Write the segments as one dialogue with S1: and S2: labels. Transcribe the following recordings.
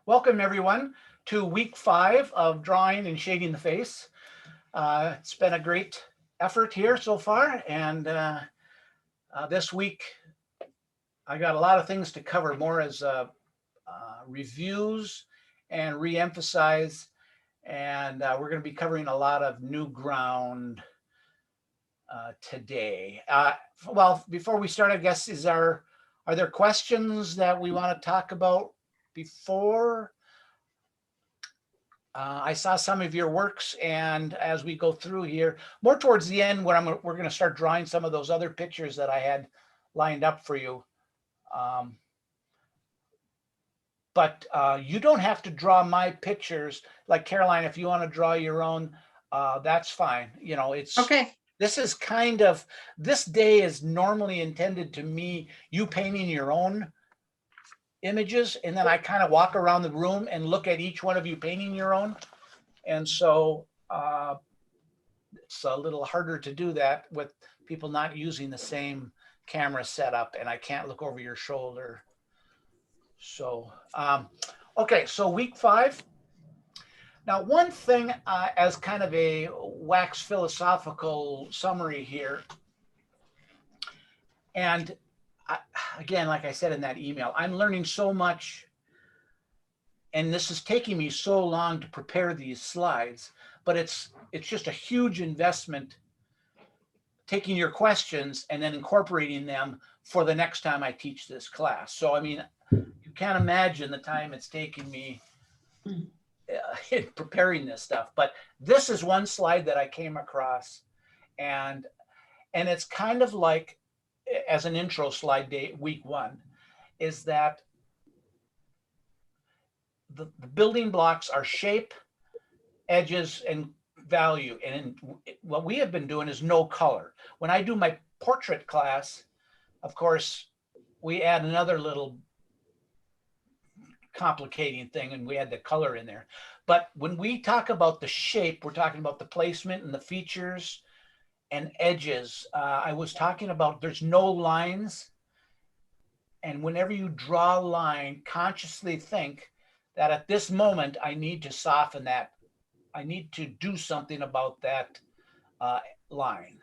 S1: Welcome everyone to week 5 of drawing and shading the face. It's been a great effort here so far, and this week I got a lot of things to cover, more as reviews and re-emphasize, and we're going to be covering a lot of new ground today. Well, before we start, I guess, are there questions that we want to talk about before? I saw some of your works, and as we go through here, more towards the end, we're going to start drawing some of those other pictures that I had lined up for you. But you don't have to draw my pictures. Like Caroline, if you want to draw your own, that's fine. You know,
S2: Okay.
S1: This is kind of, this day is normally intended to me, you painting your own images, and then I kind of walk around the room and look at each one of you painting your own. And so it's a little harder to do that with people not using the same camera setup, and I can't look over your shoulder. So, okay, so week 5. Now, one thing as kind of a wax philosophical summary here, and again, like I said in that email, I'm learning so much, and this is taking me so long to prepare these slides, but it's just a huge investment taking your questions and then incorporating them for the next time I teach this class. So, I mean, you can't imagine the time it's taken me in preparing this stuff, but this is one slide that I came across, and it's kind of like, as an intro slide, day week 1, is that the building blocks are shape, edges, and value. And what we have been doing is no color. When I do my portrait class, of course, we add another little complicating thing, and we add the color in there. But when we talk about the shape, we're talking about the placement and the features and edges. I was talking about there's no lines. And whenever you draw a line, consciously think that at this moment, I need to soften that. I need to do something about that line.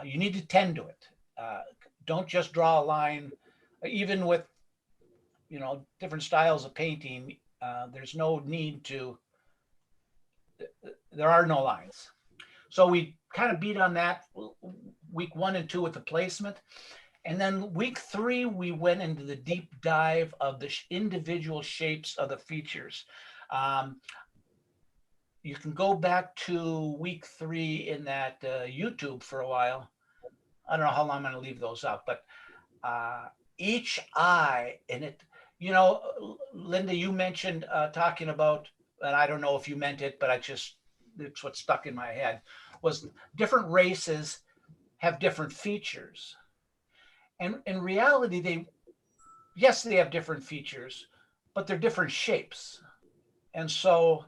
S1: You need to tend to it. Don't just draw a line. Even with, you know, different styles of painting, there's no need to, there are no lines. So we kind of beat on that week 1 and 2 with the placement. And then week 3, we went into the deep dive of the individual shapes of the features. You can go back to week 3 in that YouTube for a while. I don't know how long I'm going to leave those up, but each eye in it, you know, Linda, you mentioned talking about, and I don't know if you meant it, but it's what stuck in my head, was different races have different features. And in reality, they have different features, but they're different shapes. And so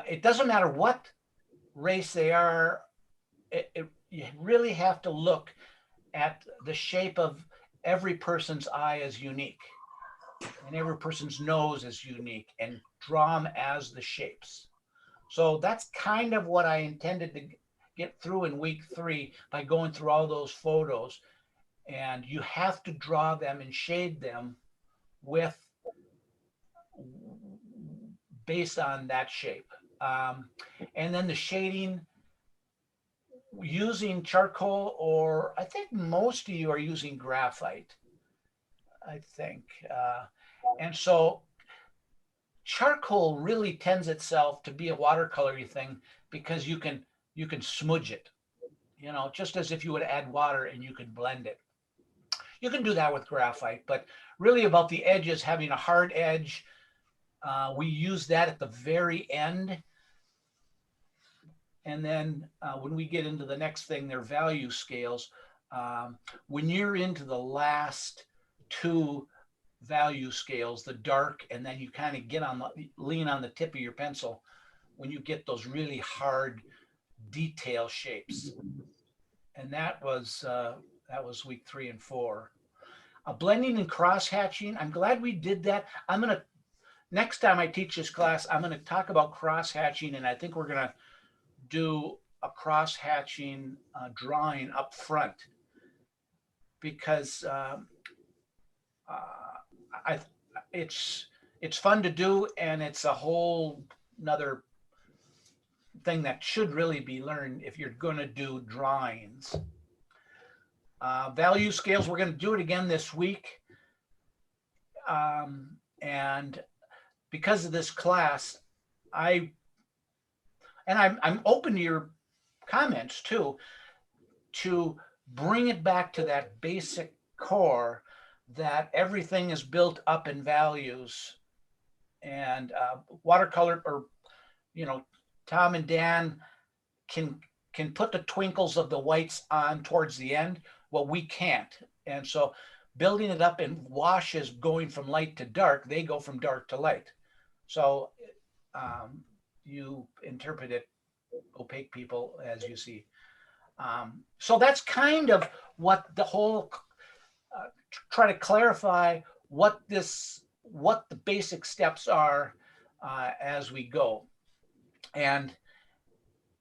S1: it doesn't matter what race they are, you really have to look at the shape of every person's eye as unique, and every person's nose is unique, and draw them as the shapes. So that's kind of what I intended to get through in week 3 by going through all those photos. And you have to draw them and shade them with, based on that shape. And then the shading using charcoal, or I think most of you are using graphite, I think. And so charcoal really tends itself to be a watercolory thing, because you can smudge it, you know, just as if you would add water and you can blend it. You can do that with graphite, but really about the edges, having a hard edge, we use that at the very end. And then when we get into the next thing, their value scales. When you're into the last 2 value scales, the dark, and then you kind of get on lean on the tip of your pencil when you get those really hard detail shapes. And that was week 3 and 4. Blending and cross hatching, I'm glad we did that. I'm going to next time I teach this class, I'm going to talk about cross hatching, and I think we're going to do a cross hatching drawing up front, because I it's fun to do, and it's a whole another thing that should really be learned if you're going to do drawings. Value scales, we're going to do it again this week. And because of this class, I'm open to your comments too, to bring it back to that basic core that everything is built up in values. And watercolor, or Tom and Dan can put the twinkles of the whites on towards the end. Well, we can't. And so building it up in washes, going from light to dark, they go from dark to light. So you interpret it, opaque people, as you see. So that's kind of what the whole, try to clarify what the basic steps are as we go. And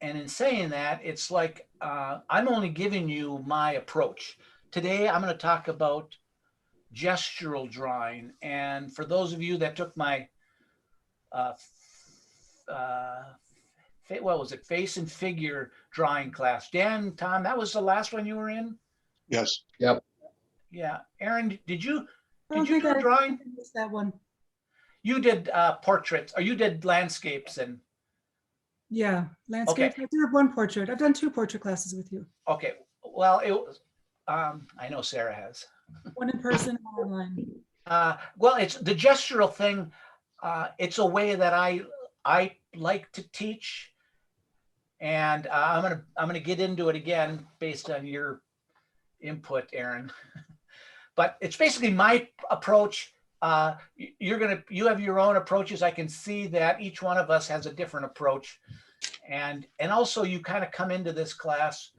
S1: in saying that, it's like I'm only giving you my approach. Today, I'm going to talk about gestural drawing. And for those of you that took my, what was it, face and figure drawing class. Dan, Tom, that was the last one you were in?
S2: Yes.
S3: Yep.
S1: Yeah. Aaron, did you
S4: do
S1: do drawing?
S4: I missed that one.
S1: You did portraits, or you did landscapes and.
S4: Yeah, landscape.
S1: Okay.
S4: I did have one portrait. I've done 2 portrait classes with you.
S1: Okay. Well, it was, I know Sarah has.
S4: One in person, one online.
S1: Well, it's the gestural thing. It's a way that I like to teach, and I'm gonna get into it again based on your input, Aaron. But it's basically my approach. You have your own approaches. I can see that each one of us has a different approach, and also you kind of come into this class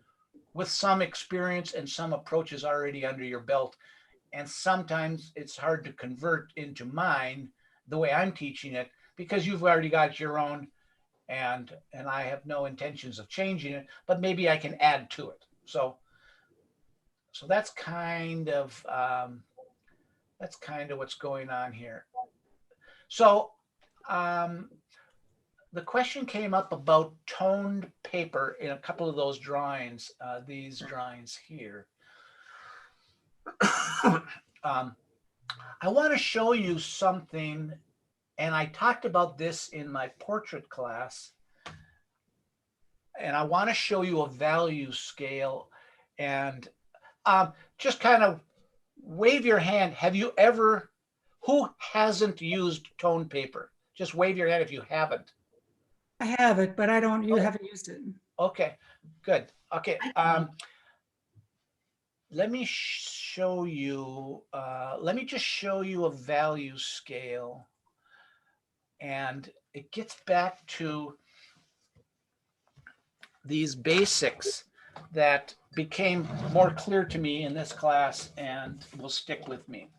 S1: with some experience and some approaches already under your belt. And sometimes it's hard to convert into mine the way I'm teaching it, because you've already got your own, and I have no intentions of changing it, but maybe I can add to it. So that's kind of what's going on here. So the question came up about toned paper in a couple of those drawings, these drawings here. I want to show you something, and I talked about this in my portrait class, and I want to show you a value scale, and just kind of wave your hand. Who hasn't used toned paper? Just wave your hand if you haven't.
S4: I have it, but you haven't used it.
S1: Okay, good. Okay. Let me show you, let me just show you a value scale. And it gets back to these basics that became more clear to me in this class and will stick with me.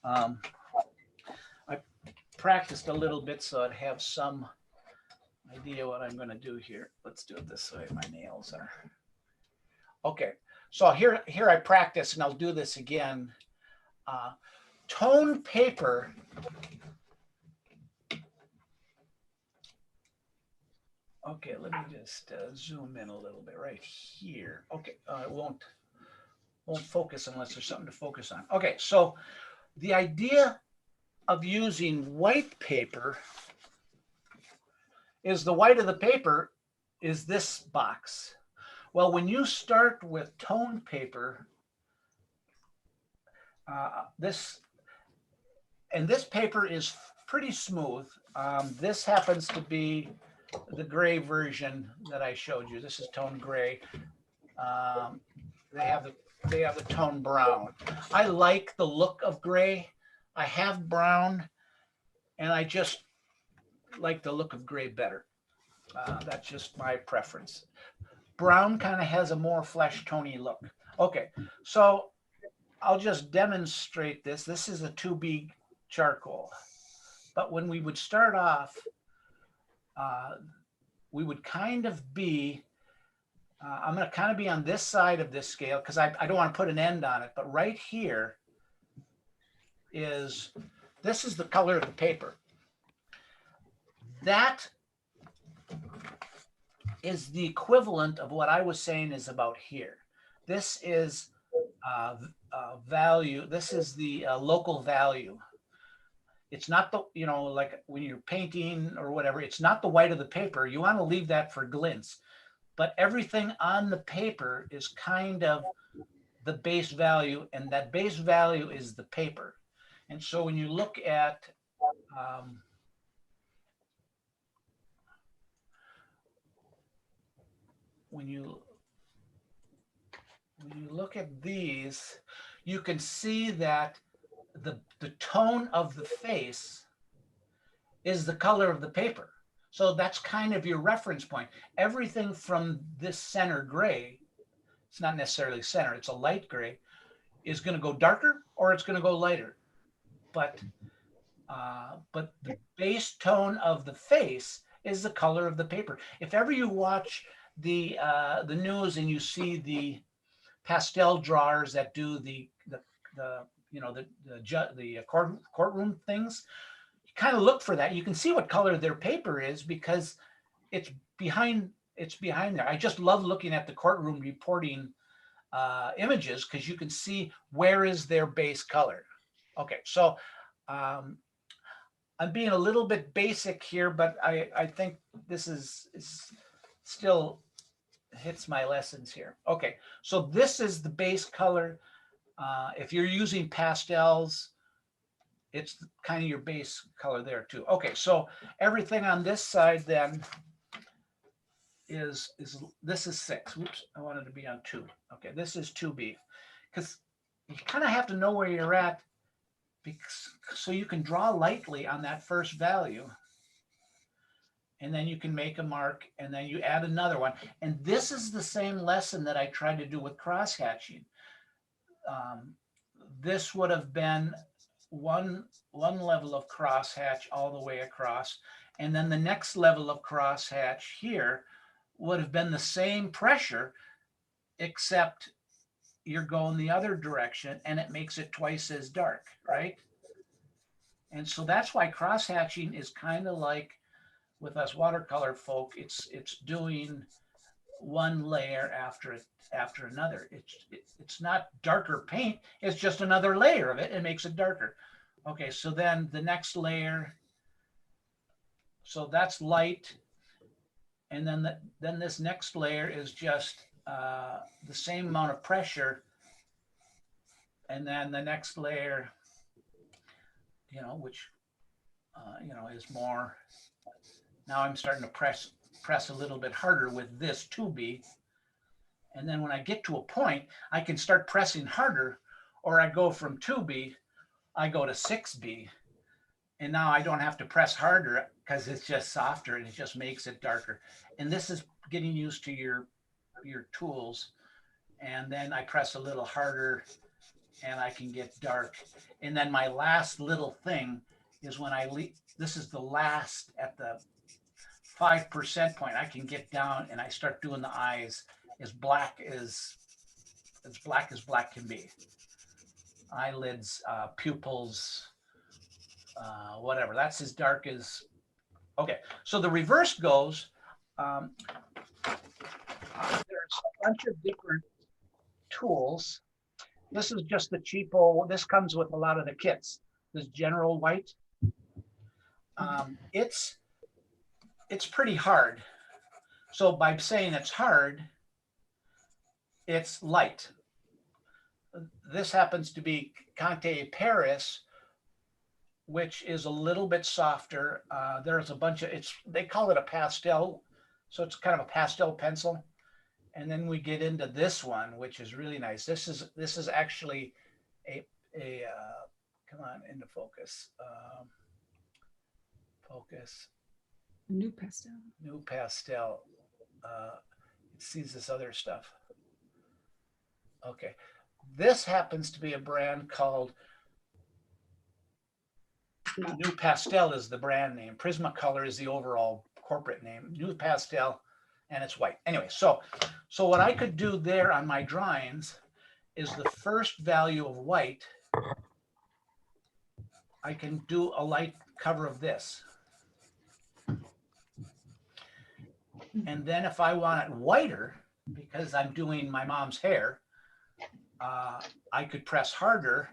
S1: I practiced a little bit so I'd have some idea what I'm going to do here. Let's do it this way. My nails are. Okay. So here I practice, and I'll do this again. Toned paper. Okay, let me just zoom in a little bit right here. Okay, it won't focus unless there's something to focus on. Okay, so the idea of using white paper is the white of the paper is this box. Well, when you start with toned paper, this paper is pretty smooth. This happens to be the gray version that I showed you. This is toned gray. They have the tone brown. I like the look of gray. I have brown, and I just like the look of gray better. That's just my preference. Brown kind of has a more flesh tony look. Okay, so I'll just demonstrate this. This is a 2B charcoal. But when we would start off, we would kind of be, I'm going to kind of be on this side of this scale because I don't want to put an end on it. But right here is, this is the color of the paper. That is the equivalent of what I was saying is about here. This is value. This is the local value. It's not the, you know, like when you're painting or whatever, it's not the white of the paper. You want to leave that for glints. But everything on the paper is kind of the base value, and that base value is the paper. And so when you look at when you look at these, you can see that the tone of the face is the color of the paper. So that's kind of your reference point. Everything from this center gray, it's not necessarily center, it's a light gray, is going to go darker or it's going to go lighter. But the base tone of the face is the color of the paper. If ever you watch the news and you see the pastel drawers that do the courtroom things, you kind of look for that. You can see what color their paper is because it's behind there. I just love looking at the courtroom reporting images because you can see where is their base color. Okay, so I'm being a little bit basic here, but I think this is still hits my lessons here. Okay, so this is the base color. If you're using pastels, it's kind of your base color there too. Okay, so everything on this side then is this is 6. Oops, I wanted to be on 2. Okay, this is 2B, because you kind of have to know where you're at, because, so you can draw lightly on that first value, and then you can make a mark, and then you add another one. And this is the same lesson that I tried to do with cross-hatching. This would have been one level of crosshatch all the way across, and then the next level of crosshatch here would have been the same pressure, except you're going the other direction, and it makes it twice as dark, right? And so that's why crosshatching is kind of like with us watercolor folk. It's doing one layer after another. It's not darker paint. It's just another layer of it. It makes it darker. Okay, so then the next layer. So that's light, and then this next layer is just the same amount of pressure, and then the next layer, which is more. Now I'm starting to press a little bit harder with this 2B. And then when I get to a point, I can start pressing harder, or I go from 2B, I go to 6B. And now I don't have to press harder because it's just softer and it just makes it darker. And this is getting used to your tools. And then I press a little harder and I can get dark. And then my last little thing is when this is the last at the 5% point, I can get down and I start doing the eyes as black as black can be. Eyelids, pupils, whatever. That's as dark as. Okay, so the reverse goes. There's a bunch of different tools. This is just the cheapo. This comes with a lot of the kits. This General White. It's pretty hard. So by saying it's hard, it's light. This happens to be Conte Paris, which is a little bit softer. There's a bunch of, they call it a pastel. So it's kind of a pastel pencil. And then we get into this one, which is really nice. This is actually a come on, into focus. Focus.
S4: New pastel.
S1: New pastel. It sees this other stuff. Okay. This happens to be a brand called New Pastel is the brand name. Prismacolor is the overall corporate name. New Pastel, and it's white. Anyway, so what I could do there on my drawings is the first value of white, I can do a light cover of this. And then if I want it whiter, because I'm doing my mom's hair, I could press harder,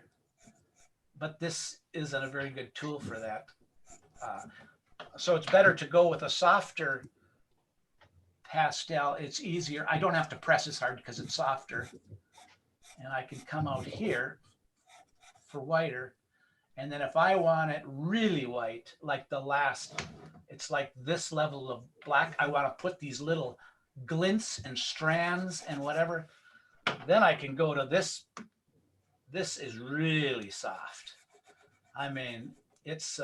S1: but this isn't a very good tool for that. So it's better to go with a softer pastel. It's easier. I don't have to press as hard because it's softer. And I can come out here for whiter. And then if I want it really white, like the last, it's like this level of black, I want to put these little glints and strands and whatever, then I can go to this. This is really soft. I mean, it's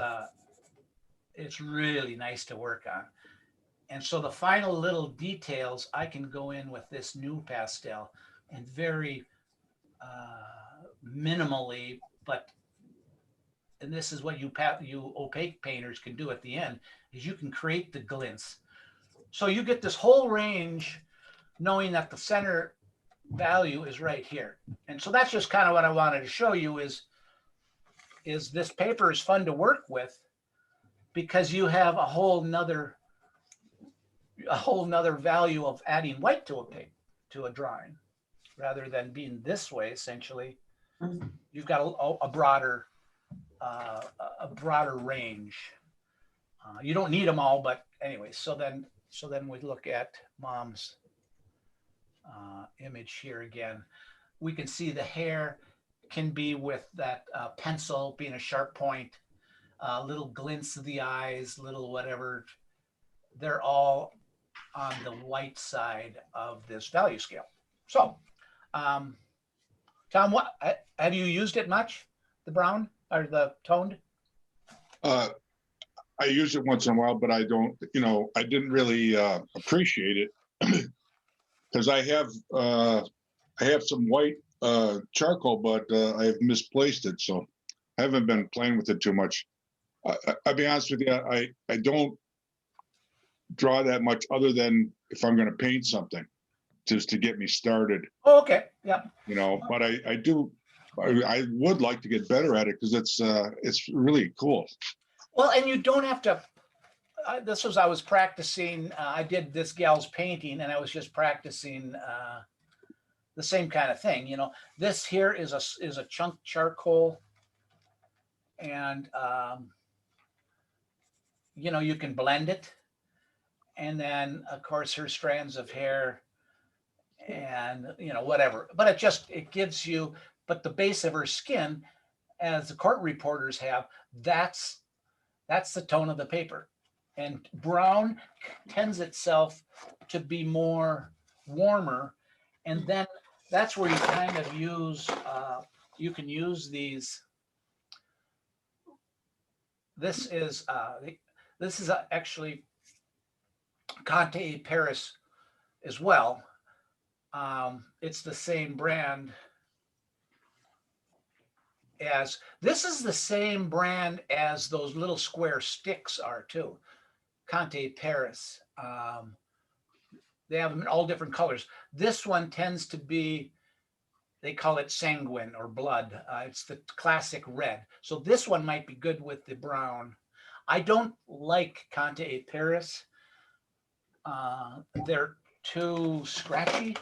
S1: really nice to work on. And so the final little details I can go in with this new pastel and very minimally, but and this is what you opaque painters can do at the end, is you can create the glints. So you get this whole range knowing that the center value is right here. And so that's just kind of what I wanted to show you is this paper is fun to work with because you have a whole nother value of adding white to a drawing rather than being this way. Essentially, you've got a broader range. You don't need them all, but anyway. So then we look at Mom's image here again. We can see the hair can be with that pencil being a sharp point, little glints of the eyes, little whatever. They're all on the white side of this value scale. So, Tom, what have you used it much? The brown or the toned?
S2: I use it once in a while, but I don't. I didn't really appreciate it because I have some white charcoal, but I have misplaced it, so I haven't been playing with it too much. I'll be honest with you, I don't draw that much other than if I'm going to paint something, just to get me started.
S1: Oh, okay, yeah.
S2: But I do. I would like to get better at it because it's really cool.
S1: Well, and you don't have to. I was practicing. I did this gal's painting, and I was just practicing the same kind of thing. This here is a chunk charcoal, and you can blend it, and then of course her strands of hair, and whatever. But it gives you. But the base of her skin, as the court reporters have, that's the tone of the paper. And brown tends itself to be more warmer. And then that's where you kind of use, you can use these. This is actually Conte Paris as well. It's the same brand this is the same brand as those little square sticks are too. Conte Paris. They have them in all different colors. This one tends to be, they call it sanguine or blood. It's the classic red. So this one might be good with the brown. I don't like Conte Paris. They're too scratchy.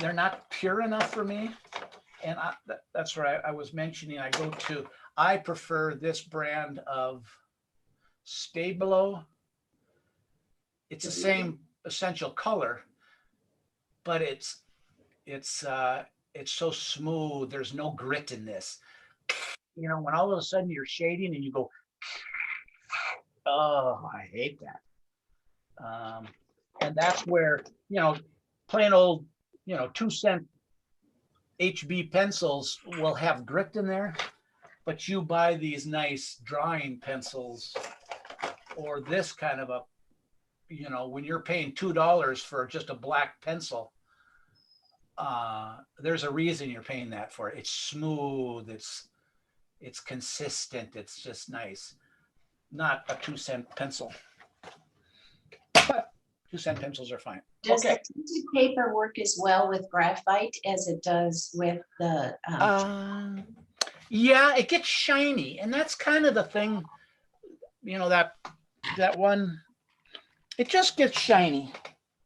S1: They're not pure enough for me. And that's where I was mentioning, I prefer this brand of Stabilo. It's the same essential color, but it's so smooth. There's no grit in this. When all of a sudden you're shading and you go, oh, I hate that. And that's where, plain old, 2-cent HB pencils will have grit in there, but you buy these nice drawing pencils or this kind of a, when you're paying $2 for just a black pencil, there's a reason you're paying that for. It's smooth, it's consistent, it's just nice. not a 2-cent pencil. But 2-cent pencils are fine.
S3: Does
S1: Okay.
S3: the tinted paper work as well with graphite as it does with the?
S1: Yeah, it gets shiny, and that's kind of the thing. You know, that one, it just gets shiny.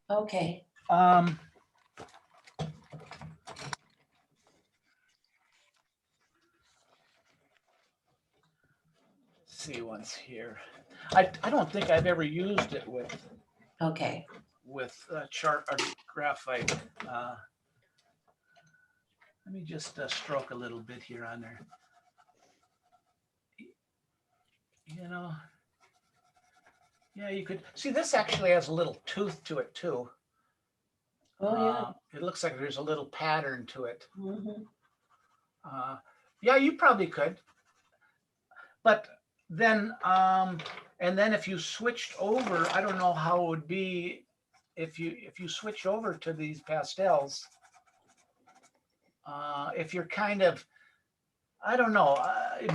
S3: Okay.
S1: See once here. I don't think I've ever used it with
S3: Okay.
S1: chart or graphite. Let me just stroke a little bit here on there. You know, yeah, you could see this actually has a little tooth to it too.
S3: Oh yeah.
S1: It looks like there's a little pattern to it.
S3: Mhm.
S1: Yeah, you probably could. But then, and then if you switched over, I don't know how it would be if you switch over to these pastels. If you're kind of, I don't know,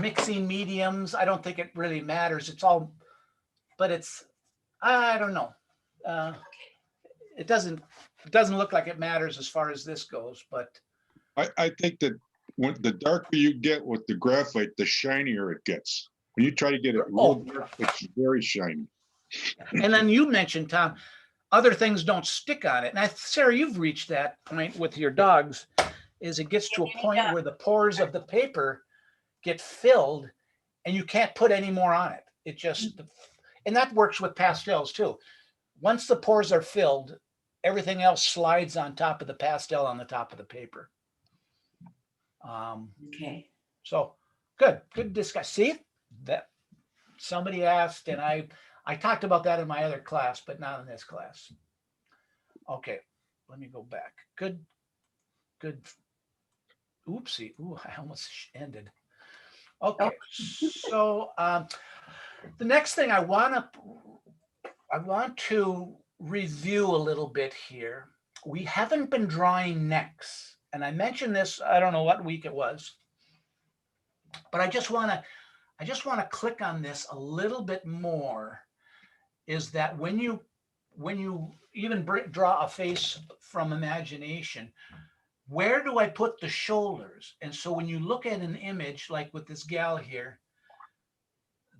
S1: mixing mediums, I don't think it really matters. It's all, but it's, I don't know. It doesn't look like it matters as far as this goes, but
S2: I think that when the darker you get with the graphite, the shinier it gets. When you try to get it real dark, it's very shiny.
S1: and then you mentioned, Tom, other things don't stick on it. And Sarah, you've reached that point with your dogs, is it gets to a point where the pores of the paper get filled and you can't put any more on it. It just, and that works with pastels too. Once the pores are filled, everything else slides on top of the pastel on the top of the paper.
S3: Okay.
S1: So good discuss. See that somebody asked, and I talked about that in my other class, but not in this class. Okay, let me go back. Good. Oopsie. Ooh, I almost ended. Okay, so the next thing I want to review a little bit here. We haven't been drawing necks, and I mentioned this, I don't know what week it was, but I just want to click on this a little bit more, is that when you even draw a face from imagination, where do I put the shoulders? And so when you look at an image like with this gal here,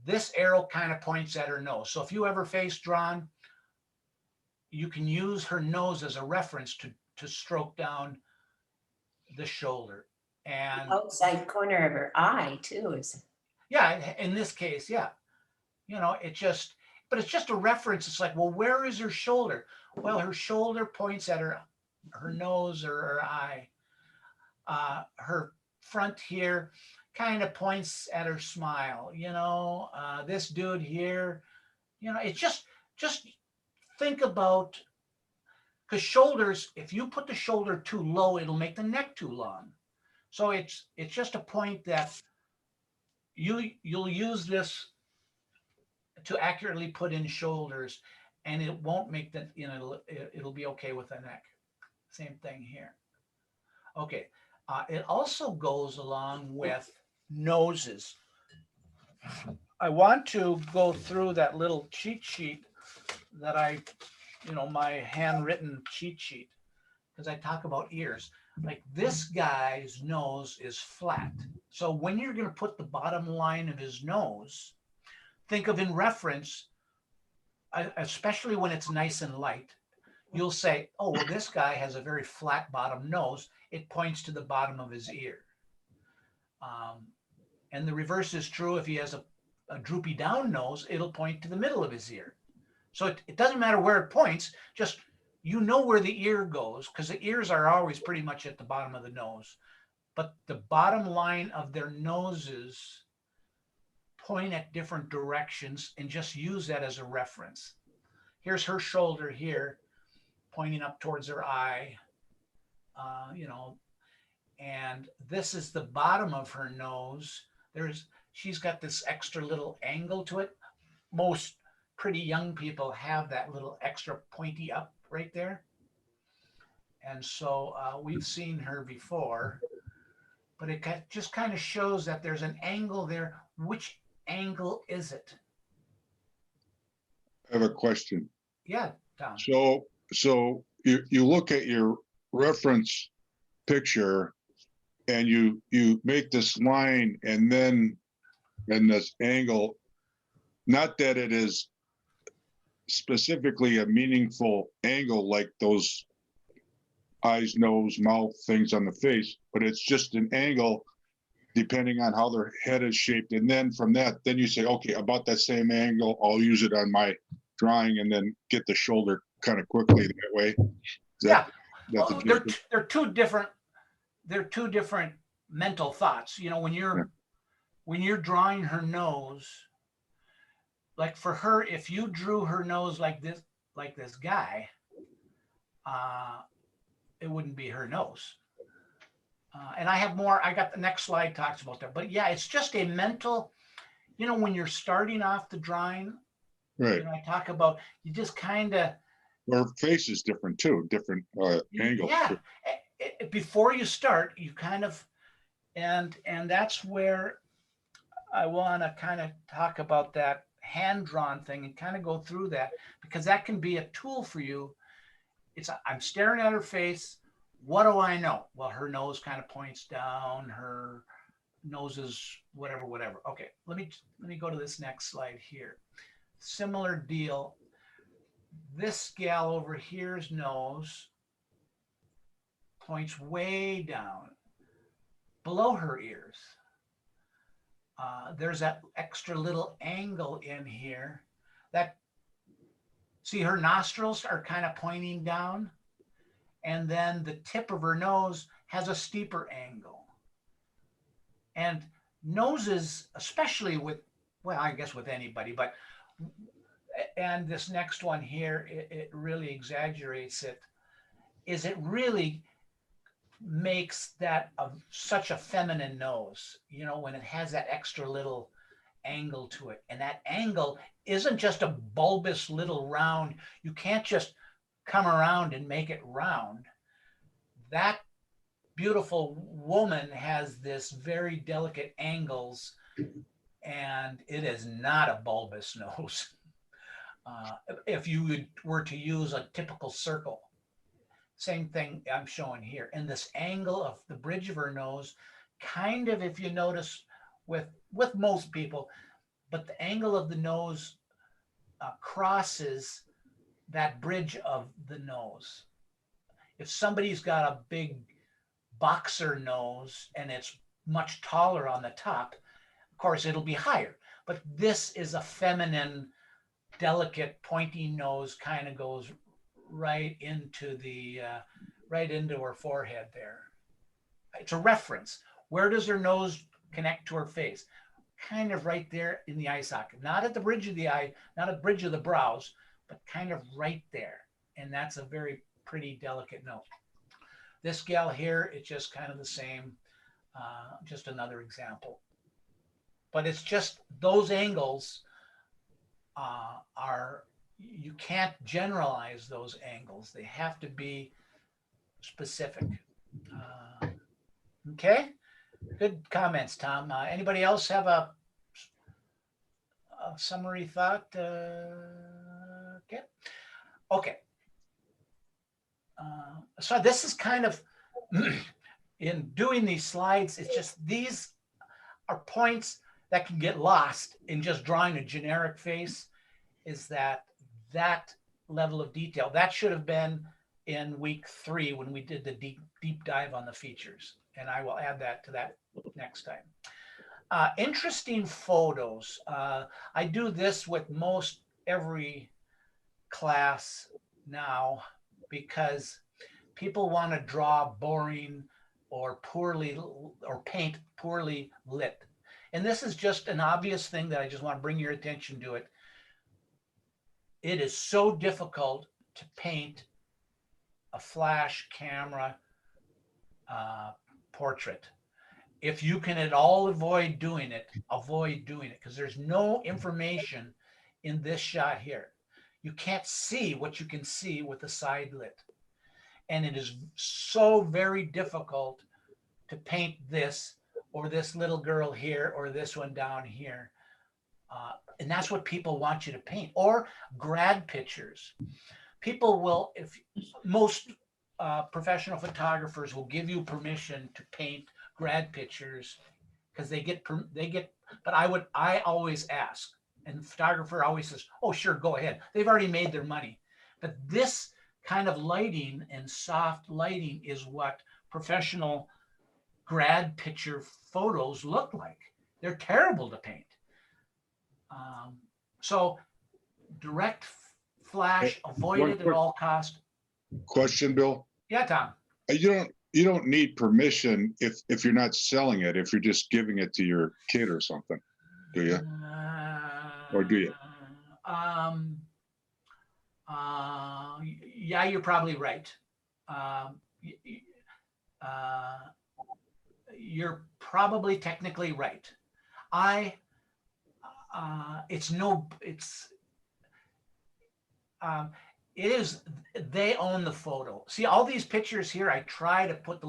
S1: this arrow kind of points at her nose. So if you ever face drawn, you can use her nose as a reference to stroke down the shoulder. And
S3: outside corner of her eye too is.
S1: Yeah, in this case, yeah. But it's just a reference. It's like, well, where is her shoulder? Well, her shoulder points at her nose or her eye. Her front here kind of points at her smile. This dude here, it's just think about, because shoulders, if you put the shoulder too low, it'll make the neck too long. So it's just a point that you'll use this to accurately put in shoulders, and it won't make the, it'll be okay with the neck. Same thing here. Okay. It also goes along with noses. I want to go through that little cheat sheet that my handwritten cheat sheet, because I talk about ears. Like this guy's nose is flat. So when you're going to put the bottom line of his nose, think of in reference, especially when it's nice and light, you'll say, oh, well, this guy has a very flat bottom nose. It points to the bottom of his ear. And the reverse is true. If he has a droopy down nose, it'll point to the middle of his ear. So it doesn't matter where it points, just where the ear goes, because the ears are always pretty much at the bottom of the nose. But the bottom line of their noses point at different directions, and just use that as a reference. Here's her shoulder here, pointing up towards her eye, and this is the bottom of her nose. She's got this extra little angle to it. Most pretty young people have that little extra pointy up right there. And so we've seen her before, but it just kind of shows that there's an angle there. Which angle is it?
S2: I have a question.
S1: Yeah, Tom.
S2: So you look at your reference picture and you make this line and then this angle, not that it is specifically a meaningful angle like those eyes, nose, mouth things on the face, but it's just an angle depending on how their head is shaped. And then from that, then you say, okay, about that same angle, I'll use it on my drawing and then get the shoulder kind of quickly that way.
S1: Yeah.
S2: That's
S1: Well, they're two different mental thoughts. You know, when you're drawing her nose, like for her, if you drew her nose like this guy, it wouldn't be her nose. And I have more. I got the next slide talks about that. But yeah, it's just a mental. You know, when you're starting off the drawing,
S2: right.
S1: you know, I talk about you just kind of.
S2: Her face is different too, different angles.
S1: Yeah, before you start, you kind of, and that's where I want to kind of talk about that hand-drawn thing and kind of go through that, because that can be a tool for you. I'm staring at her face. What do I know? Well, her nose kind of points down. Her nose is whatever. Okay, let me go to this next slide here. Similar deal. This gal over here's nose points way down below her ears. There's that extra little angle in here. See, her nostrils are kind of pointing down, and then the tip of her nose has a steeper angle. And noses, especially I guess with anybody, and this next one here, it really exaggerates it, is it really makes that such a feminine nose, you know, when it has that extra little angle to it. And that angle isn't just a bulbous little round. You can't just come around and make it round. That beautiful woman has this very delicate angles, and it is not a bulbous nose. If you were to use a typical circle. Same thing I'm showing here. And this angle of the bridge of her nose, kind of, if you notice with most people, but the angle of the nose crosses that bridge of the nose. If somebody's got a big boxer nose and it's much taller on the top, of course, it'll be higher. But this is a feminine, delicate, pointy nose, kind of goes right into her forehead there. It's a reference. Where does her nose connect to her face? Kind of right there in the eye socket, not at the bridge of the eye, not at the bridge of the brows, but kind of right there. And that's a very pretty delicate nose. This gal here, it's just kind of the same, just another example. But it's just those angles you can't generalize those angles. They have to be specific. Okay, good comments, Tom. Anybody else have a summary thought? Okay. So this is kind of, in doing these slides, it's just these are points that can get lost in just drawing a generic face, is that level of detail. That should have been in week 3 when we did the deep dive on the features. And I will add that to that next time. Interesting photos. I do this with most every class now because people want to draw boring or paint poorly lit. And this is just an obvious thing that I just want to bring your attention to it. It is so difficult to paint a flash camera portrait. If you can at all avoid doing it, because there's no information in this shot here. You can't see what you can see with the side lit. And it is so very difficult to paint this or this little girl here or this one down here And that's what people want you to paint. Or grad pictures. People will, if most professional photographers will give you permission to paint grad pictures because but I always ask, and the photographer always says, oh, sure, go ahead. They've already made their money. But this kind of lighting and soft lighting is what professional grad picture photos look like. They're terrible to paint. So direct flash, avoid
S2: One
S1: it at
S2: quick
S1: all cost.
S2: question, Bill.
S1: Yeah, Tom.
S2: You don't need permission if you're not selling it, if you're just giving it to your kid or something, do you? Or do you?
S1: Yeah, you're probably right. You're probably technically right. It is, they own the photo. See, all these pictures here, I try to put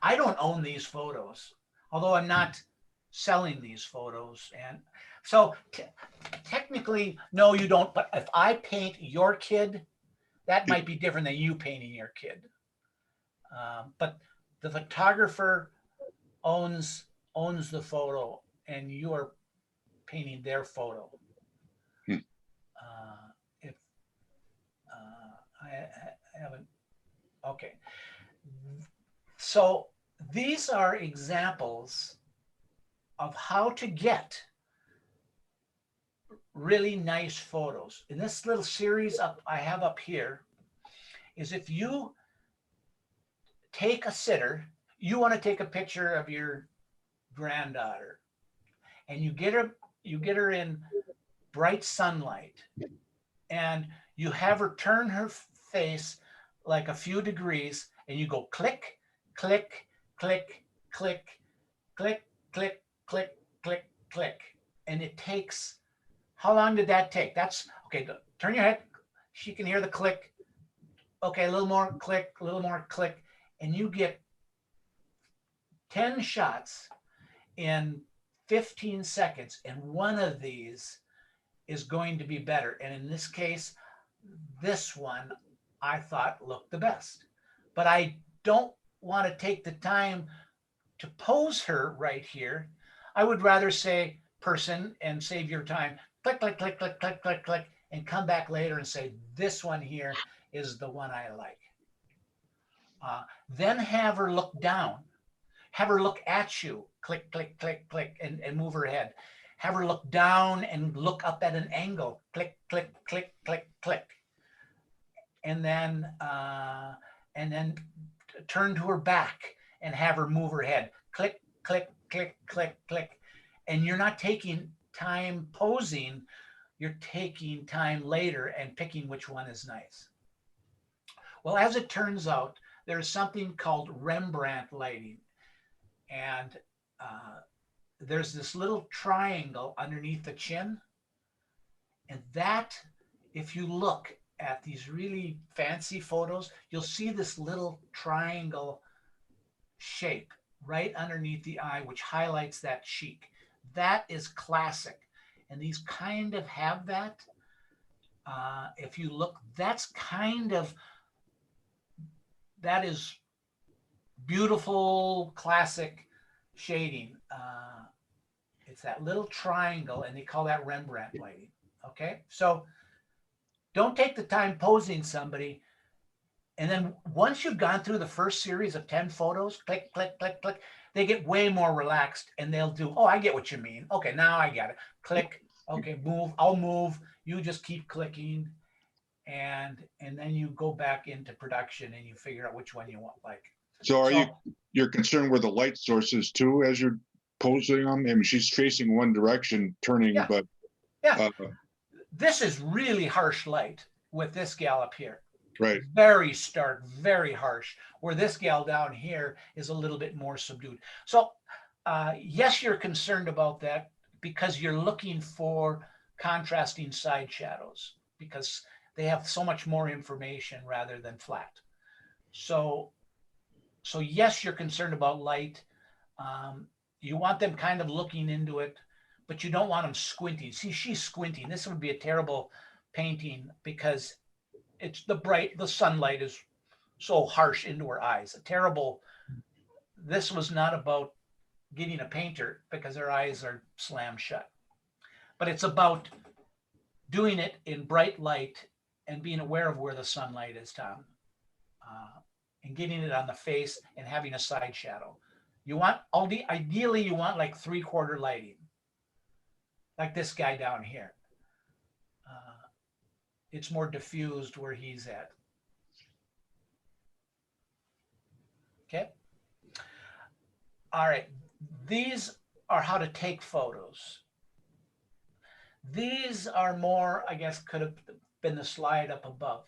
S1: I don't own these photos, although I'm not selling these photos. And so technically, no, you don't. But if I paint your kid, that might be different than you painting your kid. But the photographer owns the photo, and you are painting their photo. If I haven't, okay. So these are examples of how to get really nice photos. In this little series I have up here is if you take a sitter, you want to take a picture of your granddaughter, and you get her in bright sunlight, and you have her turn her face like a few degrees, and you go click, click, click, click, click, click, click, click, click. And it takes, how long did that take? That's, okay, turn your head. She can hear the click. Okay, a little more click, a little more click. And you get 10 shots in 15 seconds. And one of these is going to be better. And in this case, this one I thought looked the best. But I don't want to take the time to pose her right here. I would rather say person and save your time. Click, click, click, click, click, click, click, and come back later and say, this one here is the one I like. Then have her look down. Have her look at you. Click, click, click, click, and move her head. Have her look down and look up at an angle. Click, click, click, click, click. And then turn to her back and have her move her head. Click, click, click, click, click. And you're not taking time posing. You're taking time later and picking which one is nice. Well, as it turns out, there's something called Rembrandt lighting. And there's this little triangle underneath the chin. And that, if you look at these really fancy photos, you'll see this little triangle shape right underneath the eye, which highlights that cheek. That is classic. And these kind of have that. If you look, that is beautiful, classic shading. It's that little triangle, and they call that Rembrandt lighting. Okay, so don't take the time posing somebody. And then once you've gone through the first series of 10 photos, click, click, click, click, they get way more relaxed, and they'll do, oh, I get what you mean. Okay, now I get it. Click, okay, move, I'll move. You just keep clicking. And then you go back into production and you figure out which one you want.
S2: So you're concerned where the light source is too, as you're posing them? I mean, she's facing one direction, turning,
S1: yeah.
S2: but
S1: yeah. This is really harsh light with this gal up here.
S2: Right.
S1: Very stark, very harsh, where this gal down here is a little bit more subdued. So yes, you're concerned about that because you're looking for contrasting side shadows because they have so much more information rather than flat. So yes, you're concerned about light. You want them kind of looking into it, but you don't want them squinting. See, she's squinting. This would be a terrible painting because it's the sunlight is so harsh into her eyes. A terrible, this was not about getting a painter because her eyes are slammed shut, but it's about doing it in bright light and being aware of where the sunlight is, Tom, and getting it on the face and having a side shadow. You want, ideally, you want like 3/4 lighting, like this guy down here. It's more diffused where he's at. Okay. All right. These are how to take photos. These are more, I guess, could have been the slide up above.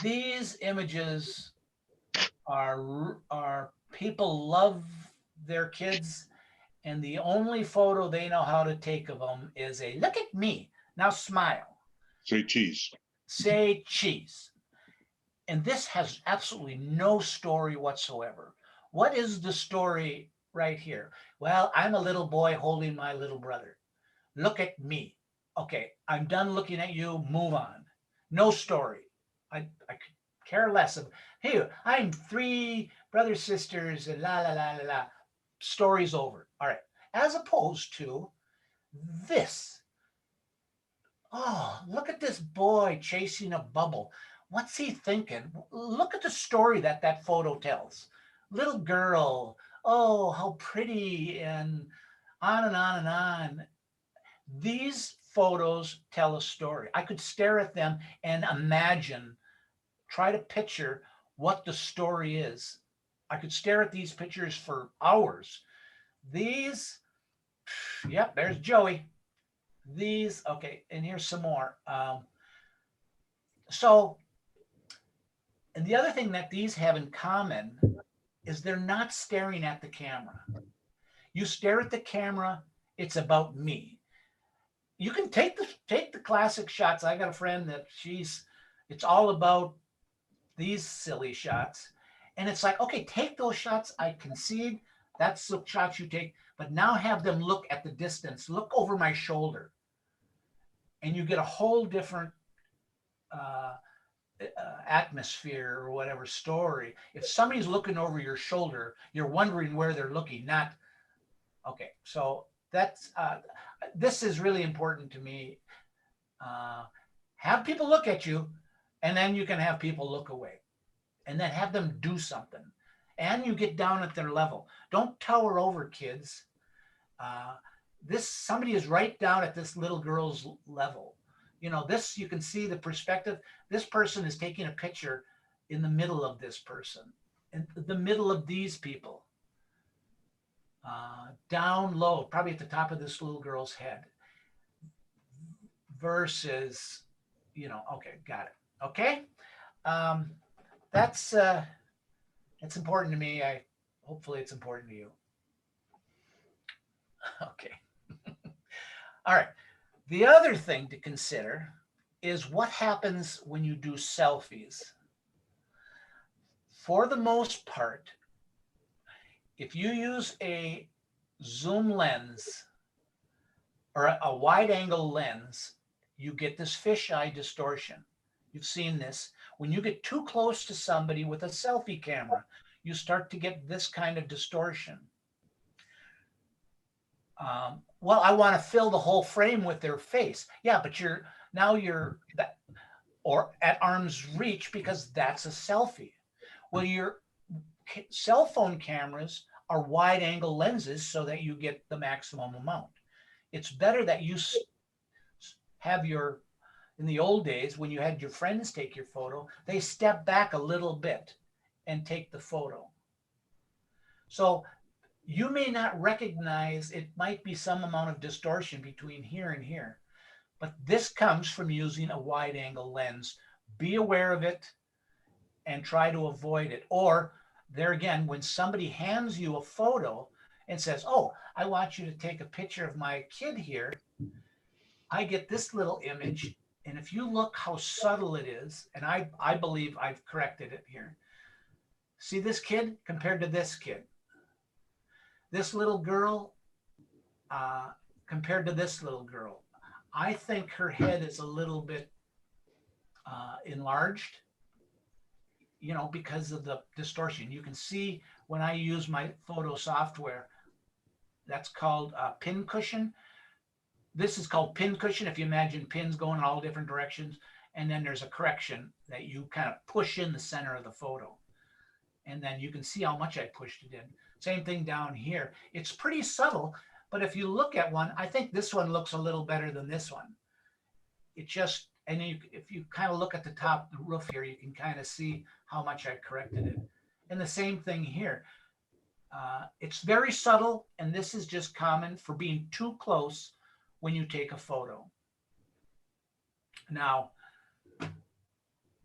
S1: These images are people love their kids, and the only photo they know how to take of them is a look at me, now smile,
S2: Say cheese.
S1: say cheese. And this has absolutely no story whatsoever. What is the story right here? Well, I'm a little boy holding my little brother. Look at me. Okay, I'm done looking at you. Move on. No story. I could care less of, hey, I'm 3 brothers, sisters, and la la la la la. Story's over. All right. As opposed to this. Oh, look at this boy chasing a bubble. What's he thinking? Look at the story that that photo tells. Little girl. Oh, how pretty, and on and on and on. These photos tell a story. I could stare at them and imagine, try to picture what the story is. I could stare at these pictures for hours. These, yep, there's Joey. These, okay, and here's some more. And the other thing that these have in common is they're not staring at the camera. You stare at the camera, it's about me. You can take the classic shots. I got a friend that it's all about these silly shots. And it's like, okay, take those shots. I concede that's the shots you take, but now have them look at the distance, look over my shoulder. And you get a whole different atmosphere or whatever story. If somebody's looking over your shoulder, you're wondering where they're looking, not, okay. So that's, this is really important to me. Have people look at you, and then you can have people look away, and then have them do something. And you get down at their level. Don't tower over kids. Somebody is right down at this little girl's level. You know, this, you can see the perspective. This person is taking a picture in the middle of this person, in the middle of these people. Down low, probably at the top of this little girl's head. Versus, you know, okay, got it. Okay. That's it's important to me. Hopefully it's important to you. Okay. All right. The other thing to consider is what happens when you do selfies. For the most part, if you use a zoom lens or a wide angle lens, you get this fisheye distortion. You've seen this. When you get too close to somebody with a selfie camera, you start to get this kind of distortion. Well, I want to fill the whole frame with their face. Yeah, but you're or at arm's reach because that's a selfie. Well, your cell phone cameras are wide angle lenses so that you get the maximum amount. It's better that you have in the old days when you had your friends take your photo, they step back a little bit and take the photo. So you may not recognize, it might be some amount of distortion between here and here, but this comes from using a wide angle lens. Be aware of it and try to avoid it. Or there again, when somebody hands you a photo and says, oh, I want you to take a picture of my kid here, I get this little image. And if you look how subtle it is, and I believe I've corrected it here. See this kid compared to this kid. This little girl compared to this little girl. I think her head is a little bit enlarged, you know, because of the distortion. You can see when I use my photo software, that's called pin cushion. This is called pin cushion. If you imagine pins going in all different directions, and then there's a correction that you kind of push in the center of the photo. And then you can see how much I pushed it in. Same thing down here. It's pretty subtle, but if you look at one, I think this one looks a little better than this one. It just, and if you kind of look at the top, the roof here, you can kind of see how much I corrected it. And the same thing here. It's very subtle, and this is just common for being too close when you take a photo. Now,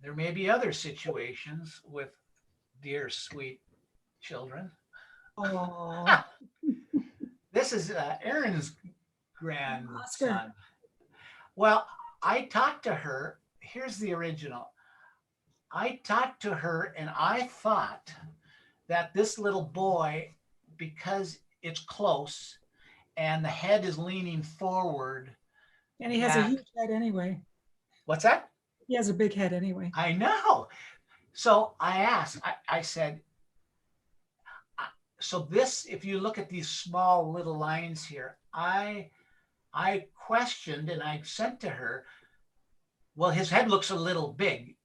S1: there may be other situations with dear sweet children.
S4: Oh,
S1: This is Erin's
S4: Oscar.
S1: grandson. Well, I talked to her. Here's the original. I talked to her, and I thought that this little boy, because it's close and the head is leaning forward.
S4: And he has a
S1: that-
S4: huge head anyway.
S1: What's that?
S4: He has a big head anyway.
S1: I know. So I asked, I said, so this, if you look at these small little lines here, I questioned and I sent to her, well, his head looks a little big.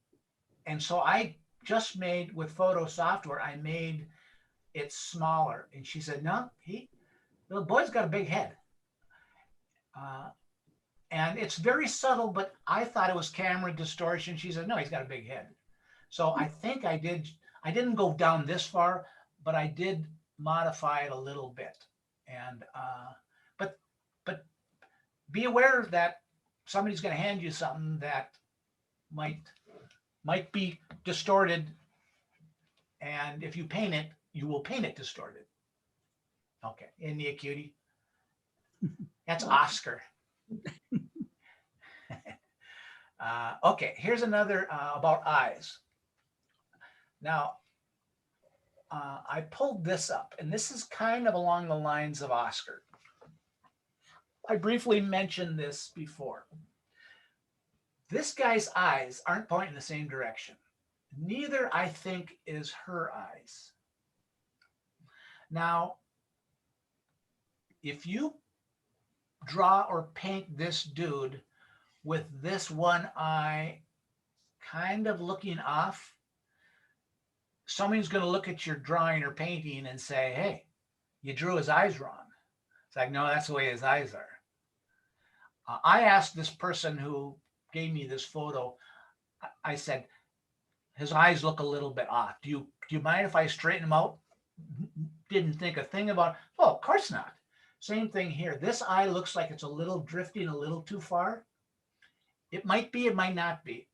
S1: And so I just made, with photo software, I made it smaller. And she said, no, the boy's got a big head. And it's very subtle, but I thought it was camera distortion. She said, no, he's got a big head. So I think I didn't go down this far, but I did modify it a little bit. And, but be aware that somebody's going to hand you something that might be distorted. And if you paint it, you will paint it distorted. Okay. Isn't he a cutie? That's Oscar. Okay, here's another about eyes. Now, I pulled this up, and this is kind of along the lines of Oscar. I briefly mentioned this before. This guy's eyes aren't pointing the same direction. Neither, I think, is her eyes. Now, if you draw or paint this dude with this one eye kind of looking off, somebody's going to look at your drawing or painting and say, hey, you drew his eyes wrong. It's like, no, that's the way his eyes are. I asked this person who gave me this photo, I said, his eyes look a little bit off. Do you mind if I straighten them out? Didn't think a thing about, oh, of course not. Same thing here. This eye looks like it's a little drifting a little too far. It might be, it might not be.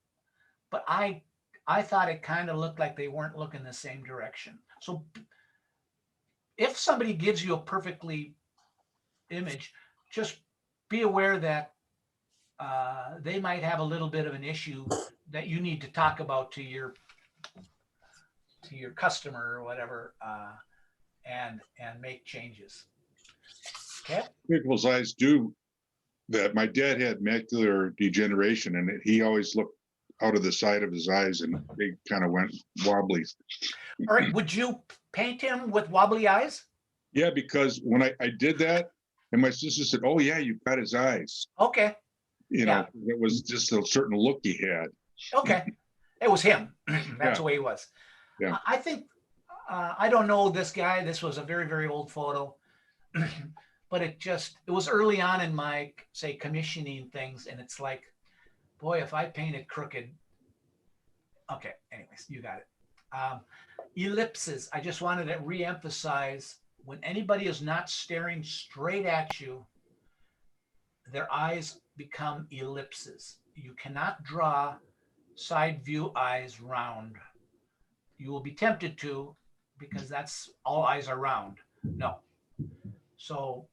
S1: But I thought it kind of looked like they weren't looking the same direction. So if somebody gives you a perfectly image, just be aware that they might have a little bit of an issue that you need to talk about to your customer or whatever, and make changes. Okay.
S2: People's eyes do that. My dad had macular degeneration, and he always looked out of the side of his eyes, and they kind of went wobbly.
S1: All right. Would you paint him with wobbly eyes?
S2: Yeah, because when I did that, and my sister said, "Oh yeah, you've got his eyes."
S1: Okay.
S2: You know, it was just a certain look he had.
S1: Okay. It was him. That's the way he was.
S2: Yeah.
S1: I think, I don't know this guy. This was a very, very old photo. But it was early on in my, say, commissioning things. And it's like, boy, if I painted crooked. Okay. Anyways, you got it. Ellipses. I just wanted to reemphasize, when anybody is not staring straight at you, their eyes become ellipses. You cannot draw side view eyes round. You will be tempted to, because that's all eyes are round. No. So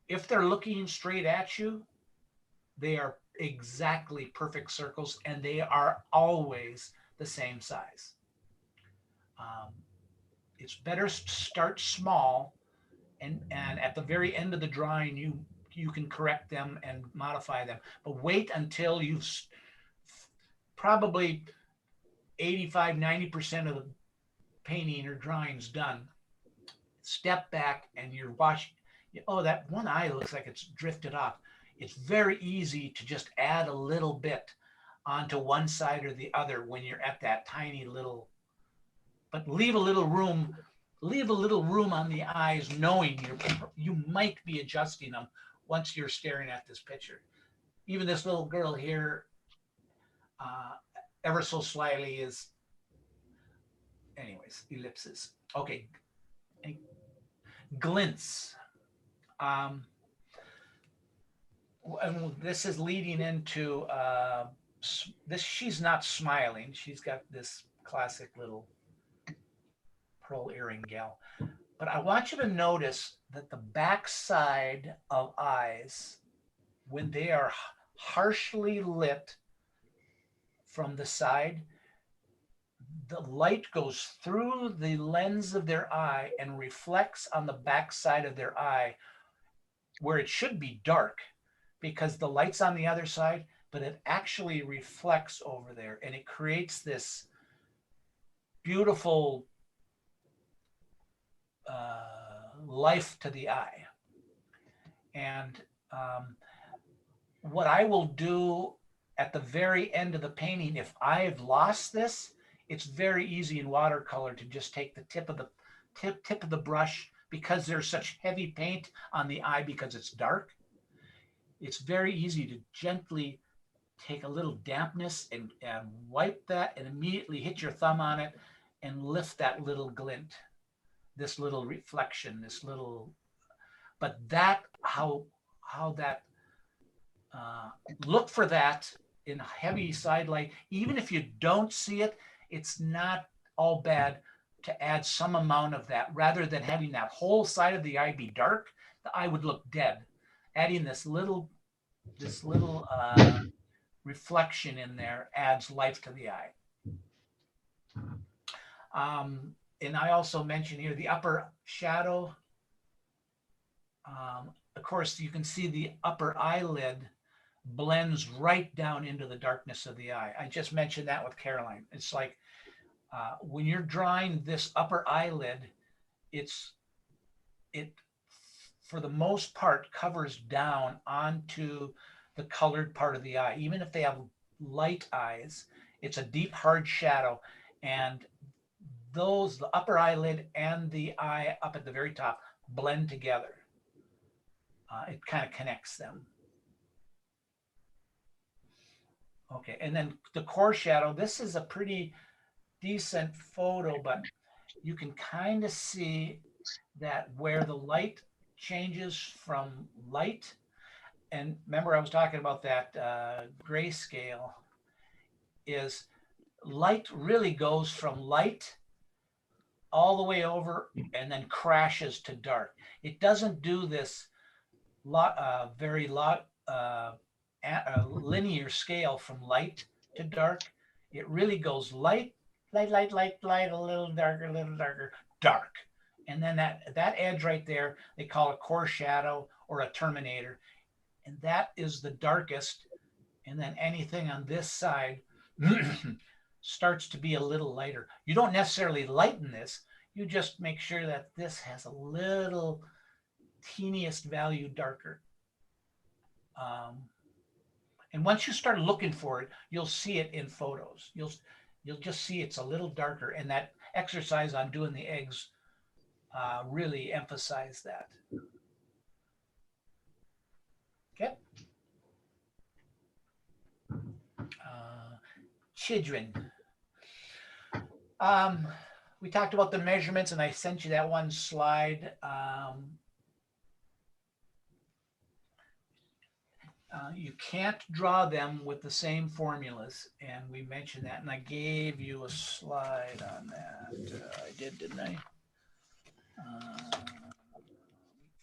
S1: if they're looking straight at you, they are exactly perfect circles, and they are always the same size. It's better to start small and at the very end of the drawing, you can correct them and modify them. But wait until you've probably 85-90% of the painting or drawings done. Step back and you're watching. Oh, that one eye looks like it's drifted off. It's very easy to just add a little bit onto one side or the other when you're at that tiny little, but leave a little room on the eyes, knowing you might be adjusting them once you're staring at this picture. Even this little girl here, ever so slightly is, anyways, ellipses. Okay, glints. And this is leading into this. She's not smiling. She's got this classic little pearl earring gal. But I want you to notice that the backside of eyes, when they are harshly lit from the side, the light goes through the lens of their eye and reflects on the backside of their eye, where it should be dark because the light's on the other side, but it actually reflects over there, and it creates this beautiful life to the eye. And what I will do at the very end of the painting, if I've lost this, it's very easy in watercolor to just take the tip of the brush, because there's such heavy paint on the eye because it's dark. It's very easy to gently take a little dampness and wipe that and immediately hit your thumb on it and lift that little glint, this little reflection, this little, but that, how that, look for that in heavy side light. Even if you don't see it, it's not all bad to add some amount of that, rather than having that whole side of the eye be dark. The eye would look dead. Adding this little reflection in there adds life to the eye. And I also mentioned here the upper shadow. Of course, you can see the upper eyelid blends right down into the darkness of the eye. I just mentioned that with Caroline. It's like when you're drawing this upper eyelid, it for the most part covers down onto the colored part of the eye. Even if they have light eyes, it's a deep, hard shadow, and the upper eyelid and the eye up at the very top blend together. It kind of connects them. Okay, and then the core shadow, this is a pretty decent photo, but you can kind of see that where the light changes from light, and remember I was talking about that grayscale, is light really goes from light all the way over and then crashes to dark. It doesn't do this very linear scale from light to dark. It really goes light, a little darker, dark. And then that edge right there, they call a core shadow or a terminator. And that is the darkest. And then anything on this side starts to be a little lighter. You don't necessarily lighten this. You just make sure that this has a little teeniest value darker. And once you start looking for it, you'll see it in photos. You'll just see it's a little darker, and that exercise on doing the eggs really emphasized that. Okay. Children. We talked about the measurements, and I sent you that one slide. You can't draw them with the same formulas, and we mentioned that, and I gave you a slide on that. I did, didn't I?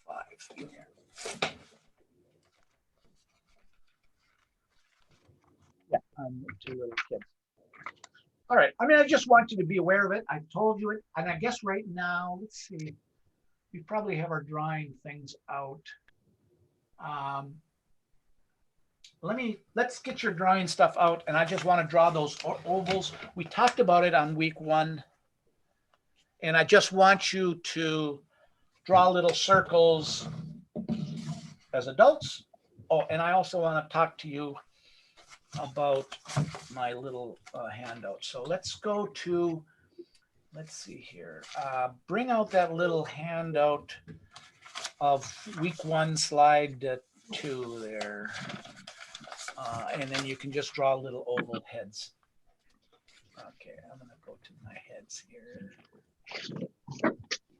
S1: 5 here. Yeah, I'm 2 little kids. All right. I mean, I just want you to be aware of it. I told you it, and I guess right now, let's see. we probably have our drawing things out. Let's get your drawing stuff out, and I just want to draw those ovals. We talked about it on week 1, and I just want you to draw little circles as adults. Oh, and I also want to talk to you about my little handout. So let's go to, let's see here. Bring out that little handout of week 1, slide 2 there. And then you can just draw little oval heads. Okay, I'm going to go to my heads here.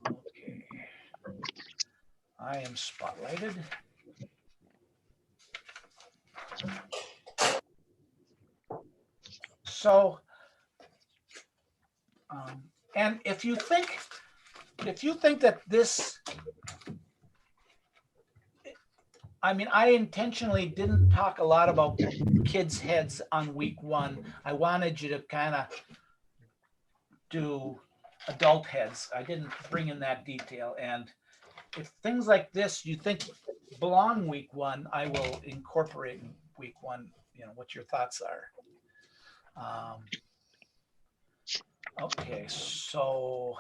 S1: Okay. I am spotlighted. So, and if you think that this, I mean, I intentionally didn't talk a lot about kids' heads on week 1. I wanted you to kind of do adult heads. I didn't bring in that detail. And if things like this you think belong week 1, I will incorporate in week 1, you know, what your thoughts are. Okay, so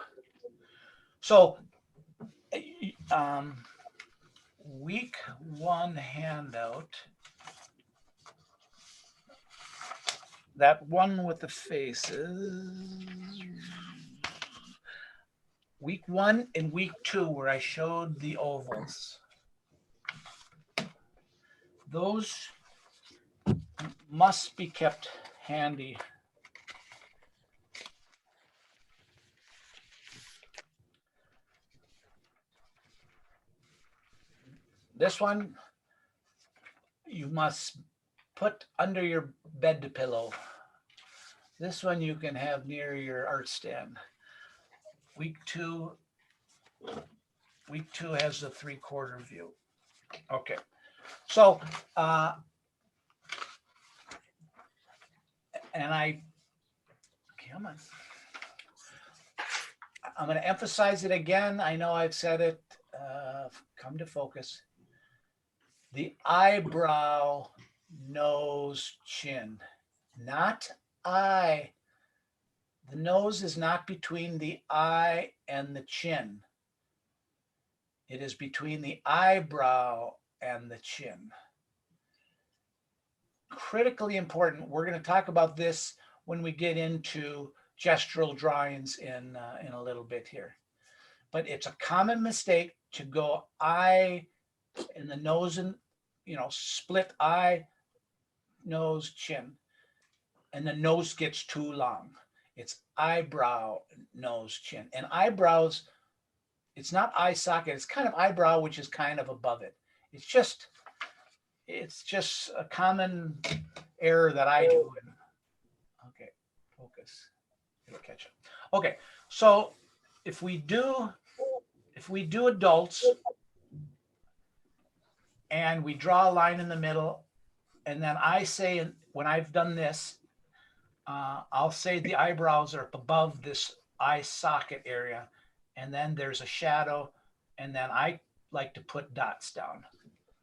S1: week 1 handout, that one with the faces, week 1 and week 2 where I showed the ovals, those must be kept handy. This one you must put under your bed pillow. This one you can have near your art stand. Week 2 has the 3/4 view. Okay, so and come on. I'm going to emphasize it again. I know I've said it. Come to focus. The eyebrow, nose, chin, not eye. The nose is not between the eye and the chin. It is between the eyebrow and the chin. Critically important. We're going to talk about this when we get into gestural drawings in a little bit here. But it's a common mistake to go eye and the nose, and split eye, nose, chin, and the nose gets too long. It's eyebrow, nose, chin. And eyebrows, it's not eye socket, it's kind of eyebrow, which is kind of above it. It's just a common error that I do. Okay, focus. It'll catch up. Okay, so if we do adults and we draw a line in the middle, and then I say, when I've done this, I'll say the eyebrows are up above this eye socket area, and then there's a shadow, and then I like to put dots down.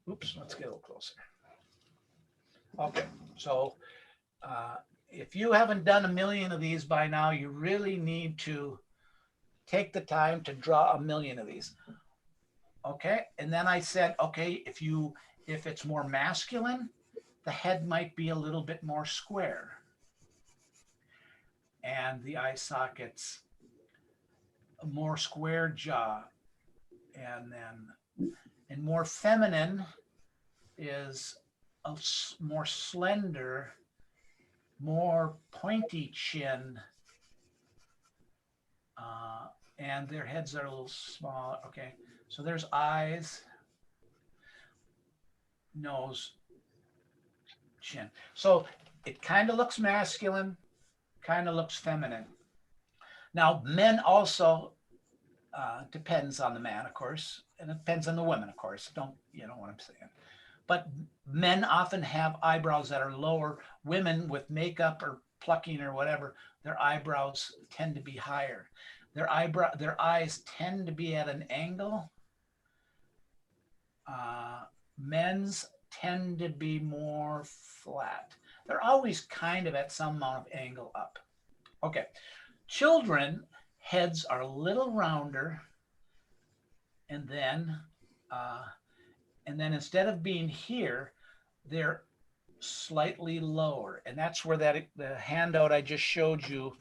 S1: Oops, let's get a little closer. Okay, so if you haven't done a million of these by now, you really need to take the time to draw a million of these. Okay, and then I said, okay, if it's more masculine, the head might be a little bit more square, and the eye sockets a more square jaw, and more feminine is a more slender, more pointy chin, and their heads are a little small. Okay, so there's eyes, nose, chin. So it kind of looks masculine, kind of looks feminine. Now, men also, depends on the man, of course, and it depends on the women, of course. You know what I'm saying. But men often have eyebrows that are lower. Women with makeup or plucking or whatever, their eyebrows tend to be higher. their eyes tend to be at an angle. Men's tend to be more flat. They're always kind of at some amount of angle up. Okay. Children, heads are a little rounder, and then instead of being here, they're slightly lower, and that's where the handout I just showed you,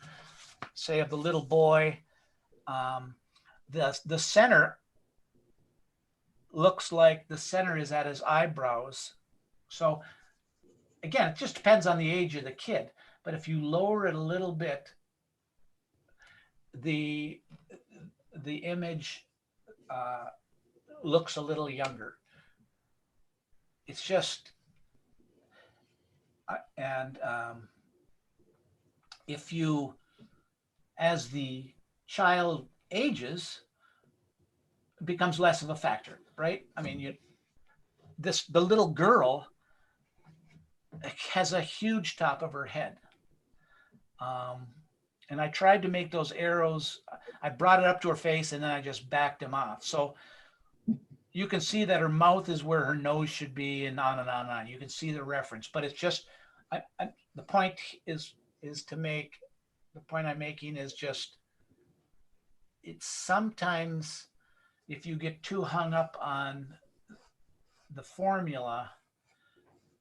S1: say of the little boy, the center looks like the center is at his eyebrows. So again, it just depends on the age of the kid, but if you lower it a little bit, the image looks a little younger. It's just, and if you, as the child ages, it becomes less of a factor, right? I mean, the little girl has a huge top of her head. And I tried to make those arrows, I brought it up to her face and then I just backed them off. So you can see that her mouth is where her nose should be, and on and on and on. You can see the reference, but it's just, the point I'm making is just, it's sometimes if you get too hung up on the formula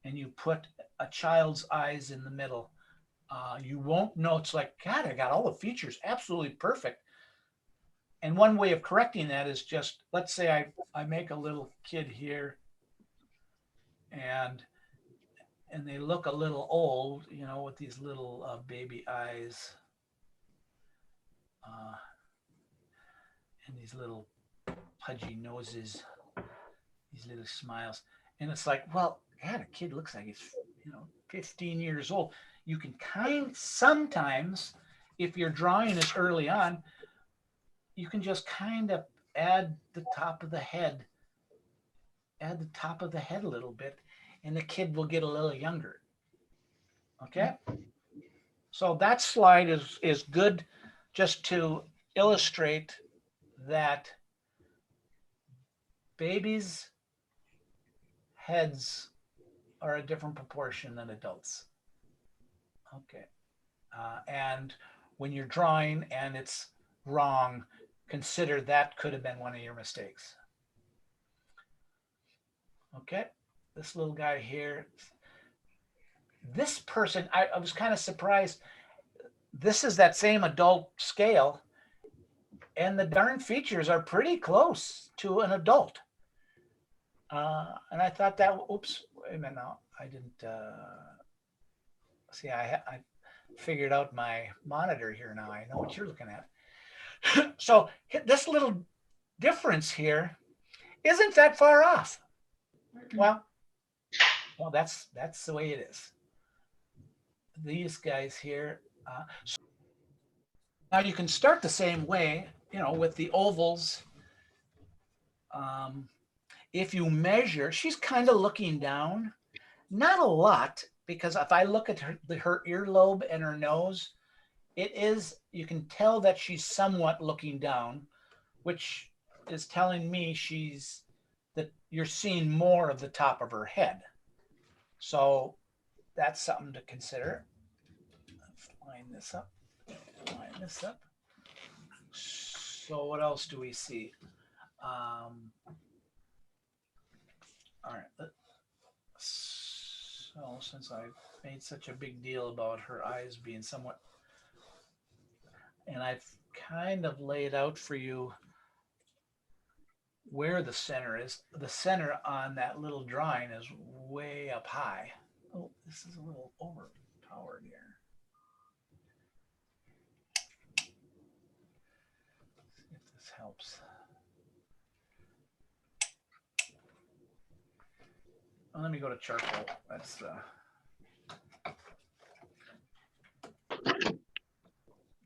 S1: and you put a child's eyes in the middle, you won't know. It's like, God, I got all the features absolutely perfect. And one way of correcting that is just, let's say I make a little kid here and they look a little old, you know, with these little baby eyes and these little pudgy noses, these little smiles. And it's like, well, God, a kid looks like he's, 15 years old. You can sometimes, if you're drawing this early on, you can just kind of add the top of the head a little bit, and the kid will get a little younger. Okay? So that slide is good just to illustrate that babies' heads are a different proportion than adults. Okay. And when you're drawing and it's wrong, consider that could have been one of your mistakes. Okay. This little guy here. This person, I was kind of surprised. This is that same adult scale, and the darn features are pretty close to an adult. And I thought that, oops, wait a minute now. I didn't, see, I figured out my monitor here now. I know what you're looking at. So this little difference here isn't that far off. Well, that's the way it is. These guys here. So now you can start the same way, with the ovals. If you measure, she's kind of looking down, not a lot, because if I look at her earlobe and her nose, you can tell that she's somewhat looking down, which is telling me that you're seeing more of the top of her head. So that's something to consider. Let's line this up. So what else do we see? All right. So since I made such a big deal about her eyes being somewhat, and I've kind of laid out for you where the center is. The center on that little drawing is way up high. Oh, this is a little overpowered here. Let's see if this helps. Well, let me go to charcoal. That's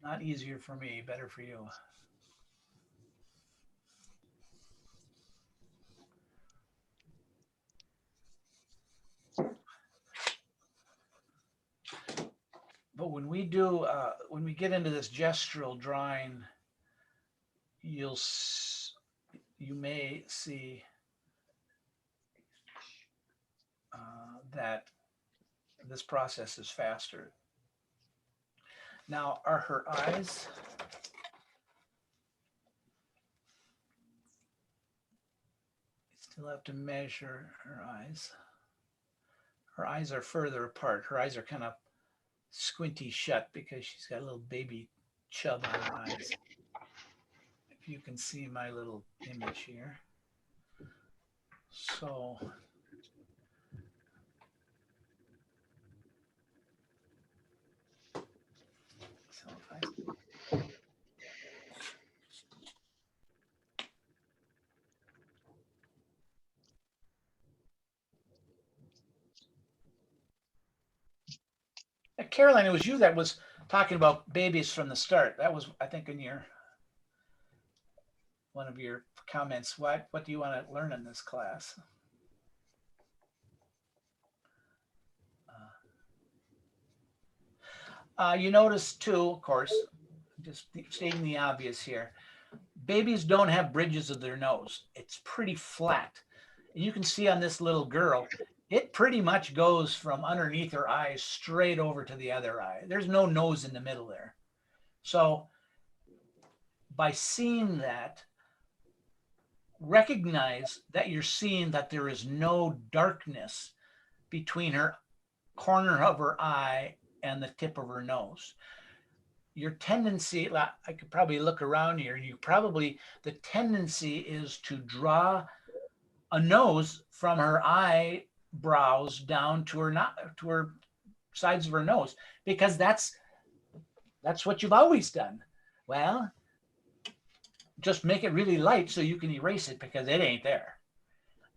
S1: not easier for me, better for you. But when we get into this gestural drawing, you may see that this process is faster. Now, are her eyes? Still have to measure her eyes. Her eyes are further apart. Her eyes are kind of squinty shut because she's got a little baby chub on her eyes. If you can see my little image here. So if I Caroline, it was you that was talking about babies from the start. That was, I think, in one of your comments. What do you want to learn in this class? You notice too, of course, just stating the obvious here, babies don't have bridges of their nose. It's pretty flat. And you can see on this little girl, it pretty much goes from underneath her eyes straight over to the other eye. There's no nose in the middle there. So by seeing that, recognize that you're seeing that there is no darkness between her corner of her eye and the tip of her nose. Your tendency, I could probably look around here, the tendency is to draw a nose from her eyebrows down to her sides of her nose, because that's what you've always done. Well, just make it really light so you can erase it, because it ain't there.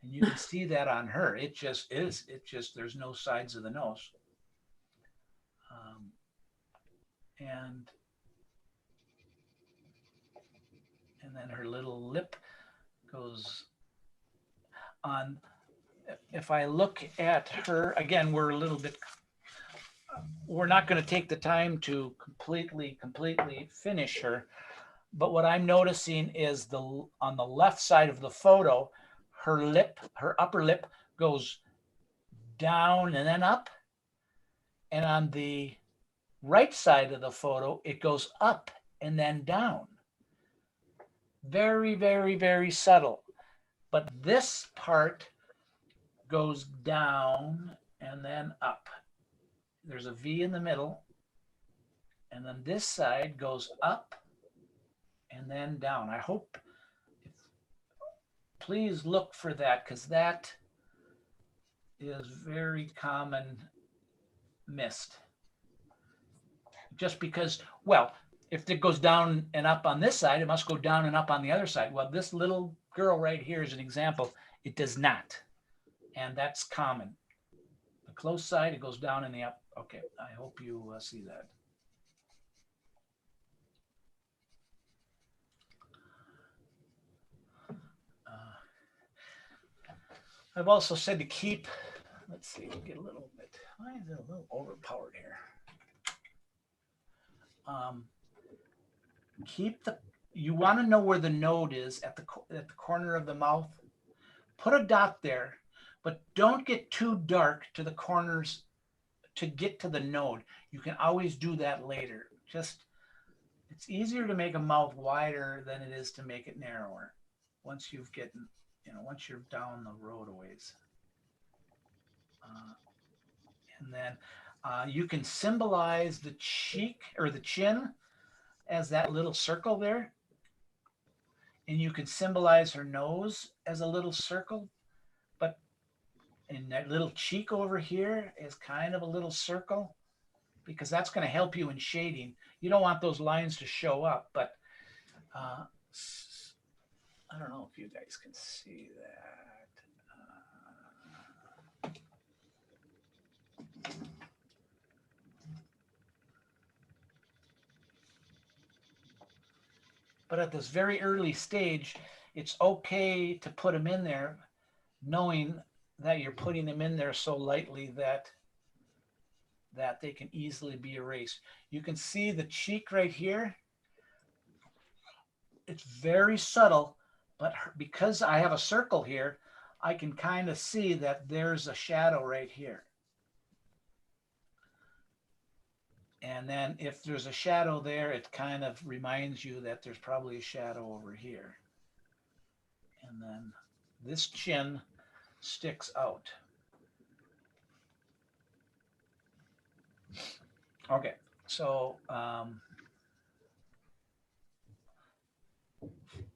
S1: And you can see that on her. It just is. There's no sides of the nose. And then her little lip goes on. If I look at her, again, we're not going to take the time to completely finish her. But what I'm noticing is on the left side of the photo, her upper lip goes down and then up. And on the right side of the photo, it goes up and then down. Very, very, very subtle. But this part goes down and then up. There's a V in the middle. And then this side goes up and then down. I hope, please look for that, because that is very common missed. Just because, well, if it goes down and up on this side, it must go down and up on the other side. Well, this little girl right here is an example. It does not. And that's common. The close side, it goes down and the up. Okay, I hope you see that. I've also said to keep, let's see, we'll get a little bit, why is it a little overpowered here? You want to know where the node is at the corner of the mouth. Put a dot there, but don't get too dark to the corners to get to the node. You can always do that later. It's easier to make a mouth wider than it is to make it narrower once you're down the road a ways. And then you can symbolize the cheek or the chin as that little circle there. And you can symbolize her nose as a little circle. But in that little cheek over here is kind of a little circle, because that's going to help you in shading. You don't want those lines to show up, but I don't know if you guys can see that. But at this very early stage, it's okay to put them in there, knowing that you're putting them in there so lightly that they can easily be erased. You can see the cheek right here. it's very subtle, but because I have a circle here, I can kind of see that there's a shadow right here. And then if there's a shadow there, it kind of reminds you that there's probably a shadow over here. And then this chin sticks out. Okay, so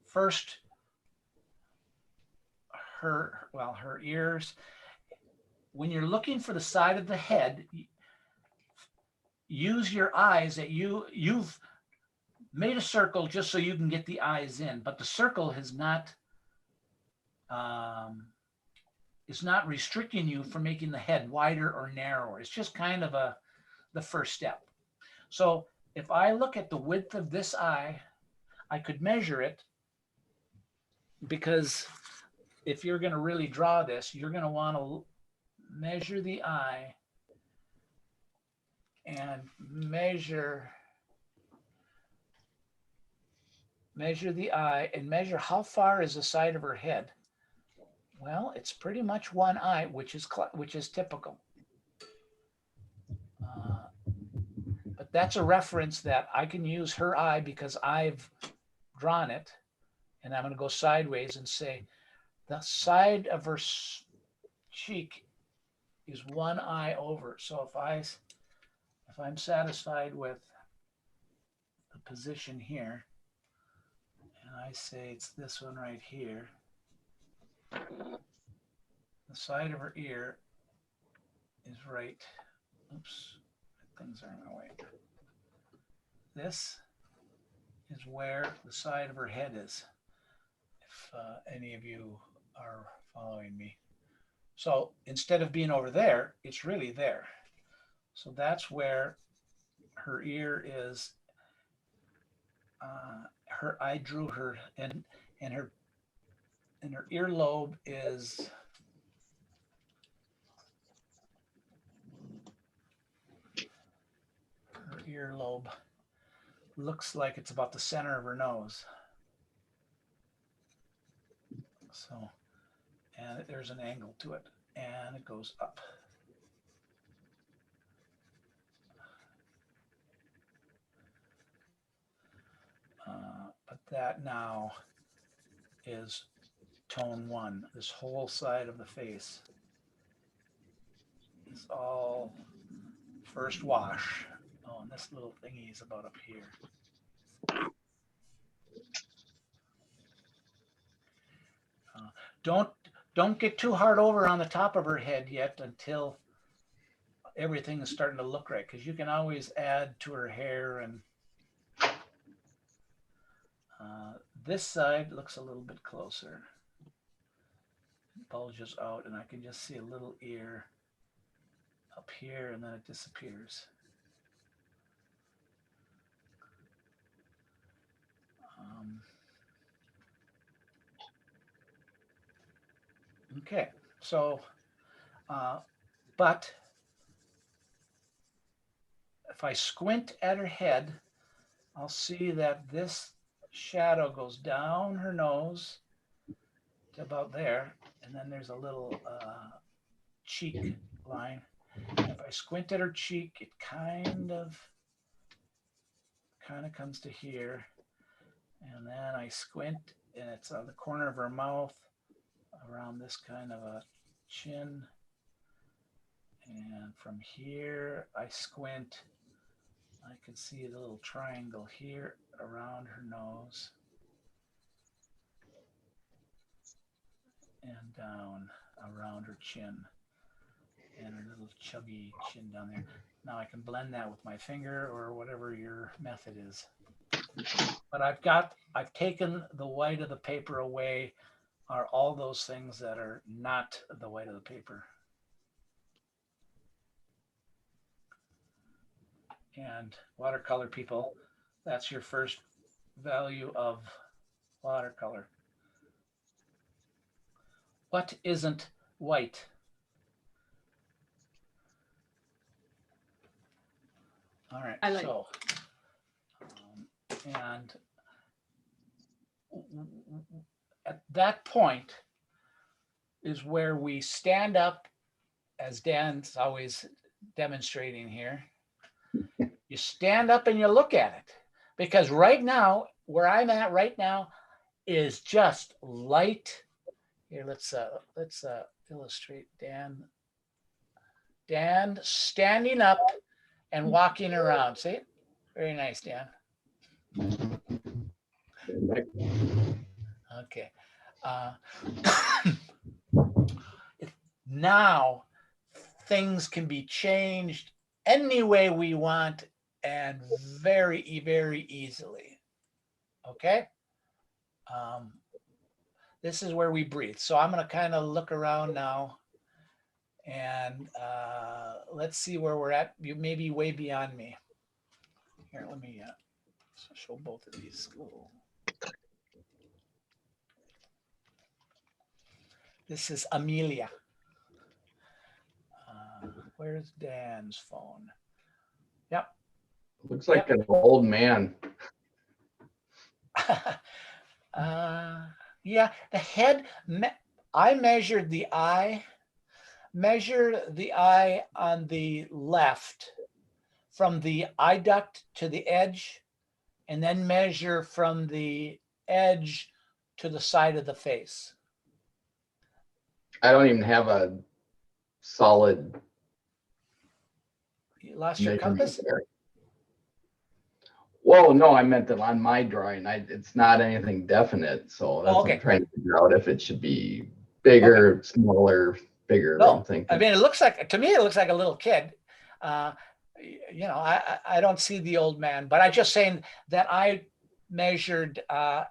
S1: first, her ears. When you're looking for the side of the head, use your eyes. That you've made a circle just so you can get the eyes in, but the circle is not restricting you from making the head wider or narrower. It's just kind of the first step. So if I look at the width of this eye, I could measure it, because if you're going to really draw this, you're going to want to measure the eye and measure the eye and measure how far is the side of her head. Well, it's pretty much one eye, which is typical. But that's a reference that I can use her eye because I've drawn it, and I'm going to go sideways and say the side of her cheek is one eye over. So if I'm satisfied with the position here, and I say it's this one right here, the side of her ear is right. Oops, things are in my way. This is where the side of her head is, if any of you are following me. So instead of being over there, it's really there. So that's where her ear is. I drew her, and her earlobe is looks like it's about the center of her nose. So, and there's an angle to it, and it goes up. But that now is tone 1. This whole side of the face is all first wash. Oh, and this little thingy is about up here. Don't get too hard over on the top of her head yet until everything is starting to look right, because you can always add to her hair. And this side looks a little bit closer. It bulges out, and I can just see a little ear up here, and then it disappears. Okay, so, but if I squint at her head, I'll see that this shadow goes down her nose to about there, and then there's a little cheek line. And if I squint at her cheek, it kind of comes to here, and then I squint, and it's on the corner of her mouth, around this kind of a chin, and from here I squint, I can see the little triangle here around her nose and down around her chin, and her little chubby chin down there. Now I can blend that with my finger or whatever your method is. But I've taken the white of the paper away, are all those things that are not the white of the paper. And watercolor people, that's your first value of watercolor. What isn't white? All right, and at that point is where we stand up, as Dan's always demonstrating here. You stand up and you look at it, because right now, where I'm at right now is just light. Here, let's illustrate Dan standing up and walking around. See? Very nice, Dan. Okay. Now things can be changed any way we want and very, very easily. Okay. This is where we breathe. So I'm going to kind of look around now, and let's see where we're at. You may be way beyond me. Here, let me show both of these. This is Amelia. Where's Dan's phone? Yep.
S5: Looks like an old man.
S1: Yeah, the head, I measured the eye. Measure the eye on the left from the eye duct to the edge, and then measure from the edge to the side of the face.
S5: I don't even have a solid.
S1: You lost your compass?
S5: There. Well, no, I meant that on my drawing, it's not anything definite. So that's what I'm trying to figure out, if it should be bigger, smaller, bigger.
S1: No, I mean, it looks like, to me, it looks like a little kid. You know, I don't see the old man, but I'm just saying that I measured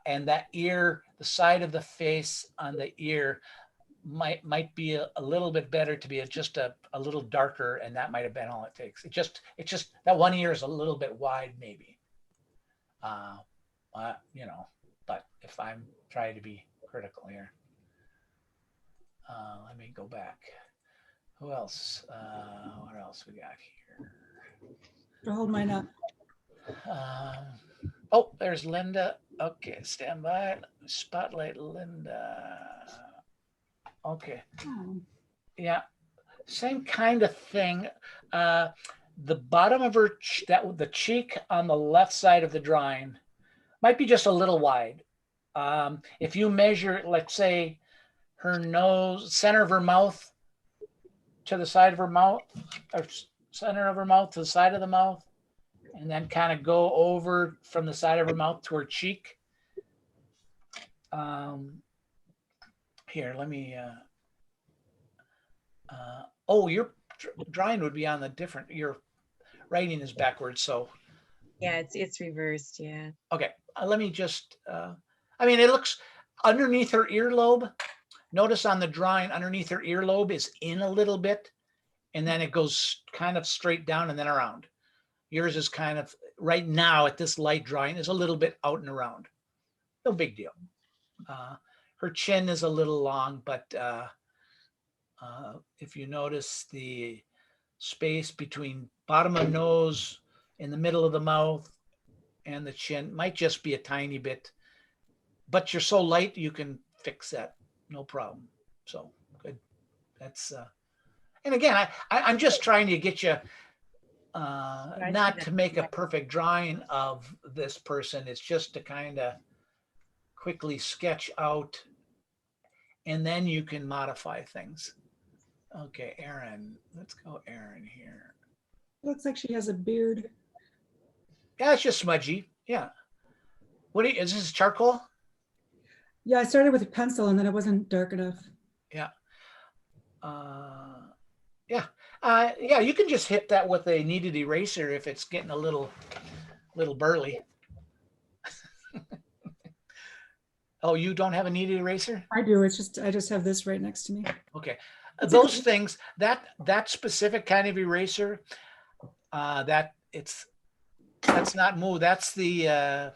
S1: and that ear, the side of the face on the ear might be a little bit better to be just a little darker, and that might have been all it takes. It just that one ear is a little bit wide, maybe. You know, but if I'm trying to be critical here, let me go back. Who else? What else we got here?
S4: I'll hold mine up.
S1: Oh, there's Linda. Okay, stand by. Spotlight Linda. Okay.
S4: Oh.
S1: Yeah, same kind of thing. The bottom of her, the cheek on the left side of the drawing might be just a little wide. If you measure, let's say, her nose, center of her mouth to the side of her mouth, or center of her mouth to the side of the mouth, and then kind of go over from the side of her mouth to her cheek. Here, let me, oh, your drawing would be on the different, your writing is backwards, so.
S6: Yeah, it's reversed, yeah.
S1: Okay, let me just, I mean, it looks underneath her earlobe. Notice on the drawing, underneath her earlobe is in a little bit, and then it goes kind of straight down and then around. Yours is kind of, right now at this light drawing, is a little bit out and around. No big deal. Her chin is a little long, but if you notice the space between bottom of nose, in the middle of the mouth, and the chin might just be a tiny bit, but you're so light you can fix that, no problem. So good. That's and again, I'm just trying to get you not to make a perfect drawing of this person. It's just to kind of quickly sketch out, and then you can modify things. Okay, Erin, let's go Erin here.
S4: Looks like she has a beard.
S1: Yeah, it's just smudgy. Yeah. What is this, charcoal?
S4: Yeah, I started with a pencil and then it wasn't dark enough.
S1: Yeah. Yeah. Yeah, you can just hit that with a kneaded eraser if it's getting a little burly. Oh, you don't have a kneaded eraser?
S4: I do. It's just I just have this right next to me.
S1: Okay. Those things, that specific kind of eraser, that's not Moo. That's the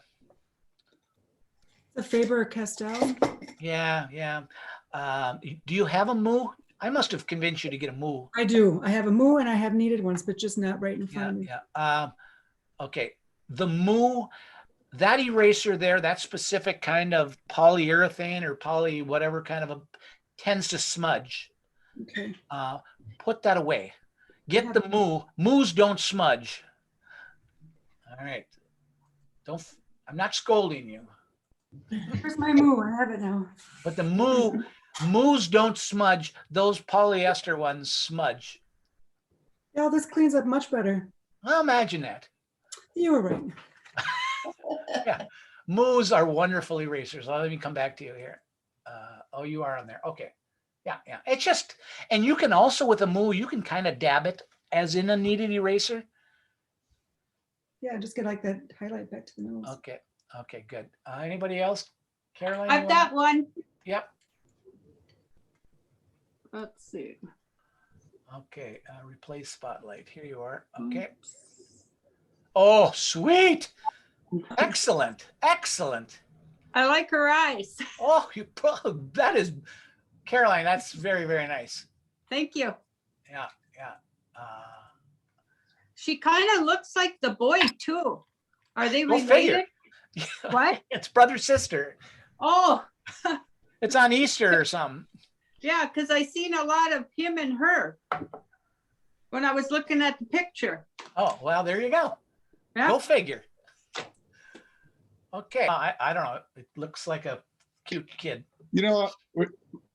S4: Faber-Castell.
S1: yeah. Do you have a Moo? I must have convinced you to get a Moo.
S4: I do. I have a Moo and I have kneaded ones, but just not right in front of me.
S1: Yeah. Okay. The Moo, that eraser there, that specific kind of polyurethane or poly whatever kind of a tends to smudge.
S4: Okay.
S1: Put that away. Get the moos don't smudge. All right. I'm not scolding you.
S4: Where's my moo? I have it now.
S1: But the moos don't smudge. Those polyester ones smudge.
S4: Yeah, this cleans up much better.
S1: Well, imagine that.
S4: You were right.
S1: Yeah. Moos are wonderful erasers. Let me come back to you here. Oh, you are on there. Okay. Yeah. It's just, and you can also with a moo, you can kind of dab it as in a kneaded eraser.
S4: Yeah, just get like that highlight back to the nose.
S1: Okay, good. Anybody else? Caroline?
S7: I've got one.
S1: Yep.
S7: Let's see.
S1: Okay, replace spotlight. Here you are. Okay. Oh, sweet. Excellent.
S7: I like her eyes.
S1: Oh, that is, Caroline, that's very, very nice.
S7: Thank you.
S1: Yeah.
S7: She kind of looks like the boy too. Are they
S1: Go figure.
S7: related? What?
S1: It's brother, sister.
S7: Oh,
S1: It's on Easter or something.
S7: yeah, because I seen a lot of him and her when I was looking at the picture.
S1: Oh, well, there you go.
S7: Yeah.
S1: Go figure. Okay. I don't know. It looks like a cute kid.
S2: You know,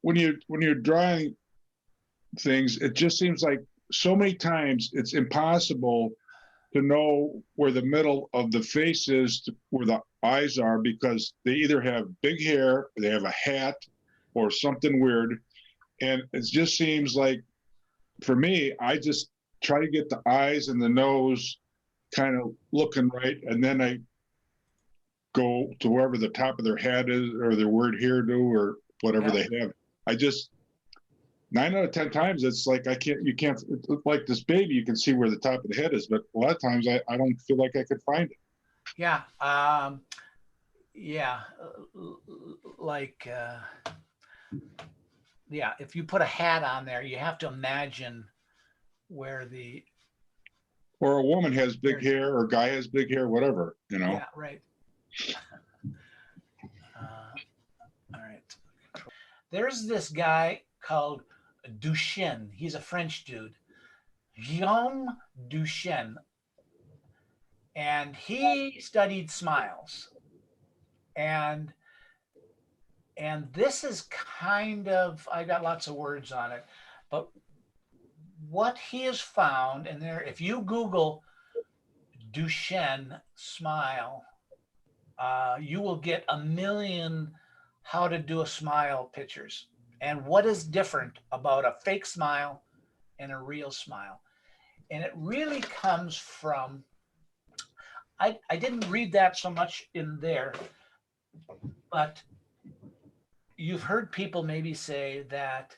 S2: when you're drawing things, it just seems like so many times it's impossible to know where the middle of the face is, where the eyes are, because they either have big hair, or they have a hat, or something weird. And it just seems like, for me, I just try to get the eyes and the nose kind of looking right, and then I go to wherever the top of their head is, or their weird hairdo, or whatever they have. I just 9 out of 10 times, it's like you can't, like this baby, you can see where the top of the head is, but a lot of times I don't feel like I could find it.
S1: Yeah. Like, if you put a hat on there, you have to imagine where
S2: Or a woman has big hair, or a guy has big hair, whatever, you know?
S1: Yeah, right. All right. There's this guy called Duchenne. He's a French dude. Jean Duchenne. And he studied smiles. And this is kind of, I got lots of words on it, but what he has found, and there, if you Google Duchenne Smile, you will get 1 million how to do a smile pictures and what is different about a fake smile and a real smile. And it really comes from, I didn't read that so much in there, but you've heard people maybe say that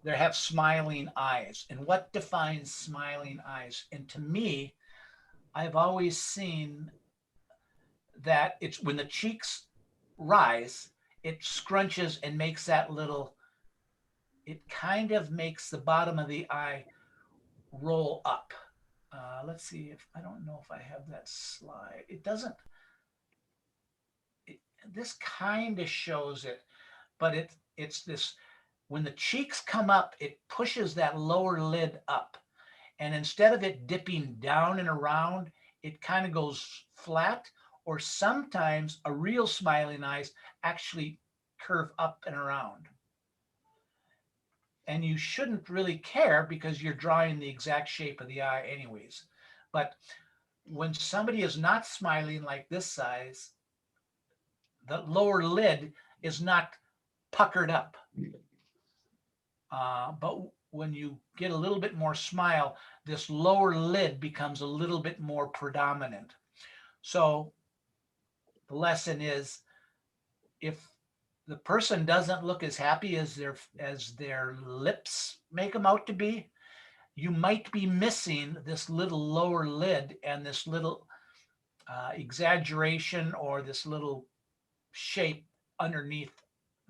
S1: they have smiling eyes. And what defines smiling eyes? And to me, I've always seen that it's when the cheeks rise, it scrunches and makes that little, it kind of makes the bottom of the eye roll up. Let's see if, I don't know if I have that slide. It doesn't, this kind of shows it, but it's this, when the cheeks come up, it pushes that lower lid up. And instead of it dipping down and around, it kind of goes flat, or sometimes a real smiling eyes actually curve up and around. And you shouldn't really care because you're drawing the exact shape of the eye anyways. But when somebody is not smiling like this size, the lower lid is not puckered up. But when you get a little bit more smile, this lower lid becomes a little bit more predominant. So the lesson is, if the person doesn't look as happy as their lips make them out to be, you might be missing this little lower lid and this little exaggeration or this little shape underneath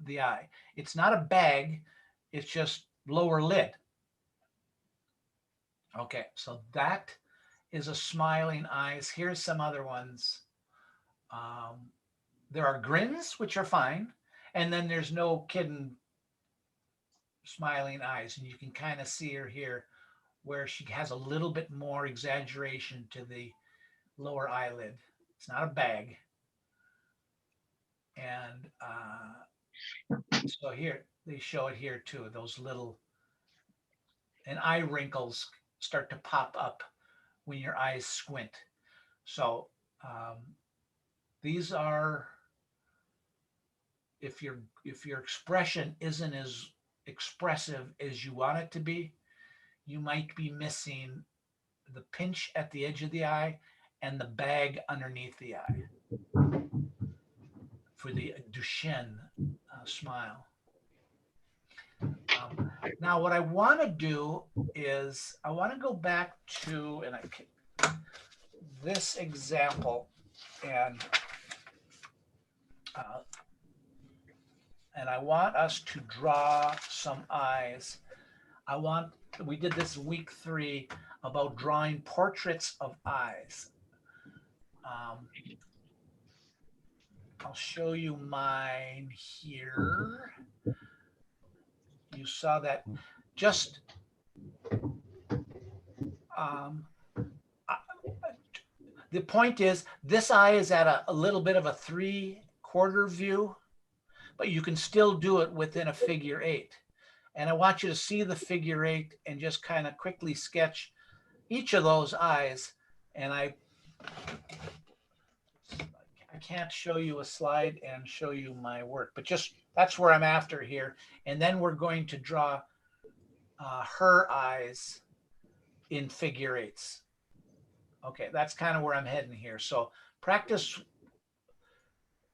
S1: the eye. It's not a bag, it's just lower lid. Okay, so that is a smiling eyes. Here's some other ones. There are grins, which are fine. And then there's no kidding smiling eyes. And you can kind of see her here where she has a little bit more exaggeration to the lower eyelid. It's not a bag. And so here, they show it here too, those little, and eye wrinkles start to pop up when your eyes squint. So these are, if your expression isn't as expressive as you want it to be, you might be missing the pinch at the edge of the eye and the bag underneath the eye for the Duchenne smile. Now, what I want to do is I want to go back to this example, and I want us to draw some eyes. We did this week 3 about drawing portraits of eyes. I'll show you mine here. You saw that just the point is this eye is at a little bit of a 3/4 view, but you can still do it within a figure 8. And I want you to see the figure 8 and just kind of quickly sketch each of those eyes. And I can't show you a slide and show you my work, but just that's where I'm after here. And then we're going to draw her eyes in figure 8s. Okay, that's kind of where I'm heading here. So practice,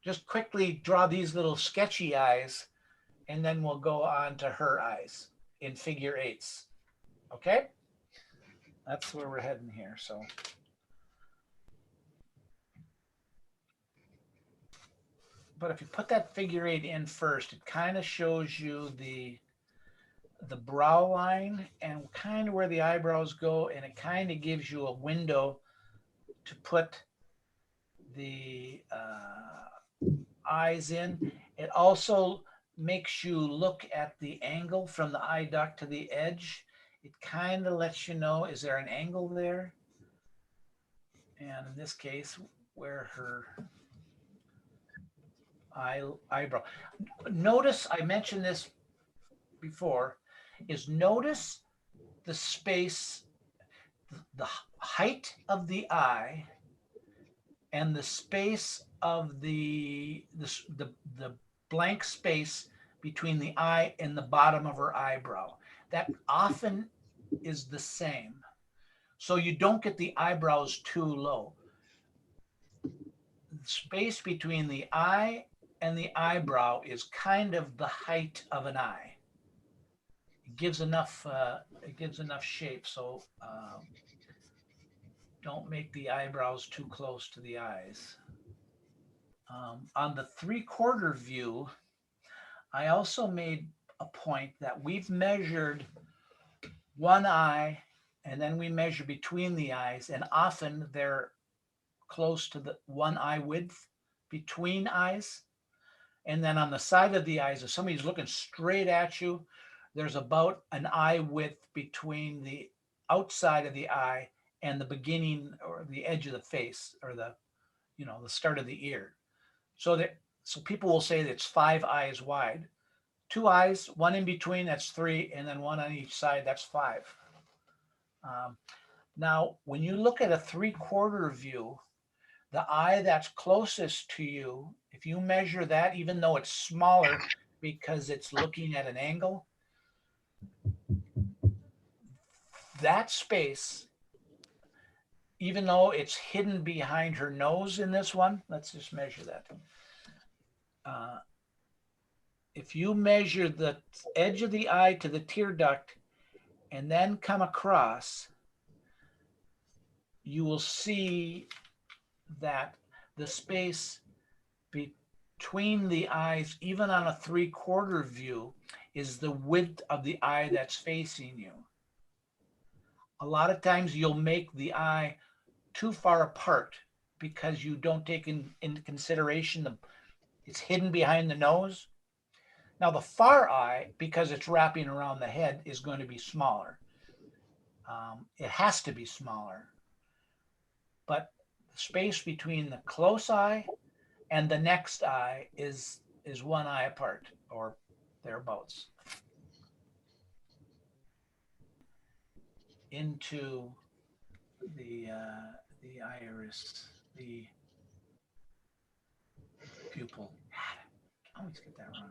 S1: just quickly draw these little sketchy eyes, and then we'll go on to her eyes in figure 8s. Okay, that's where we're heading here. So. But if you put that figure 8 in first, it kind of shows you the brow line and kind of where the eyebrows go, and it kind of gives you a window to put the eyes in. It also makes you look at the angle from the eye duct to the edge. It kind of lets you know, is there an angle there? And in this case, where her eyebrow. Notice, I mentioned this before, is notice the space, the height of the eye and the space of the blank space between the eye and the bottom of her eyebrow. That often is the same. So you don't get the eyebrows too low. The space between the eye and the eyebrow is kind of the height of an eye. It gives enough shape, so don't make the eyebrows too close to the eyes. On the 3/4 view, I also made a point that we've measured one eye and then we measure between the eyes, and often they're close to the one eye width between eyes. And then on the side of the eyes, if somebody's looking straight at you, there's about an eye width between the outside of the eye and the beginning or the edge of the face, or the start of the ear. So people will say that it's 5 eyes wide. 2 eyes, one in between, that's 3, and then one on each side, that's 5. Now, when you look at a 3/4 view, the eye that's closest to you, if you measure that, even though it's smaller because it's looking at an angle, that space, even though it's hidden behind her nose in this one, let's just measure that. If you measure the edge of the eye to the tear duct and then come across, you will see that the space between the eyes, even on a 3/4 view, is the width of the eye that's facing you. A lot of times you'll make the eye too far apart because you don't take into consideration it's hidden behind the nose. Now the far eye, because it's wrapping around the head, is going to be smaller. It has to be smaller. But the space between the close eye and the next eye is one eye apart, or thereabouts. Into the iris, the pupil. I always get that wrong.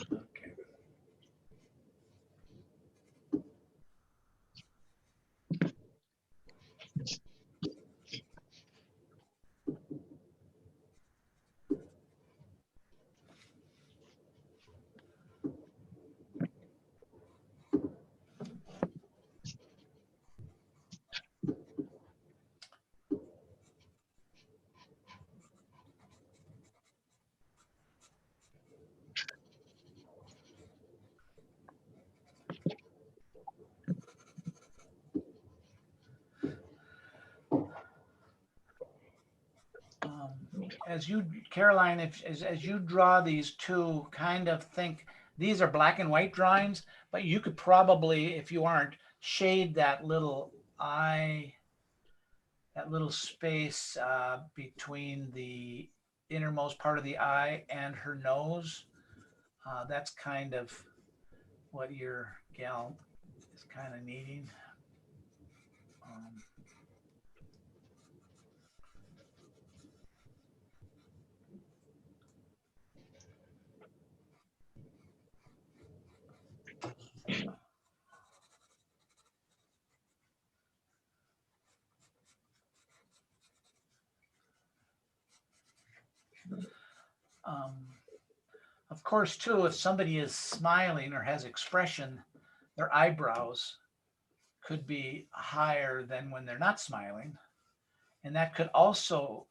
S1: Okay. As you, Caroline, as you draw these two, kind of think these are black and white drawings, but you could probably, if you aren't, shade that little eye, that little space between the innermost part of the eye and her nose. That's kind of what your gal is kind of needing. Of course, too, if somebody is smiling or has expression, their eyebrows could be higher than when they're not smiling. And that could also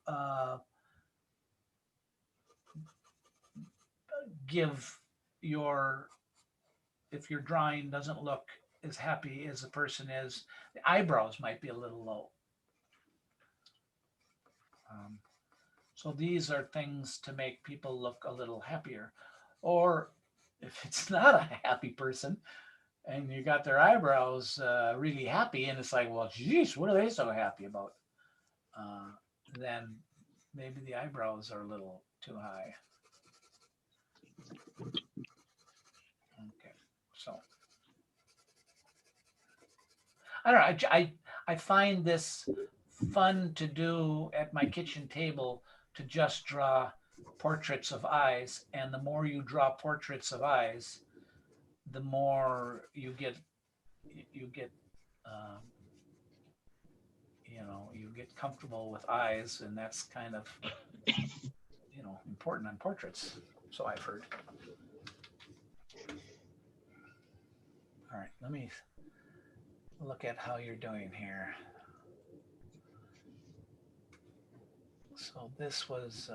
S1: give if your drawing doesn't look as happy as the person is, the eyebrows might be a little low. So these are things to make people look a little happier. Or if it's not a happy person and you got their eyebrows really happy and it's like, well, geez, what are they so happy about? Then maybe the eyebrows are a little too high. Okay, so I don't know. I find this fun to do at my kitchen table, to just draw portraits of eyes, and the more you draw portraits of eyes, the more you get you get comfortable with eyes, and that's kind of important on portraits, so I've heard. All right, let me look at how you're doing here. So this was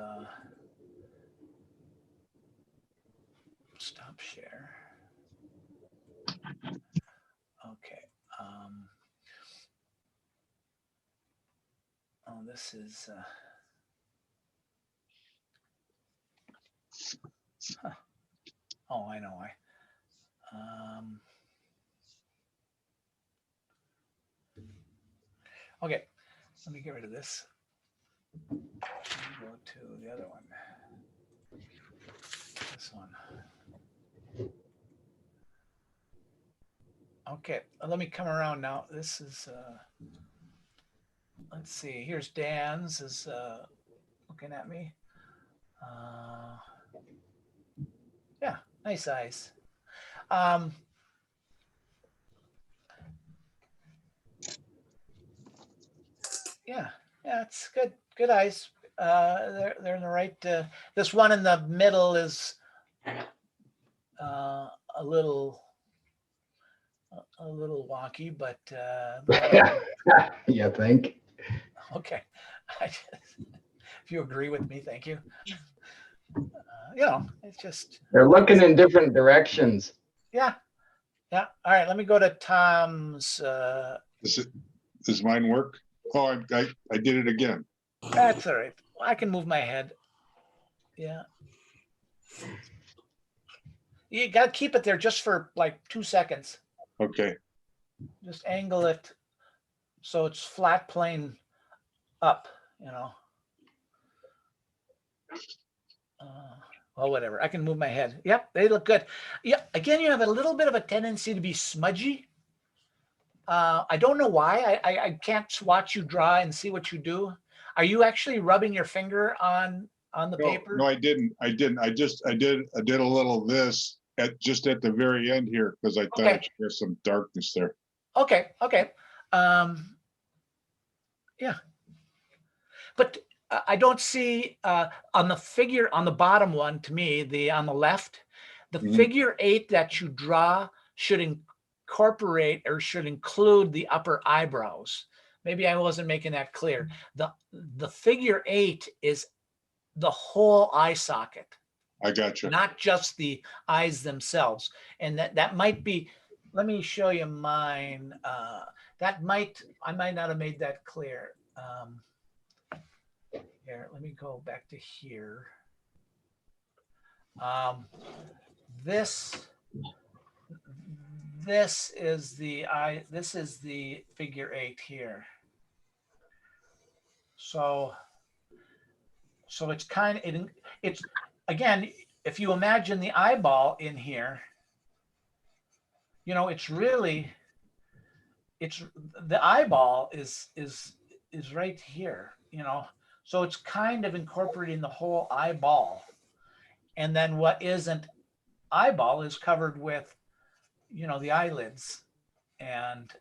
S1: stop share. Okay. Oh, this is huh. Oh, I know why. Okay, let me get rid of this. Go to the other one. This one. Okay, let me come around now. This is let's see. Here's Dan's is looking at me. Yeah, nice eyes. Yeah, it's good. Good eyes. They're in the right. This one in the middle is a little wonky, but
S5: You think?
S1: okay. If you agree with me, thank you. You know, it's just,
S5: They're looking in different directions.
S1: yeah. Yeah. All right. Let me go to Tom's.
S2: Does mine work? Oh, I did it again.
S1: That's all right. I can move my head. Yeah. You got to keep it there just for like 2 seconds.
S2: Okay.
S1: Just angle it so it's flat plane up, you know. Well, whatever. I can move my head. Yep, they look good. Yeah, again, you have a little bit of a tendency to be smudgy. I don't know why. I can't watch you draw and see what you do. Are you actually rubbing your finger on the paper?
S2: No, I didn't. I did a little of this just at the very end here because I thought
S1: Okay.
S2: there's some darkness there.
S1: Okay. Yeah. But I don't see on the figure on the bottom one, to me, on the left, the
S2: Mhm.
S1: figure 8 that you draw should incorporate or should include the upper eyebrows. Maybe I wasn't making that clear. The figure 8 is the whole eye socket,
S2: I got you.
S1: not just the eyes themselves. And that might be, let me show you mine. I might not have made that clear. Here, let me go back to here. This is the eye. This is the figure 8 here. So it's kind of it's again. If you imagine the eyeball in here, you know, it's the eyeball is right here. You know, so it's kind of incorporating the whole eyeball, and then what isn't eyeball is covered with, you know, the eyelids, and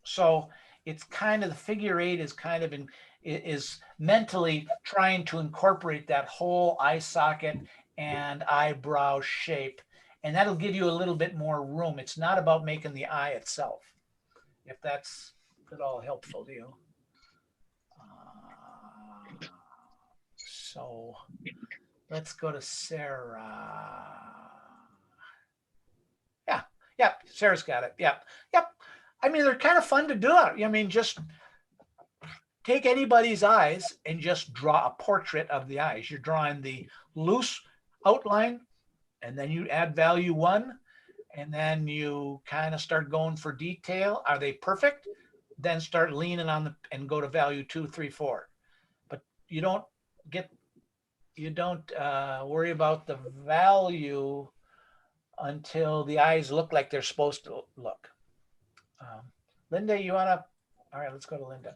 S1: so it's kind of the figure 8 is kind of is mentally trying to incorporate that whole eye socket and eyebrow shape, and that'll give you a little bit more room. It's not about making the eye itself, if that's at all helpful to you. So let's go to Sarah. Yeah, Sarah's got it. Yep. I mean, they're kind of fun to do. I mean, just take anybody's eyes and just draw a portrait of the eyes. You're drawing the loose outline, and then you add value 1, and then you kind of start going for detail. Are they perfect? Then start leaning on and go to value 2, 3, 4. But you don't worry about the value until the eyes look like they're supposed to look. Linda, you want to? All right, let's go to Linda.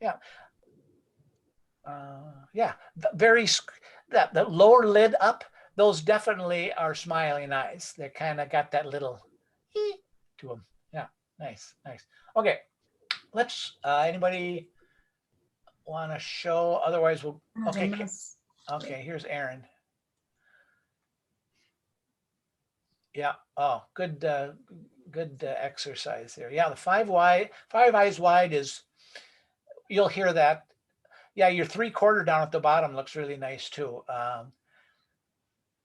S1: Yeah. Yeah, the lower lid up, those definitely are smiling eyes. They kind of got that little to them. Yeah, nice. Okay, let's, anybody want to show? Otherwise, we'll, okay. Okay, here's Aaron. Yeah. Oh, good exercise there. Yeah, the 5 eyes wide is, you'll hear that. Yeah, your 3/4 down at the bottom looks really nice too.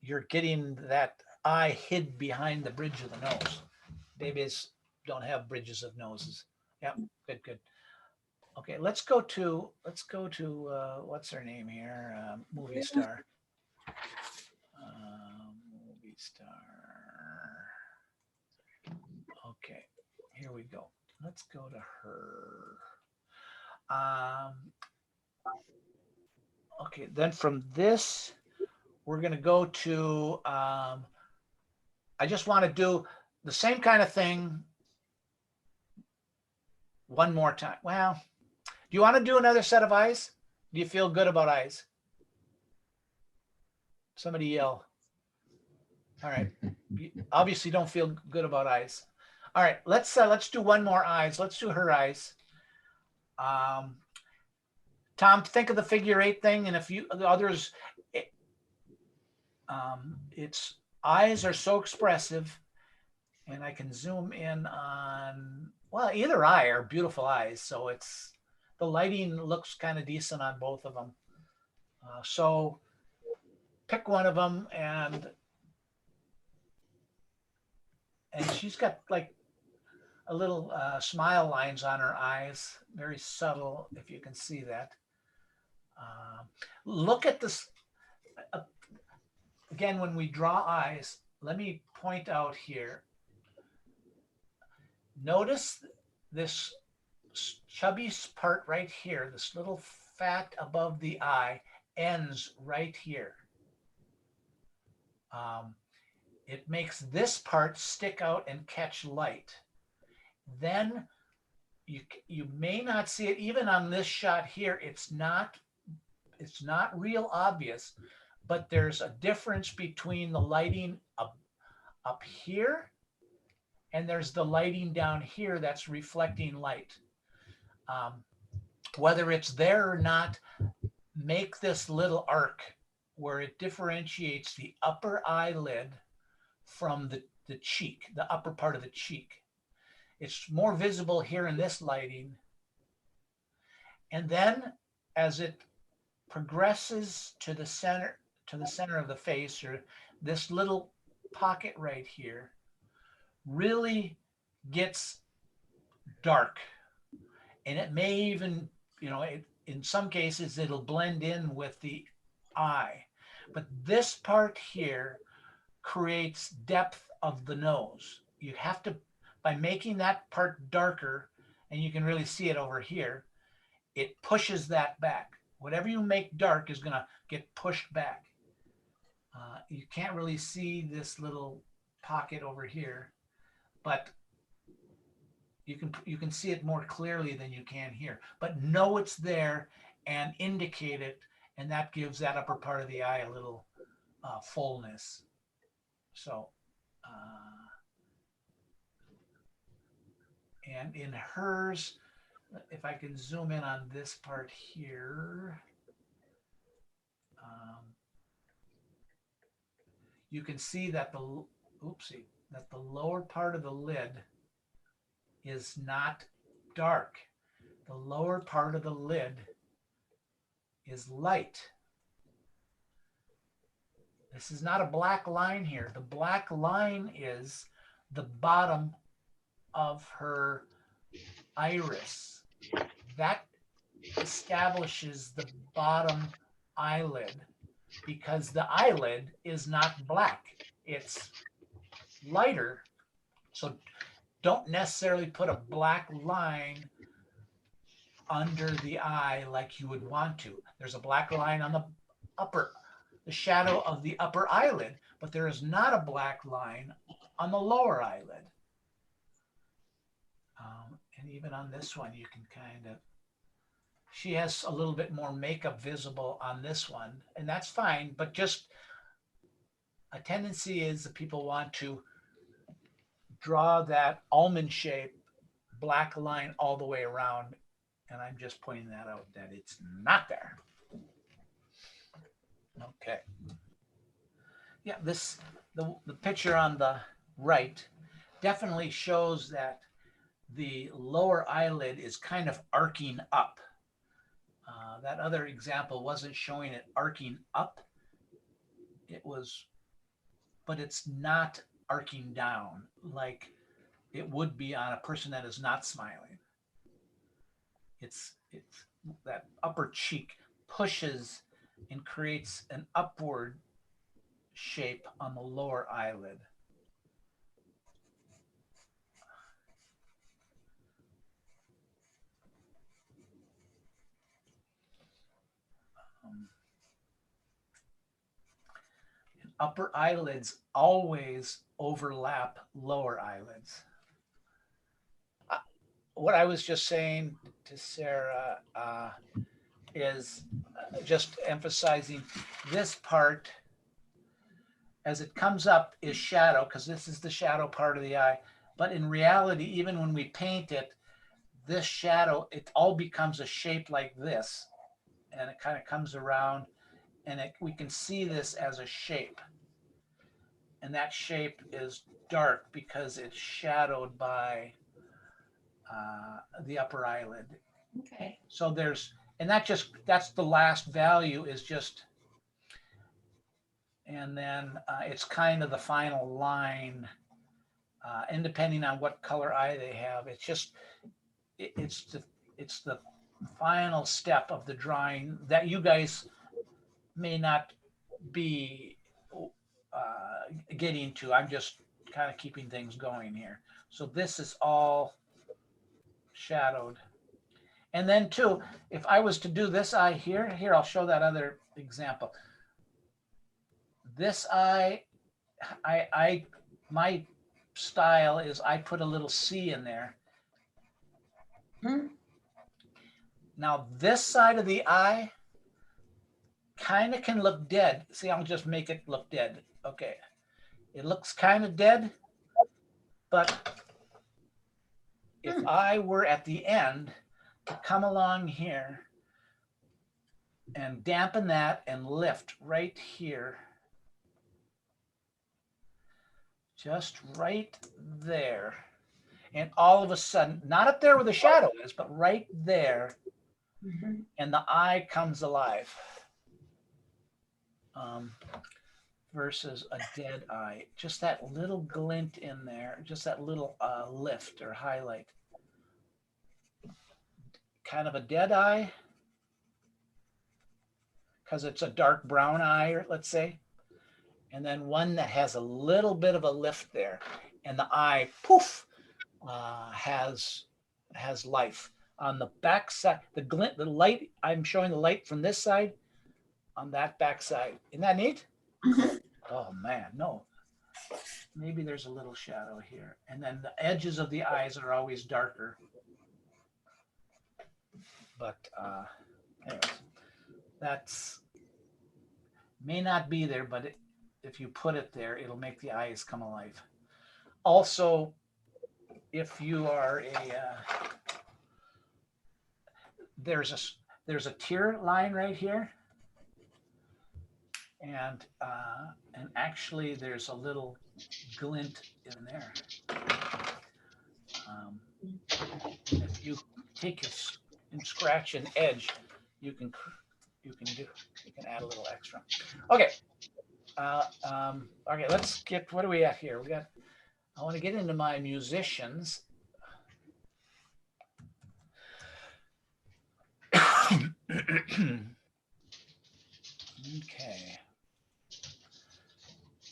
S1: You're getting that eye hid behind the bridge of the nose. Babies don't have bridges of noses. Yeah, good. Okay, let's go to what's her name here? Movie star. Movie star. Okay, here we go. Let's go to her. Okay, then from this, we're going to go to, I just want to do the same kind of thing one more time. Well, do you want to do another set of eyes? Do you feel good about eyes? Somebody yell. All right. You obviously don't feel good about eyes. All right, let's do one more eyes. Let's do her eyes. Tom, think of the figure 8 thing, and if you the others, its eyes are so expressive, and I can zoom in on, well, either eye are beautiful eyes, so it's the lighting looks kind of decent on both of them. So pick one of them, and she's got like a little smile lines on her eyes, very subtle, if you can see that. Look at this. Again, when we draw eyes, let me point out here. Notice this chubby part right here, this little fat above the eye ends right here. It makes this part stick out and catch light. Then you may not see it even on this shot here. It's not real obvious, but there's a difference between the lighting up here and there's the lighting down here that's reflecting light. Whether it's there or not, make this little arc where it differentiates the upper eyelid from the cheek, the upper part of the cheek. It's more visible here in this lighting. And then as it progresses to the center of the face, or this little pocket right here really gets dark. And it may even, in some cases, it'll blend in with the eye. But this part here creates depth of the nose. You have to, by making that part darker, and you can really see it over here, it pushes that back. Whatever you make dark is going to get pushed back. You can't really see this little pocket over here, but you can see it more clearly than you can here. But know it's there and indicate it, and that gives that upper part of the eye a little fullness. So, and in hers, if I can zoom in on this part here, you can see that the lower part of the lid is not dark. The lower part of the lid is light. This is not a black line here. The black line is the bottom of her iris. That establishes the bottom eyelid because the eyelid is not black. It's lighter. So don't necessarily put a black line under the eye like you would want to. There's a black line on the shadow of the upper eyelid, but there is not a black line on the lower eyelid. And even on this one, you can kind of, she has a little bit more makeup visible on this one, and that's fine, but just a tendency is that people want to draw that almond shape black line all the way around, and I'm just pointing that out that it's not there. Okay. Yeah, the picture on the right definitely shows that the lower eyelid is kind of arcing up. That other example wasn't showing it arcing up. It was, but it's not arcing down like it would be on a person that is not smiling. It's that upper cheek pushes and creates an upward shape on the lower eyelid. Upper eyelids always overlap lower eyelids. What I was just saying to Sarah is just emphasizing this part as it comes up is shadow, because this is the shadow part of the eye. But in reality, even when we paint it, this shadow, it all becomes a shape like this, and it kind of comes around, and we can see this as a shape. And that shape is dark because it's shadowed by the upper eyelid.
S3: Okay.
S1: So there's, and that's the last value is just, and then it's kind of the final line. And depending on what color eye they have, it's just, it's the final step of the drawing that you guys may not be getting to. I'm just kind of keeping things going here. So this is all shadowed. And then too, if I was to do this eye here, I'll show that other example. This eye, my style is I put a little C in there. Now this side of the eye kind of can look dead. See, I'll just make it look dead. Okay. It looks kind of dead, but if I were at the end to come along here and dampen that and lift right here, just right there. And all of a sudden, not up there where the shadow is, but right there, and the eye comes alive. Versus a dead eye. Just that little glint in there, just that little lift or highlight. Kind of a dead eye, because it's a dark brown eye, let's say. And then one that has a little bit of a lift there, and the eye, poof, has life. On the back side, the glint, the light, I'm showing the light from this side on that back side. Isn't that neat? Oh man, no. Maybe there's a little shadow here. And then the edges of the eyes are always darker. But anyways, that's may not be there, but if you put it there, it'll make the eyes come alive. Also, if you are there's a tear line right here, and actually there's a little glint in there. If you take and scratch an edge, you can add a little extra. Okay. Okay, let's get, what are we at here? I want to get into my musicians.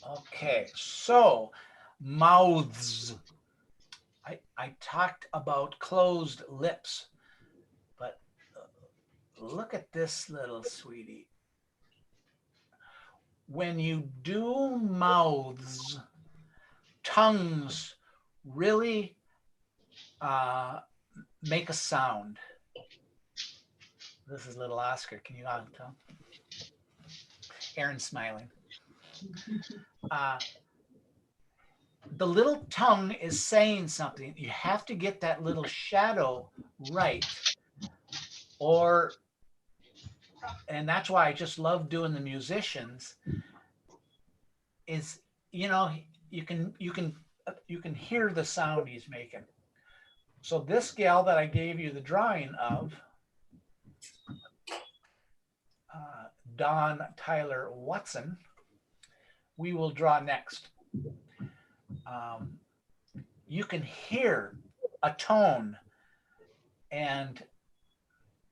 S1: Okay, so mouths. I talked about closed lips, but look at this little sweetie. When you do mouths, tongues really make a sound. This is little Oscar. Can you tell? Aaron's smiling. The little tongue is saying something. You have to get that little shadow right. And that's why I just love doing the musicians, is, you know, you can hear the sound he's making. So this gal that I gave you the drawing of, Dawn Tyler Watson, we will draw next. You can hear a tone, and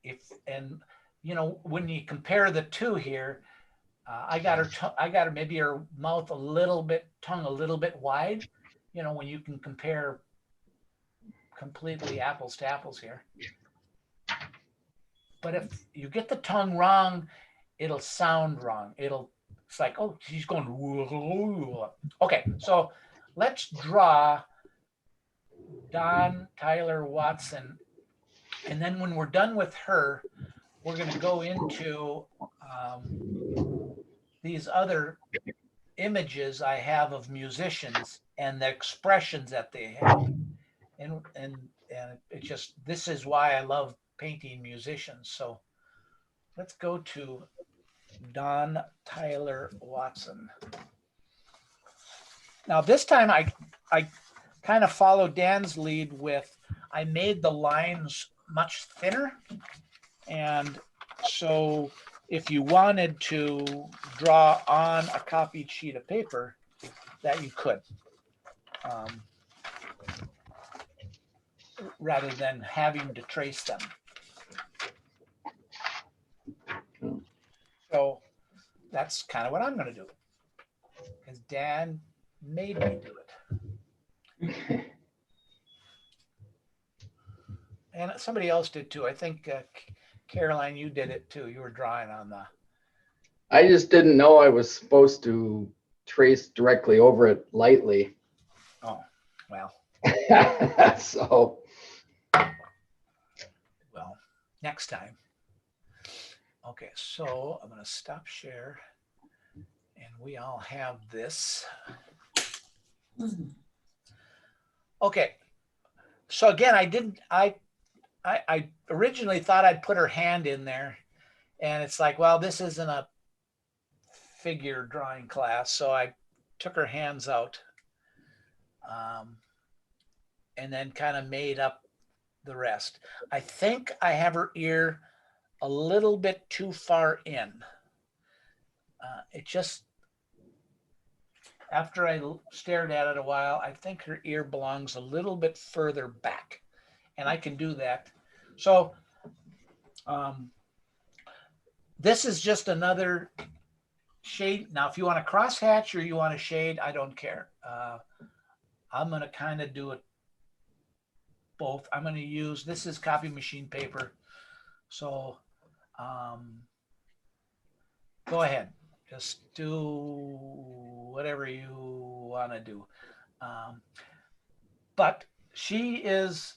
S1: you know, when you compare the two here, I got her maybe her mouth a little bit, tongue a little bit wide, you know, when you can compare completely apples to apples here. But if you get the tongue wrong, it'll sound wrong. It's like, oh, she's going. Okay, so let's draw Dawn Tyler Watson, and then when we're done with her, we're going to go into these other images I have of musicians and the expressions that they have, and it just, this is why I love painting musicians. So let's go to Dawn Tyler Watson. Now this time I kind of followed Dan's lead with, I made the lines much thinner. And so if you wanted to draw on a copied sheet of paper, that you could. Rather than having to trace them. So that's kind of what I'm going to do. Because Dan made me do it. And somebody else did too. I think, Caroline, you did it too. You were drawing on the.
S5: I just didn't know I was supposed to trace directly over it lightly.
S1: Oh, well.
S5: So.
S1: Well, next time. Okay, so I'm going to stop share. And we all have this. Okay. So again, I originally thought I'd put her hand in there, and it's like, well, this isn't a figure drawing class. So I took her hands out, and then kind of made up the rest. I think I have her ear a little bit too far in. It just, after I stared at it a while, I think her ear belongs a little bit further back, and I can do that. So this is just another shade. Now, if you want to crosshatch or you want to shade, I don't care. I'm going to kind of do it both. I'm going to use, this is copy machine paper. So go ahead. Just do whatever you want to do. But she is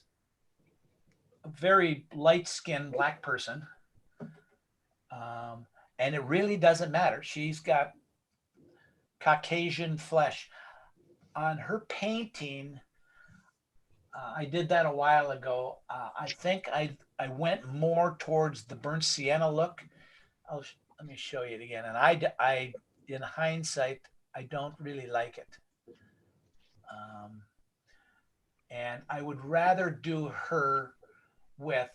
S1: a very light-skinned black person. And it really doesn't matter. She's got Caucasian flesh. On her painting, I did that a while ago. I think I went more towards the burnt sienna look. Let me show you it again. And I in hindsight, I don't really like it. And I would rather do her with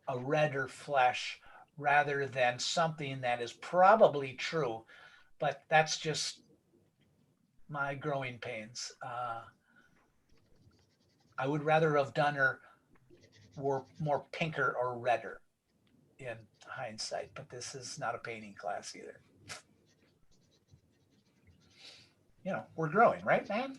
S1: a redder flesh rather than something that is probably true, but that's just my growing pains. I would rather have done her more pinker or redder in hindsight, but this is not a painting class either. You know, we're growing, right, man?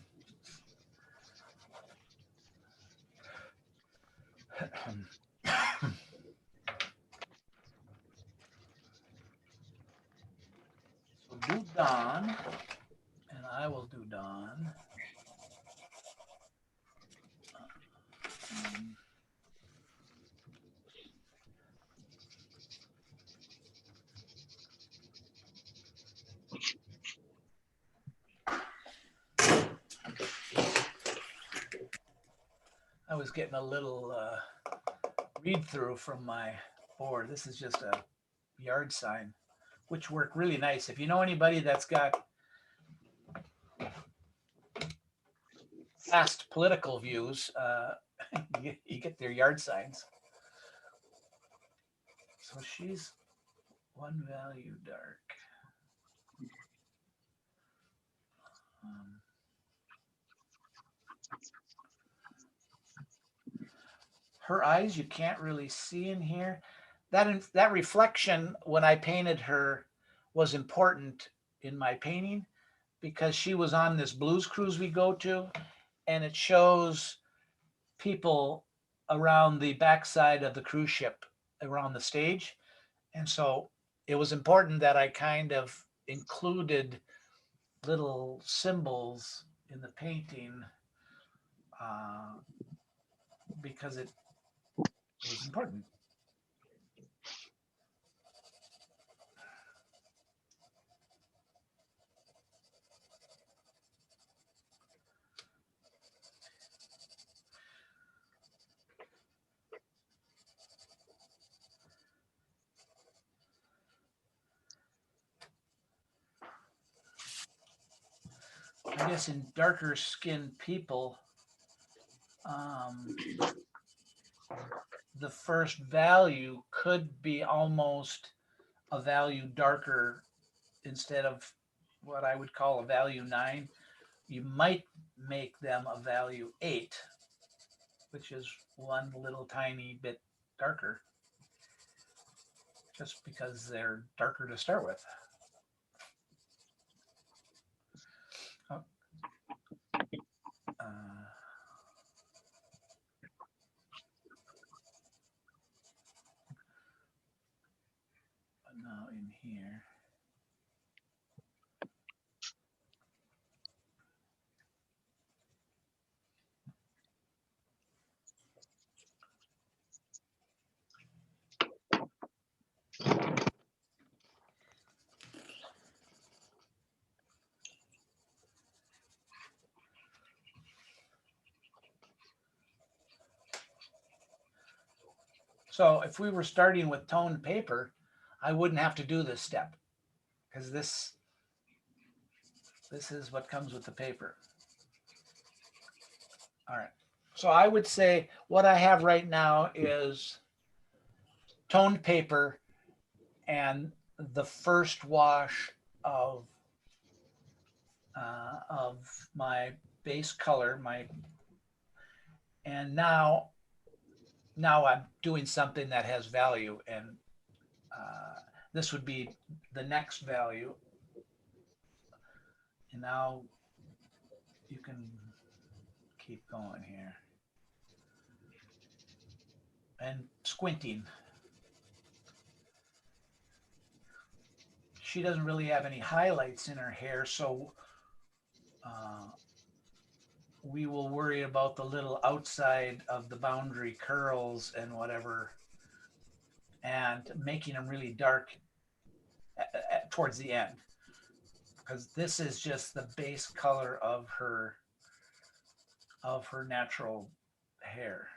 S1: So do Don, and I will do Don. I was getting a little read through from my board. This is just a yard sign, which work really nice. If you know anybody that's got fast political views, you get their yard signs. So she's one value dark. Her eyes, you can't really see in here. That reflection when I painted her was important in my painting because she was on this blues cruise we go to, and it shows people around the backside of the cruise ship around the stage. And so it was important that I kind of included little symbols in the painting because it was important. I guess in darker skinned people, the first value could be almost a value darker instead of what I would call a value 9. You might make them a value 8, which is one little tiny bit darker, just because they're darker to start with. Oh. Now in here. So if we were starting with toned paper, I wouldn't have to do this step, because this is what comes with the paper. All right. So I would say what I have right now is toned paper and the first wash of my base color, and now I'm doing something that has value, and this would be the next value. And now you can keep going here. And squinting. She doesn't really have any highlights in her hair, so we will worry about the little outside of the boundary curls and whatever, and making them really dark towards the end, because this is just the base color of her natural hair.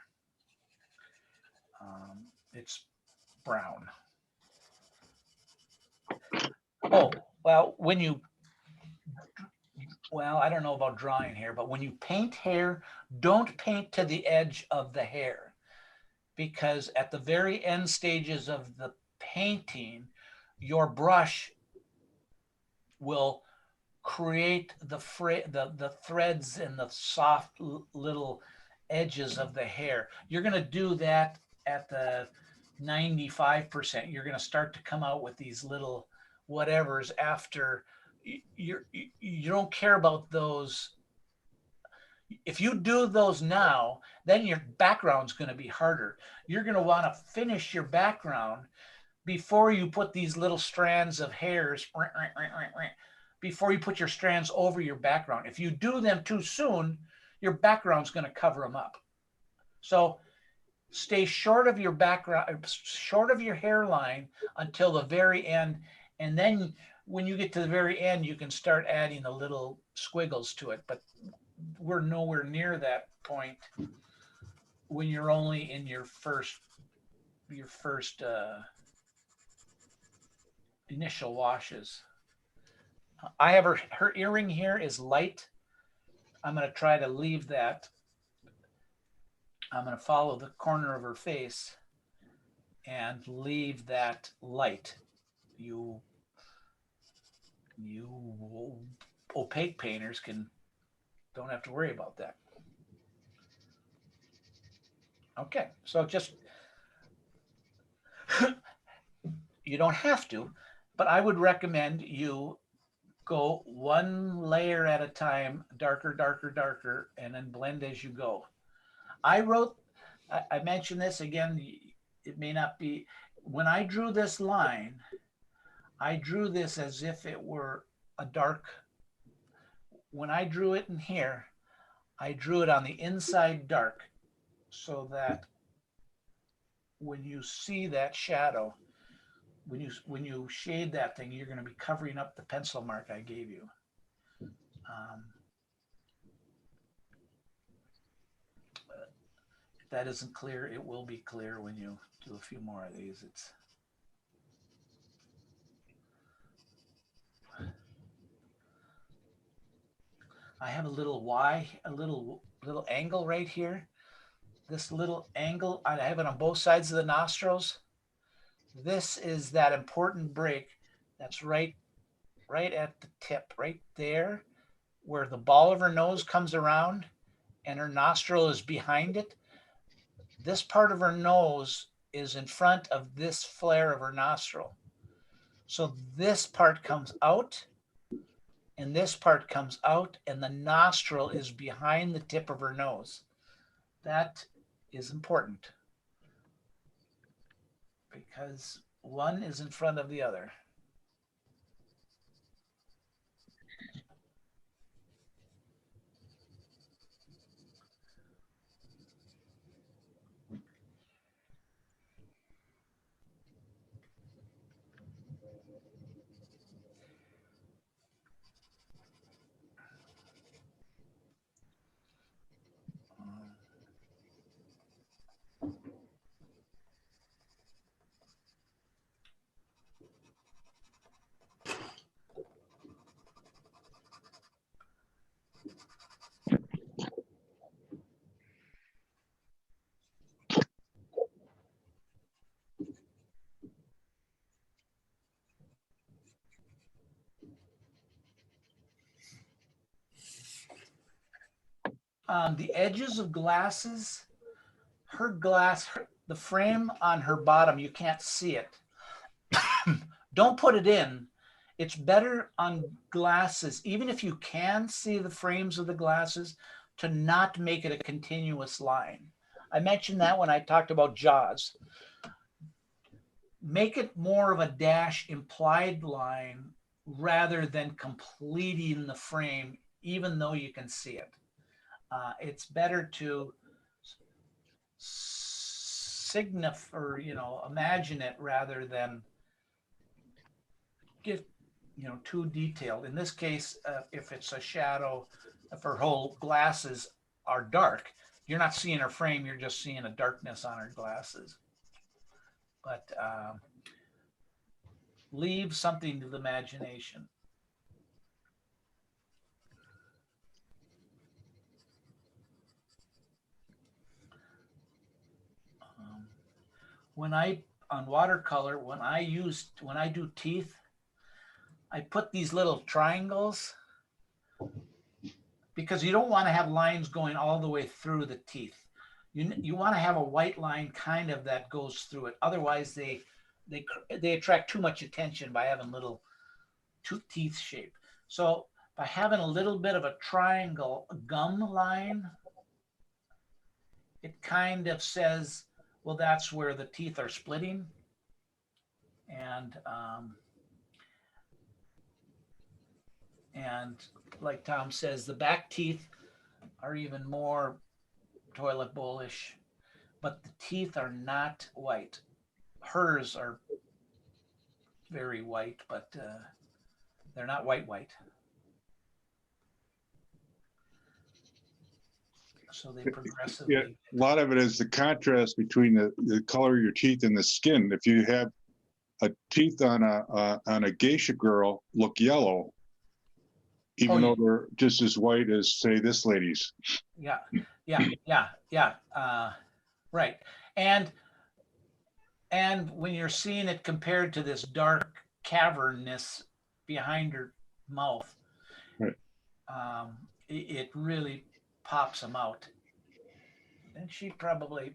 S1: It's brown. Oh, well, I don't know about drawing hair, but when you paint hair, don't paint to the edge of the hair, because at the very end stages of the painting, your brush will create the threads and the soft little edges of the hair. You're going to do that at the 95%. You're going to start to come out with these little whatevers after. You don't care about those. If you do those now, then your background's going to be harder. You're going to want to finish your background before you put these little strands of hairs, before you put your strands over your background. If you do them too soon, your background's going to cover them up. So stay short of your background, short of your hairline until the very end. And then when you get to the very end, you can start adding the little squiggles to it. But we're nowhere near that point when you're only in your first initial washes. I have her earring here is light. I'm going to try to leave that. I'm going to follow the corner of her face and leave that light. You opaque painters don't have to worry about that. Okay, so just you don't have to, but I would recommend you go one layer at a time, darker, darker, darker, and then blend as you go. I mentioned this again, it may not be, when I drew this line, I drew this as if it were a dark, when I drew it in here, I drew it on the inside dark, so that when you see that shadow, when you shade that thing, you're going to be covering up the pencil mark I gave you. If that isn't clear, it will be clear when you do a few more of these. I have a little little angle right here. this little angle, I have it on both sides of the nostrils. This is that important break that's right at the tip, right there, where the ball of her nose comes around and her nostril is behind it. This part of her nose is in front of this flare of her nostril. So this part comes out and this part comes out, and the nostril is behind the tip of her nose. That is important because one is in front of the other. The edges of glasses, the frame on her bottom, you can't see it. Don't put it in. It's better on glasses, even if you can see the frames of the glasses, to not make it a continuous line. I mentioned that when I talked about jaws. Make it more of a dash implied line rather than completing the frame, even though you can see it. It's better to signify, or imagine it rather than get too detailed. In this case, if it's a shadow, if her whole glasses are dark, you're not seeing her frame, you're just seeing a darkness on her glasses. But leave something to the imagination. On watercolor, when I do teeth, I put these little triangles because you don't want to have lines going all the way through the teeth. You want to have a white line kind of that goes through it. Otherwise, they attract too much attention by having little teeth shape. So by having a little bit of a triangle gum line, it kind of says, well, that's where the teeth are splitting. And like Tom says, the back teeth are even more toilet bowl-ish, but the teeth are not white. Hers are very white, but they're not white. So they progressively.
S2: Yeah, a lot of it is the contrast between the color of your teeth and the skin. If you have a teeth on a geisha girl look yellow, even though they're just as white as, say, this lady's.
S1: Yeah. Right. And when you're seeing it compared to this dark cavernness behind her mouth,
S2: right.
S1: It really pops them out. And she probably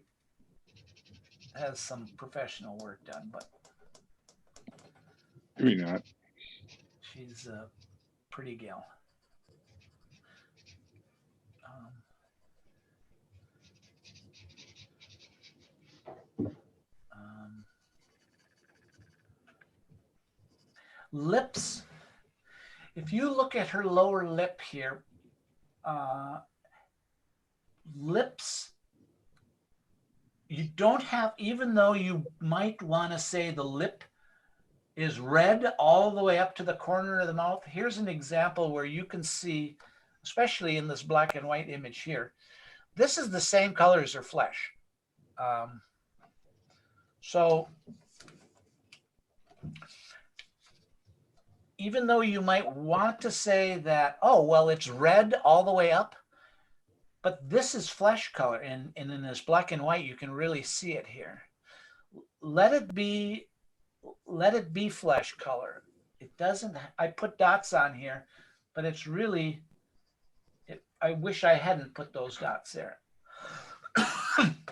S1: has some professional work done, but
S2: maybe not.
S1: She's a pretty gal. Lips. If you look at her lower lip here, lips, you don't have, even though you might want to say the lip is red all the way up to the corner of the mouth. Here's an example where you can see, especially in this black and white image here, this is the same color as her flesh. So even though you might want to say that, oh, well, it's red all the way up, but this is flesh color, and in this black and white, you can really see it here. Let it be flesh color. It doesn't, I put dots on here, but it's really, I wish I hadn't put those dots there.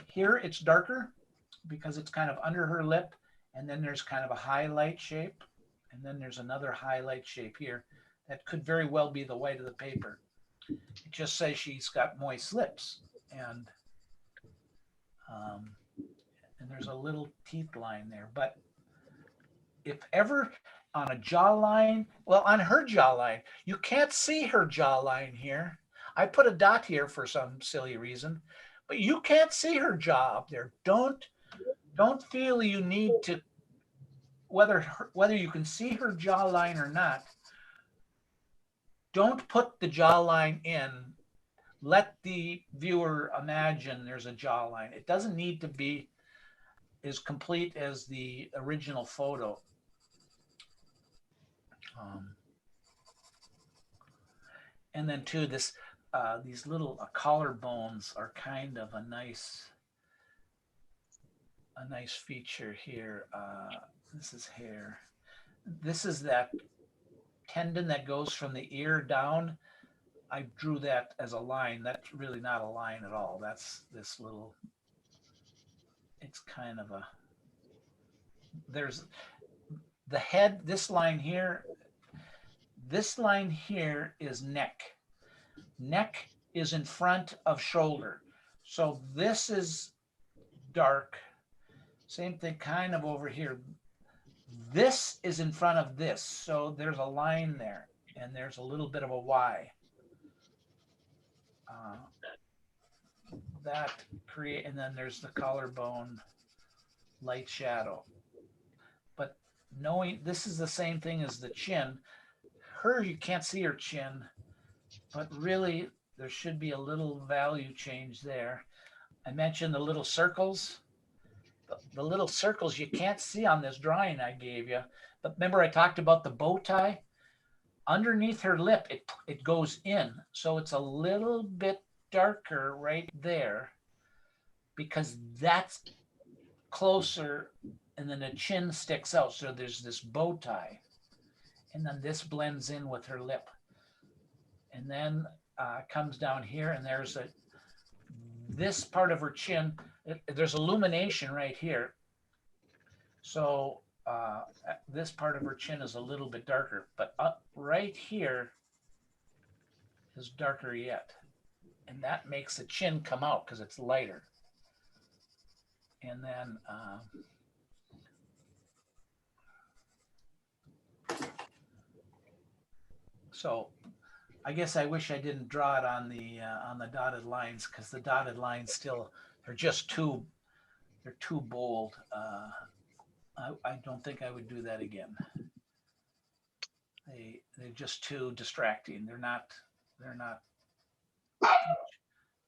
S1: Here it's darker because it's kind of under her lip, and then there's kind of a highlight shape, and then there's another highlight shape here that could very well be the white of the paper. It just says she's got moist lips, and there's a little teeth line there. But if ever on a jawline, well, on her jawline, you can't see her jawline here. I put a dot here for some silly reason, but you can't see her jaw up there. Don't feel you need to, whether you can see her jawline or not, don't put the jawline in. Let the viewer imagine there's a jawline. It doesn't need to be as complete as the original photo. And then too, these little collarbones are kind of a nice feature here. This is hair. This is that tendon that goes from the ear down. I drew that as a line. That's really not a line at all. That's this little, it's kind of a, there's the head, this line here is neck. Neck is in front of shoulder. So this is dark. Same thing kind of over here. This is in front of this. So there's a line there, and there's a little bit of a Y. And then there's the collarbone light shadow. But knowing this is the same thing as the chin, her, you can't see her chin, but really there should be a little value change there. I mentioned the little circles. The little circles you can't see on this drawing I gave you. But remember I talked about the bow tie? Underneath her lip, it goes in. So it's a little bit darker right there because that's closer, and then the chin sticks out. So there's this bow tie. And then this blends in with her lip. And then comes down here, and there's this part of her chin. There's illumination right here. So this part of her chin is a little bit darker, but up right here is darker yet. And that makes the chin come out because it's lighter. And then so I guess I wish I didn't draw it on the dotted lines, because the dotted lines still, they're too bold. I don't think I would do that again. They're just too distracting. They're not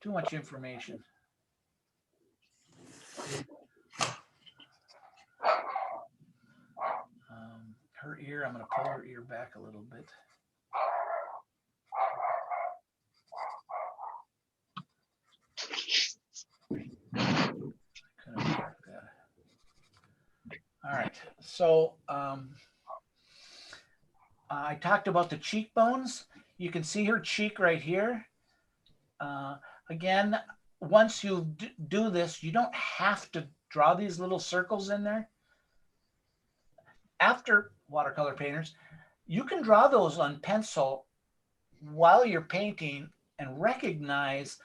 S1: too much information. Her ear, I'm going to pull her ear back a little bit. All right, so I talked about the cheekbones. You can see her cheek right here. Again, once you do this, you don't have to draw these little circles in there. After watercolor painters, you can draw those on pencil while you're painting and recognize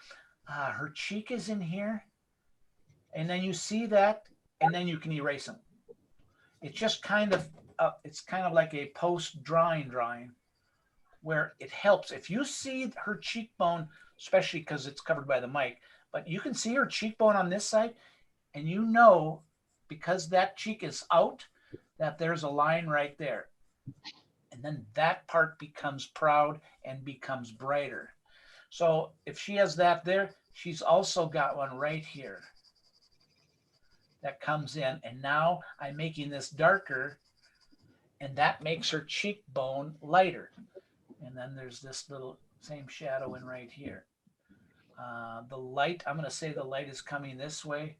S1: her cheek is in here. And then you see that, and then you can erase them. It's just kind of, it's kind of like a post drawing where it helps. If you see her cheekbone, especially because it's covered by the mic, but you can see her cheekbone on this side, and you know, because that cheek is out, that there's a line right there. And then that part becomes proud and becomes brighter. So if she has that there, she's also got one right here that comes in. And now I'm making this darker, and that makes her cheekbone lighter. And then there's this little same shadow in right here. The light, I'm going to say the light is coming this way.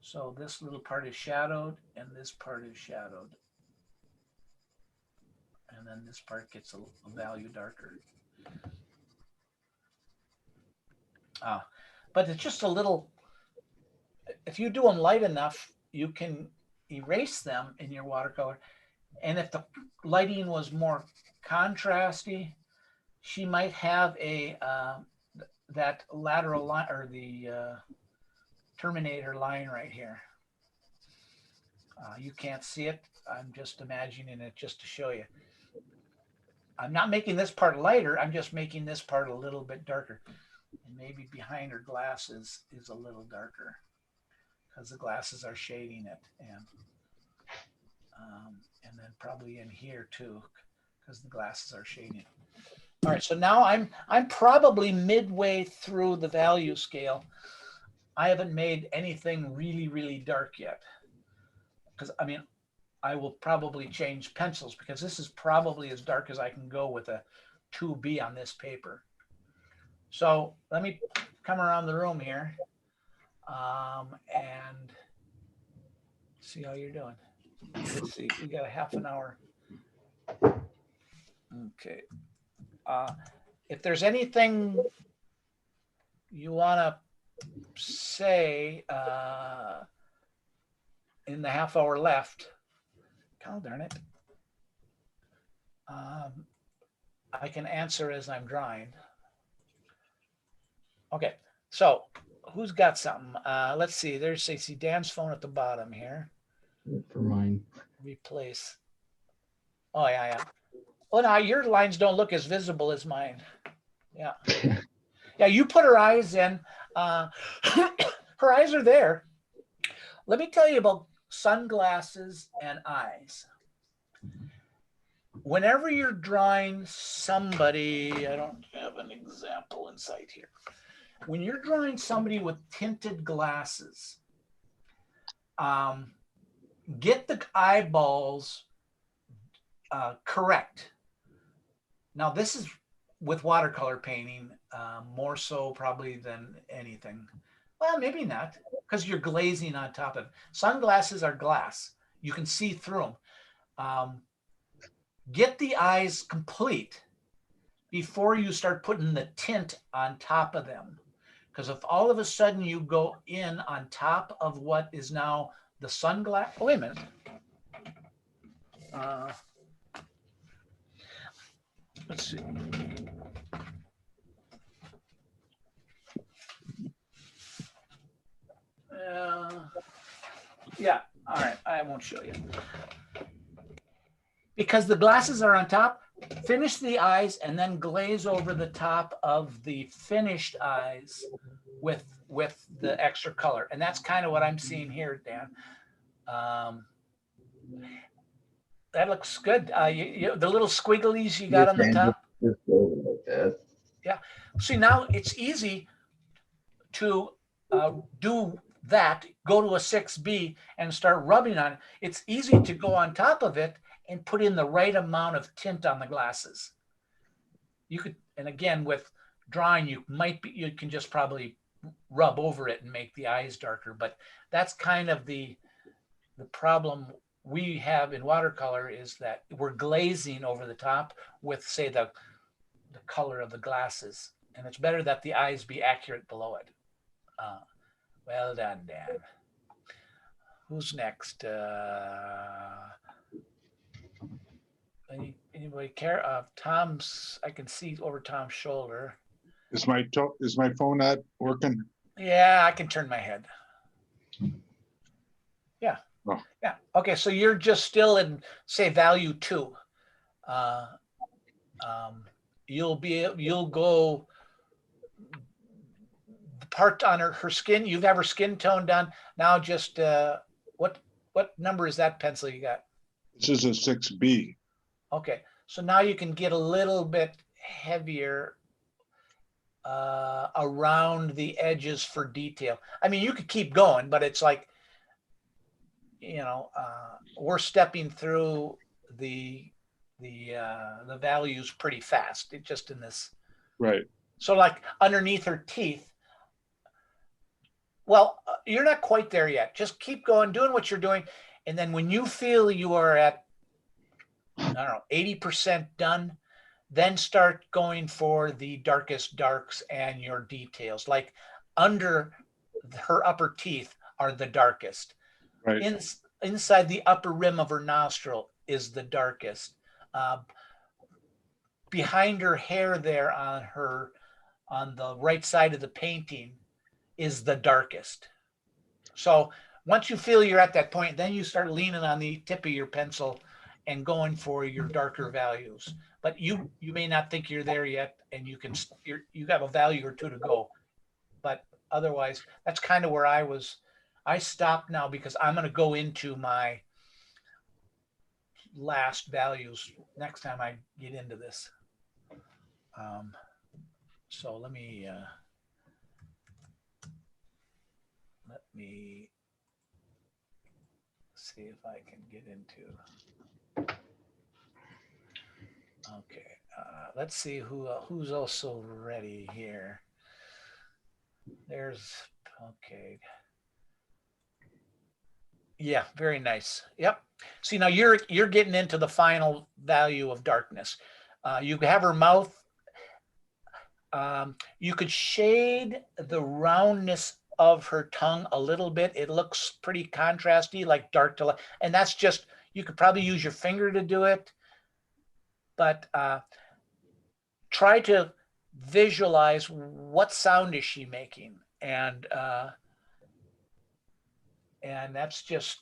S1: So this little part is shadowed and this part is shadowed. And then this part gets a value darker. But it's just a little, if you do them light enough, you can erase them in your watercolor. And if the lighting was more contrasty, she might have a that lateral line or the terminator line right here. You can't see it. I'm just imagining it just to show you. I'm not making this part lighter. I'm just making this part a little bit darker. And maybe behind her glasses is a little darker because the glasses are shading it. And then probably in here too, because the glasses are shading it. All right, so now I'm probably midway through the value scale. I haven't made anything really, really dark yet. Because I mean, I will probably change pencils because this is probably as dark as I can go with a 2B on this paper. So let me come around the room here and see how you're doing. Let's see, we got a half an hour. Okay. If there's anything you want to say in the half hour left, God darn it, I can answer as I'm drawing. Okay, so who's got something? Let's see. There's, I see Dan's phone at the bottom here.
S5: For mine.
S1: Replace. Oh yeah, yeah. Well, now your lines don't look as visible as mine. Yeah. Yeah, you put her eyes in. Her eyes are there. Let me tell you about sunglasses and eyes. Whenever you're drawing somebody, I don't have an example in sight here. When you're drawing somebody with tinted glasses, get the eyeballs correct. Now, this is with watercolor painting, more so probably than anything. Well, maybe not, because you're glazing on top of it. Sunglasses are glass. You can see through them. Get the eyes complete before you start putting the tint on top of them. Because if all of a sudden you go in on top of what is now the sunglass, oh, wait a minute. Let's see. Yeah, all right, I won't show you. Because the glasses are on top, finish the eyes and then glaze over the top of the finished eyes with the extra color. And that's kind of what I'm seeing here, Dan. That looks good. The little squigglies you got on the top.
S5: Just go like that.
S1: Yeah. See, now it's easy to do that, go to a 6B and start rubbing on it. It's easy to go on top of it and put in the right amount of tint on the glasses. You could, and again, with drawing, you can just probably rub over it and make the eyes darker, but that's kind of the problem we have in watercolor, is that we're glazing over the top with, say, the color of the glasses, and it's better that the eyes be accurate below it. Well done, Dan. Who's next? Anybody care? Tom's, I can see over Tom's shoulder.
S2: Is my phone not working?
S1: Yeah, I can turn my head. Yeah.
S2: Oh.
S1: Yeah. Okay, so you're just still in, say, value 2. You'll go the part on her skin. You've got her skin tone done. Now just what number is that pencil you got?
S2: This is a 6B.
S1: Okay, so now you can get a little bit heavier around the edges for detail. I mean, you could keep going, but it's like, we're stepping through the values pretty fast. It just in this.
S2: Right.
S1: So like underneath her teeth. Well, you're not quite there yet. Just keep going, doing what you're doing. And then when you feel you are at, I don't know, 80% done, then start going for the darkest darks and your details. Like under her upper teeth are the darkest.
S2: Right.
S1: Inside the upper rim of her nostril is the darkest. Behind her hair there on the right side of the painting is the darkest. So once you feel you're at that point, then you start leaning on the tip of your pencil and going for your darker values. But you may not think you're there yet, and you have a value or two to go. But otherwise, that's kind of where I was. I stopped now because I'm going to go into my last values next time I get into this. So let me see if I can get into. Okay, let's see who's also ready here. There's, okay. Yeah, very nice. Yep. See, now you're getting into the final value of darkness. You have her mouth. You could shade the roundness of her tongue a little bit. It looks pretty contrasty, like dark to light. And that's just, you could probably use your finger to do it. But try to visualize what sound is she making. And that's just,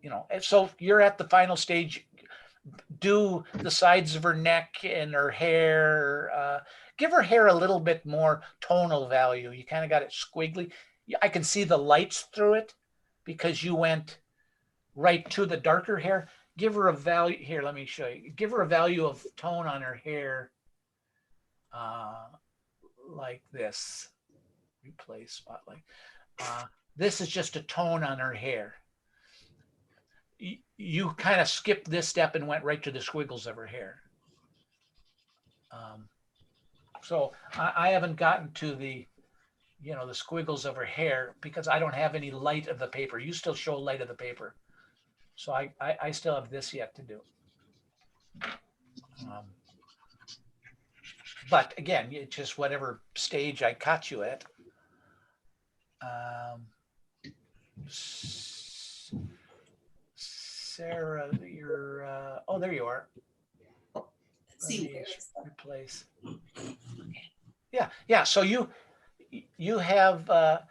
S1: you know, and so you're at the final stage. Do the sides of her neck and her hair. Give her hair a little bit more tonal value. You kind of got it squiggly. I can see the lights through it because you went right to the darker hair. Give her a value. Here, let me show you. Give her a value of tone on her hair like this. Replace spotlight. This is just a tone on her hair. You kind of skipped this step and went right to the squiggles of her hair. So I haven't gotten to the, you know, the squiggles of her hair because I don't have any light of the paper. You still show light of the paper. So I still have this yet to do. But again, it's just whatever stage I caught you at. Sarah, you're, oh, there you are.
S3: Let's see, where is the-
S1: Replace. Yeah. So you have,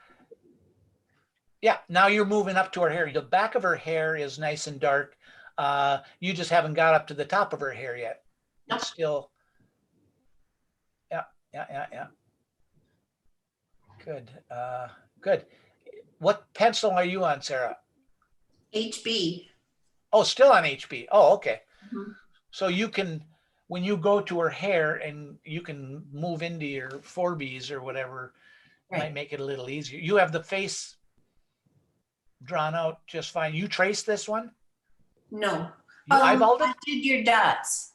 S1: yeah, now you're moving up to her hair. The back of her hair is nice and dark. You just haven't got up to the top of her hair yet.
S3: Nope.
S1: It's still, yeah. Good, good. What pencil are you on, Sarah?
S3: HB.
S1: Oh, still on HB. Oh, okay.
S3: Mhm.
S1: So you can, when you go to her hair and you can move into your 4Bs or whatever, might
S3: Right.
S1: make it a little easier. You have the face drawn out just fine. You traced this one?
S3: No.
S1: You eyeballed
S3: I
S1: it?
S3: did your dots.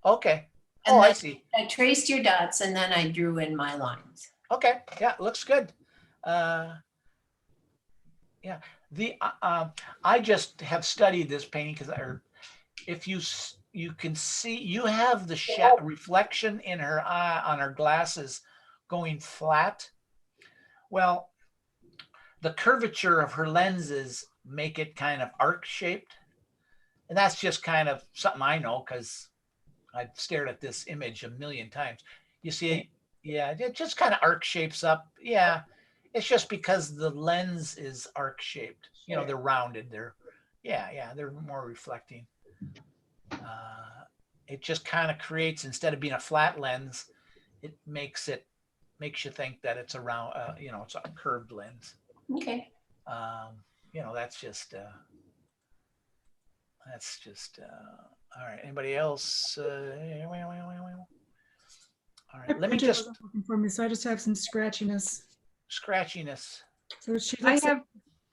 S1: Okay.
S3: And
S1: Oh, I
S3: then
S1: see.
S3: I traced your dots and then I drew in my lines.
S1: Okay. Yeah, looks good. Yeah. I just have studied this painting because, if you can see, you have the reflection in her eye on her glasses going flat. Well, the curvature of her lenses make it kind of arc shaped. And that's just kind of something I know because I've stared at this image a million times. You see, yeah, it just kind of arc shapes up. Yeah, it's just because the lens is arc shaped. You know, they're rounded. They're more reflecting. It just kind of creates, instead of being a flat lens, it makes you think that it's around. You know, it's a curved lens.
S3: Okay.
S1: You know, that's just all right. Anybody else? All right, let me
S4: Picture
S1: just
S4: wasn't working for me, so I just have some scratchiness.
S1: scratchiness.
S4: So she
S7: I
S4: looks like
S7: have,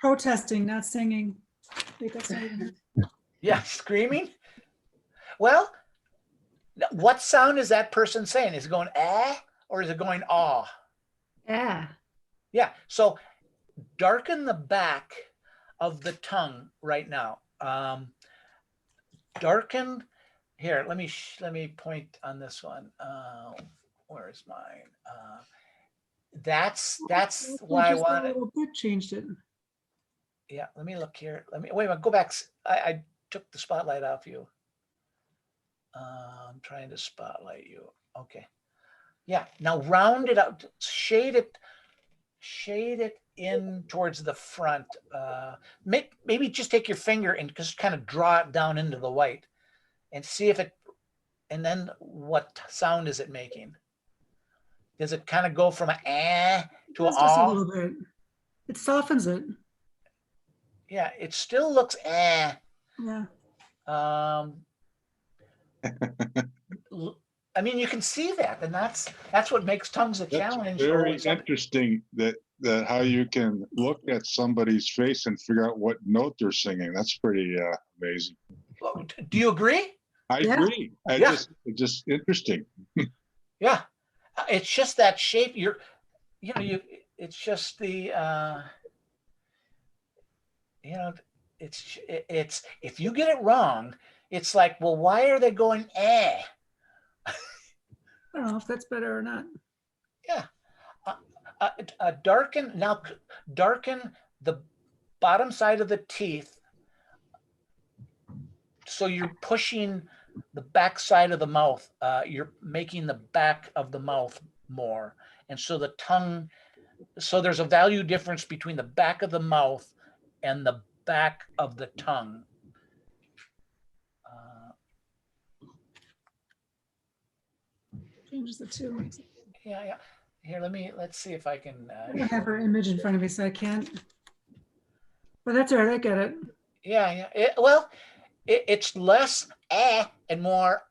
S4: protesting, not singing. Wait, that's not even-
S1: Yeah, screaming. Well, what sound is that person saying? Is it going ah or is it going ah?
S4: Yeah.
S1: Yeah. So darken the back of the tongue right now. Darken here. Let me point on this one. Where is mine? That's why I
S4: Just a
S1: wanted.
S4: little bit changed it.
S1: Yeah. Let me look here. Let me wait a minute. Go back. I took the spotlight off you. I'm trying to spotlight you. Okay. Yeah. Now round it out. Shade it in towards the front. Maybe just take your finger and just kind of draw it down into the white and see if it, and then what sound is it making? Does it kind of go from an eh to an
S4: It's just a
S1: ah?
S4: little bit. It softens it.
S1: Yeah, it still looks eh.
S4: Yeah.
S1: I mean, you can see that, and that's what makes tongues a
S2: That's
S1: challenge.
S2: very interesting that how you can look at somebody's face and figure out what note they're singing. That's pretty amazing.
S1: Do you agree?
S2: I
S4: Yeah.
S2: agree. It's just interesting.
S1: Yeah, it's just that shape. It's just the, it's if you get it wrong, it's like, well, why are they going eh?
S4: I don't know if that's better or not.
S1: Yeah. Darken the bottom side of the teeth. So you're pushing the back side of the mouth. You're making the back of the mouth more. And so the tongue, so there's a value difference between the back of the mouth and the back of the tongue.
S4: Changes the two.
S1: Yeah. Here, let's see if I can.
S4: I don't have her image in front of me, so I can't. But that's all right. I get it.
S1: Yeah. It's less and more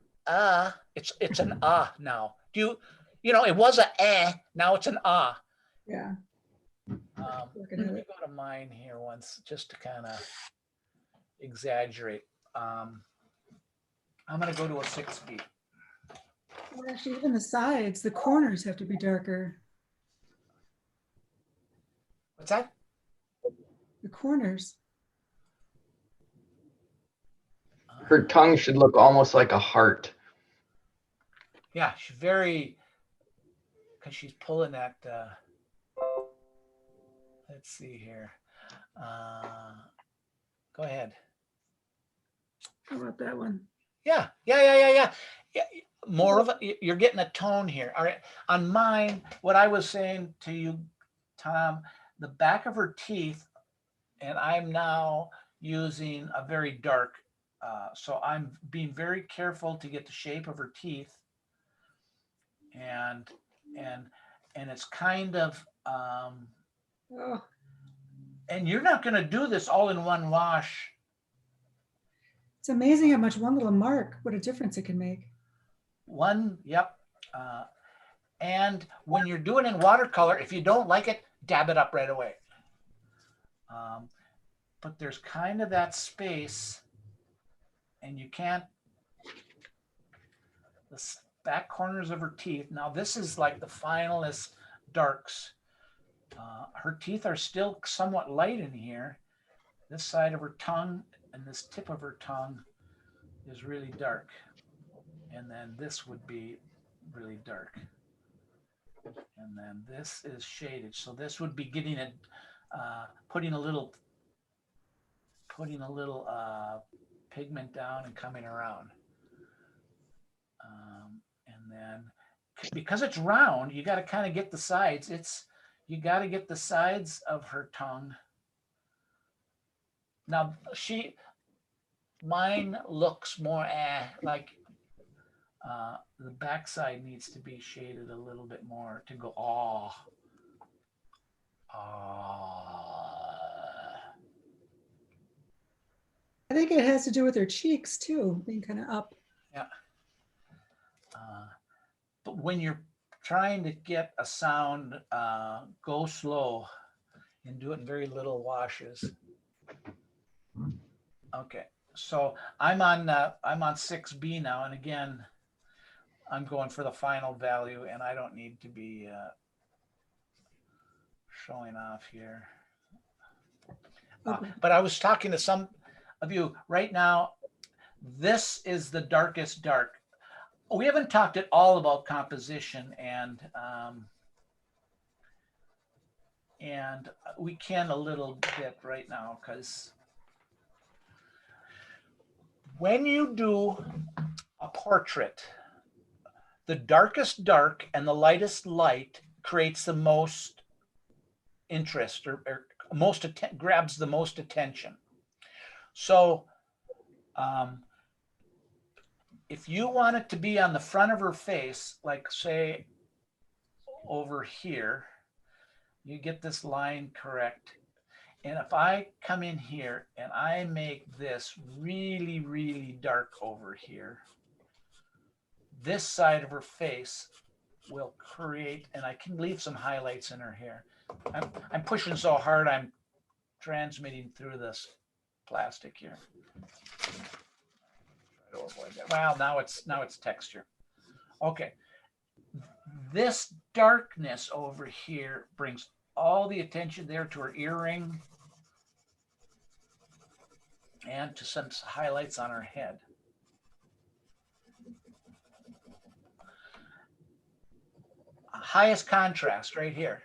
S1: It's an now. It was a now it's an
S4: Yeah.
S1: Let me go to mine here once just to kind of exaggerate. I'm going to go to a 6B.
S4: Well, actually, even the sides, the corners have to be darker.
S1: What's that?
S4: The corners.
S5: Her tongue should look almost like a heart.
S1: Yeah, she's very, because she's pulling that. Let's see here. Go ahead.
S4: How about that one?
S1: Yeah. More of you're getting a tone here. All right. On mine, what I was saying to you, Tom, the back of her teeth, and I'm now using a very dark. So I'm being very careful to get the shape of her teeth, and it's kind of.
S4: Oh,
S1: And you're not going to do this all in one wash.
S4: it's amazing how much one little mark, what a difference it can make.
S1: Yep. And when you're doing in watercolor, if you don't like it, dab it up right away. But there's kind of that space, and you can't, the back corners of her teeth. Now this is like the finalist darks. Her teeth are still somewhat light in here. This side of her tongue and this tip of her tongue is really dark. And then this would be really dark. And then this is shaded. So this would be getting it, putting a little pigment down and coming around. And then because it's round, you got to kind of get the sides. You got to get the sides of her tongue. Now mine looks more like the backside needs to be shaded a little bit more to go
S4: I think it has to do with her cheeks too, being kind of up.
S1: Yeah. But when you're trying to get a sound, go slow and do it in very little washes. Okay, so I'm on 6B now, and again, I'm going for the final value, and I don't need to be showing off here.
S4: Okay.
S1: But I was talking to some of you right now. This is the darkest dark. We haven't talked at all about composition, and we can a little bit right now, because when you do a portrait, the darkest dark and the lightest light creates the most interest, or grabs the most attention. So if you want it to be on the front of her face, like say over here, you get this line correct. And if I come in here and I make this really, really dark over here, this side of her face will create, and I can leave some highlights in her hair. I'm pushing so hard, I'm transmitting through this plastic here. Try to avoid that. Well, now it's texture. Okay. This darkness over here brings all the attention there to her earring and to some highlights on her head. Highest contrast right here.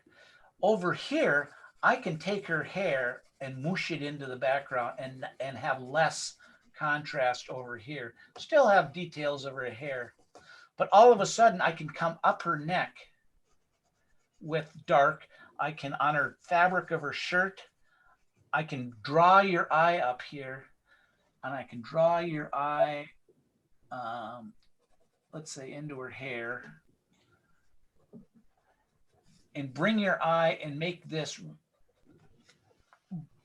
S1: Over here, I can take her hair and mush it into the background and have less contrast over here. Still have details of her hair, but all of a sudden I can come up her neck with dark. I can, on her fabric of her shirt, I can draw your eye up here, and I can draw your eye, let's say into her hair, and bring your eye and make this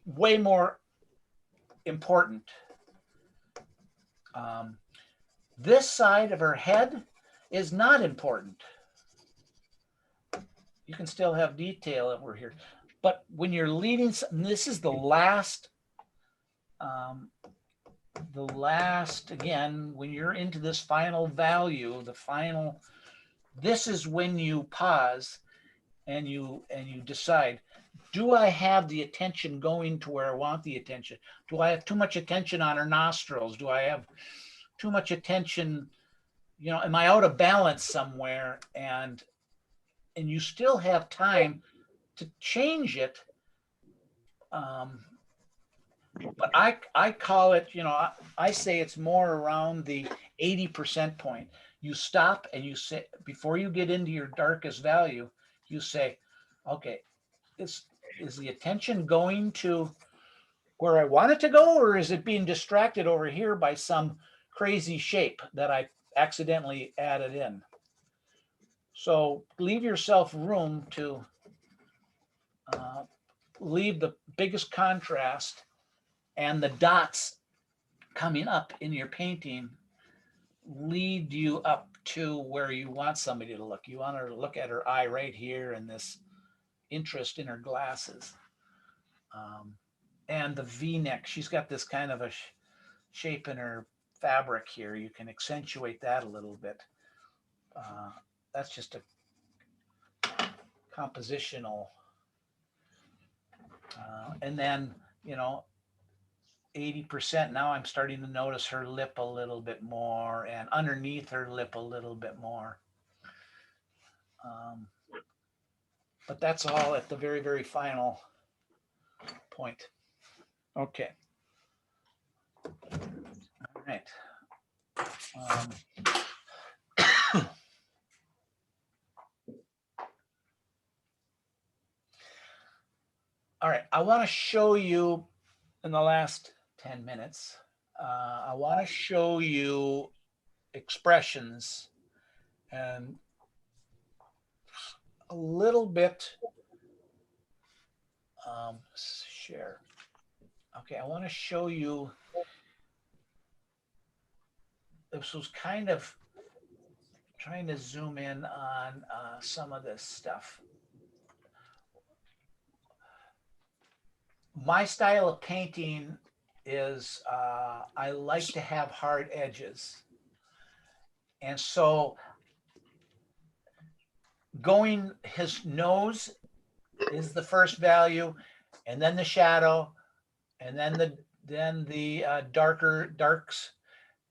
S1: way more important. This side of her head is not important. You can still have detail over here. But when you're leading, this is the last, again, when you're into this final value, this is when you pause and you decide, do I have the attention going to where I want the attention? Do I have too much attention on her nostrils? Do I have too much attention, am I out of balance somewhere? And you still have time to change it. But I call it, I say it's more around the 80% point. You stop and you say, before you get into your darkest value, you say, okay, is the attention going to where I want it to go, or is it being distracted over here by some crazy shape that I accidentally added in? So leave yourself room to leave the biggest contrast, and the dots coming up in your painting lead you up to where you want somebody to look. You want her to look at her eye right here and this interest in her glasses. And the V-neck, she's got this kind of a shape in her fabric here. You can accentuate that a little bit. That's just a compositional. And then, 80%, now I'm starting to notice her lip a little bit more, and underneath her lip a little bit more. But that's all at the very, very final point. Okay. All right. All right, I want to show you in the last 10 minutes, I want to show you expressions and a little bit, share. Okay, I want to show you, this was kind of trying to zoom in on some of this stuff. My style of painting is I like to have hard edges. And so his nose is the first value, and then the shadow, and then the darks,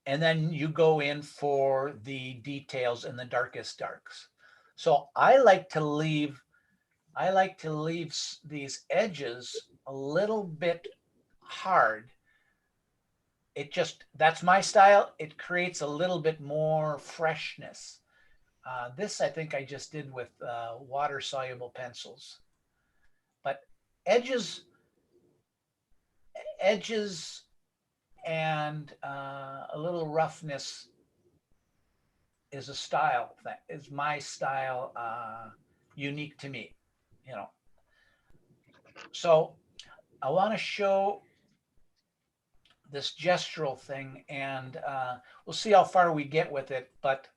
S1: and then you go in for the details and the darkest darks. So I like to leave these edges a little bit hard. That's my style. It creates a little bit more freshness. This I think I just did with water soluble pencils, but edges and a little roughness is a style that is my style, unique to me, you know. So I want to show this gestural thing, and we'll see how far we get with it, but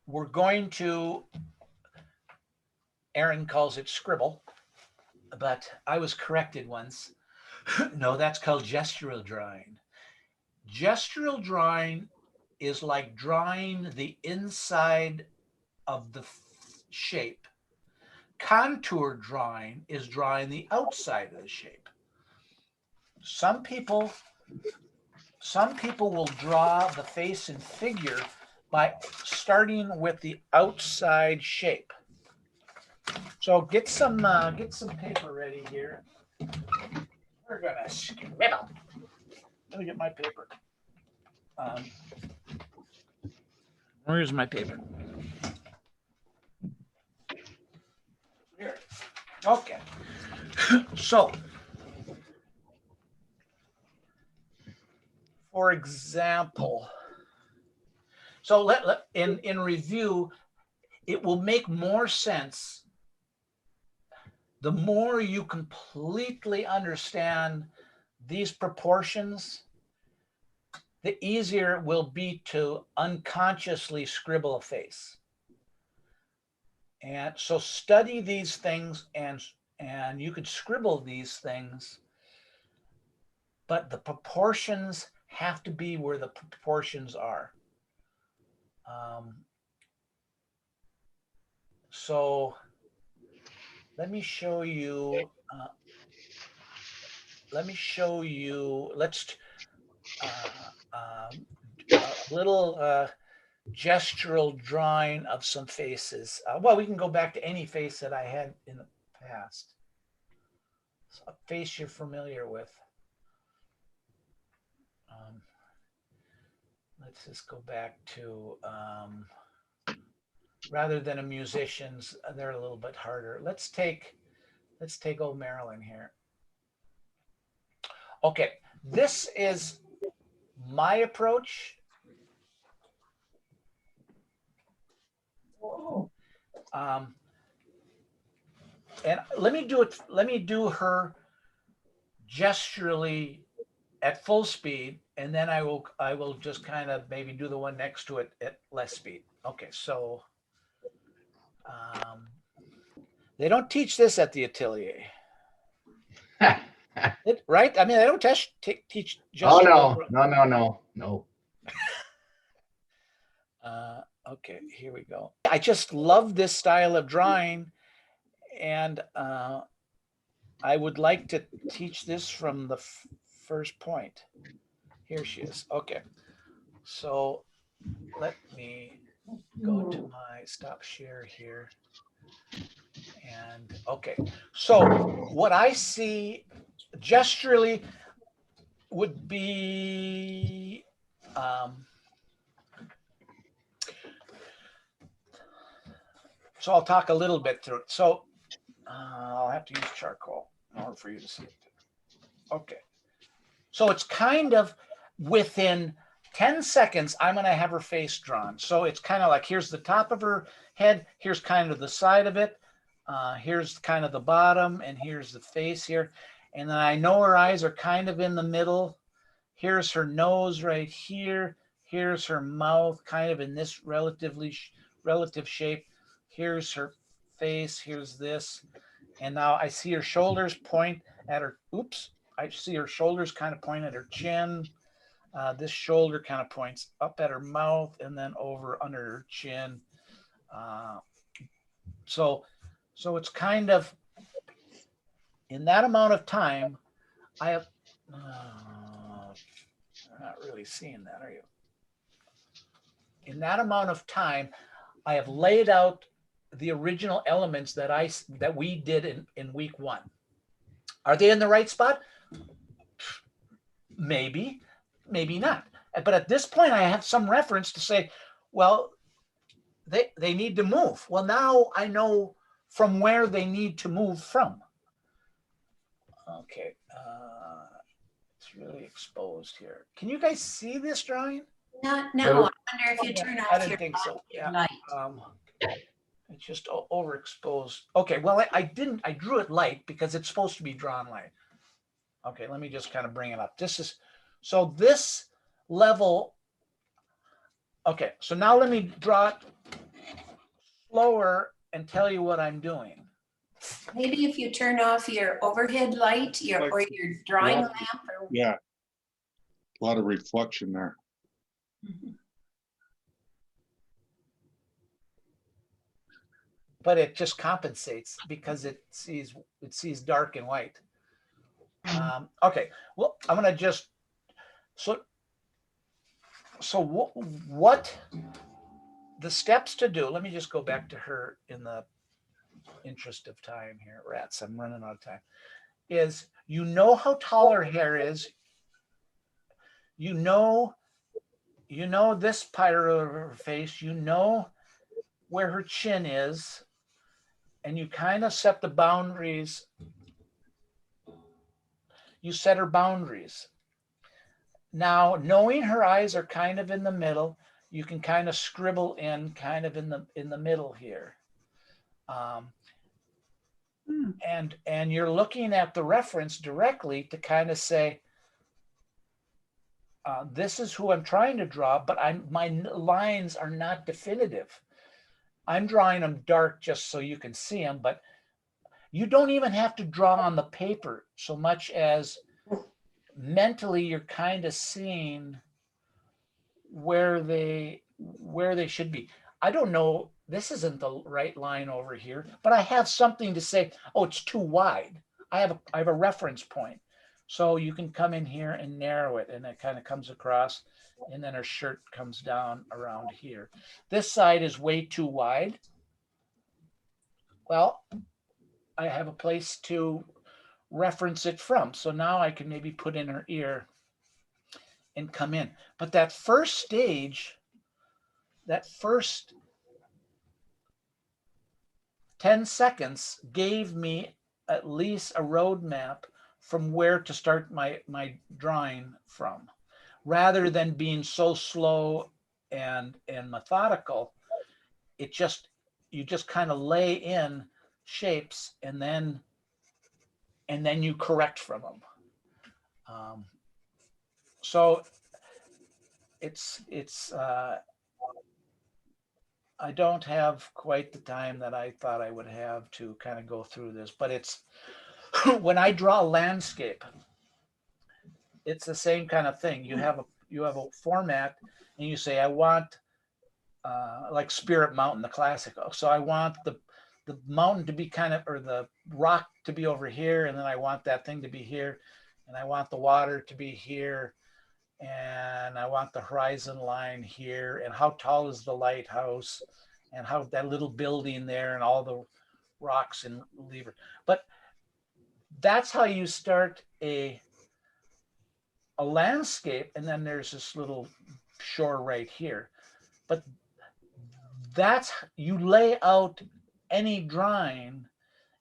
S1: we're going to, Aaron calls it scribble, but I was corrected once. No, that's called gestural drawing. Gestural drawing is like drawing the inside of the shape. Contour drawing is drawing the outside of the shape. Some people will draw the face and figure by starting with the outside shape. So get some paper ready here. We're gonna scribble. Let me get my paper. Where's my paper? Here. Okay. So, for example, so in review, it will make more sense the more you completely understand these proportions, the easier it will be to unconsciously scribble a face. And so study these things, and you could scribble these things, but the proportions have to be where the proportions are. So let me show you. Let's a little gestural drawing of some faces. Well, we can go back to any face that I had in the past. So a face you're familiar with. Let's just go back to, rather than a musician's, they're a little bit harder. Let's take old Marilyn here. Okay, this is my approach. And let me do her gesturally at full speed, and then I will just kind of maybe do the one next to it at less speed. Okay, so they don't teach this at the atelier. Right? I mean, I don't teach
S5: Oh, no.
S1: Okay, here we go. I just love this style of drawing, and I would like to teach this from the first point. Here she is. Okay, so let me go to my stop share here. And okay, so what I see gesturally would be so I'll talk a little bit through it. So I'll have to use charcoal in order for you to see it. Okay, so it's kind of within 10 seconds, I'm going to have her face drawn. So it's kind of like, here's the top of her head, here's kind of the side of it, here's kind of the bottom, and here's the face here. And then I know her eyes are kind of in the middle. Here's her nose right here. Here's her mouth kind of in this relative shape. Here's her face, here's this. And now I see her shoulders point at her, I see her shoulders kind of point at her chin. This shoulder kind of points up at her mouth and then over under her chin. So it's kind of, in that amount of time, I have, you're not really seeing that, are you? In that amount of time, I have laid out the original elements that we did in week 1. Are they in the right spot? Maybe, maybe not. But at this point, I have some reference to say, well, they need to move. Well, now I know from where they need to move from. Okay, it's really exposed here. Can you guys see this drawing?
S3: Not now. I wonder if you turn
S1: I
S3: off
S1: didn't
S3: your
S1: think so. Yeah.
S3: light.
S1: It's just overexposed. Okay, well, I drew it light because it's supposed to be drawn light. Okay, let me just kind of bring it up. So this level. Okay, so now let me draw it slower and tell you what I'm doing.
S3: Maybe if you turn off your overhead light, or your drawing lamp.
S2: Yeah. A lot of reflection there.
S1: But it just compensates because it sees dark and white. Okay, well, I'm gonna just so what the steps to do. Let me just go back to her in the interest of time here. Rats, I'm running out of time. Is you know how tall her hair is. You know this part of her face. You know where her chin is, and you kind of set the boundaries. You set her boundaries. Now, knowing her eyes are kind of in the middle, you can kind of scribble in kind of in the middle here. And you're looking at the reference directly to kind of say, this is who I'm trying to draw, but my lines are not definitive. I'm drawing them dark just so you can see them, but you don't even have to draw on the paper so much as mentally you're kind of seeing where they should be. I don't know, this isn't the right line over here, but I have something to say, oh, it's too wide. I have a reference point. So you can come in here and narrow it, and it kind of comes across, and then her shirt comes down around here. This side is way too wide. Well, I have a place to reference it from. So now I can maybe put in her ear and come in. But that first stage, that first 10 seconds gave me at least a roadmap from where to start my drawing from, rather than being so slow and methodical. You just kind of lay in shapes and then you correct from them. So it's I don't have quite the time that I thought I would have to kind of go through this, but it's when I draw a landscape, it's the same kind of thing. You have a format, and you say, I want like Spirit Mountain, the classical. So I want the mountain to be kind of, or the rock to be over here, and then I want that thing to be here, and I want the water to be here, and I want the horizon line here, and how tall is the lighthouse, and how that little building there, and all the rocks and lever. But that's how you start a landscape, and then there's this little shore right here. But that's, you lay out any drawing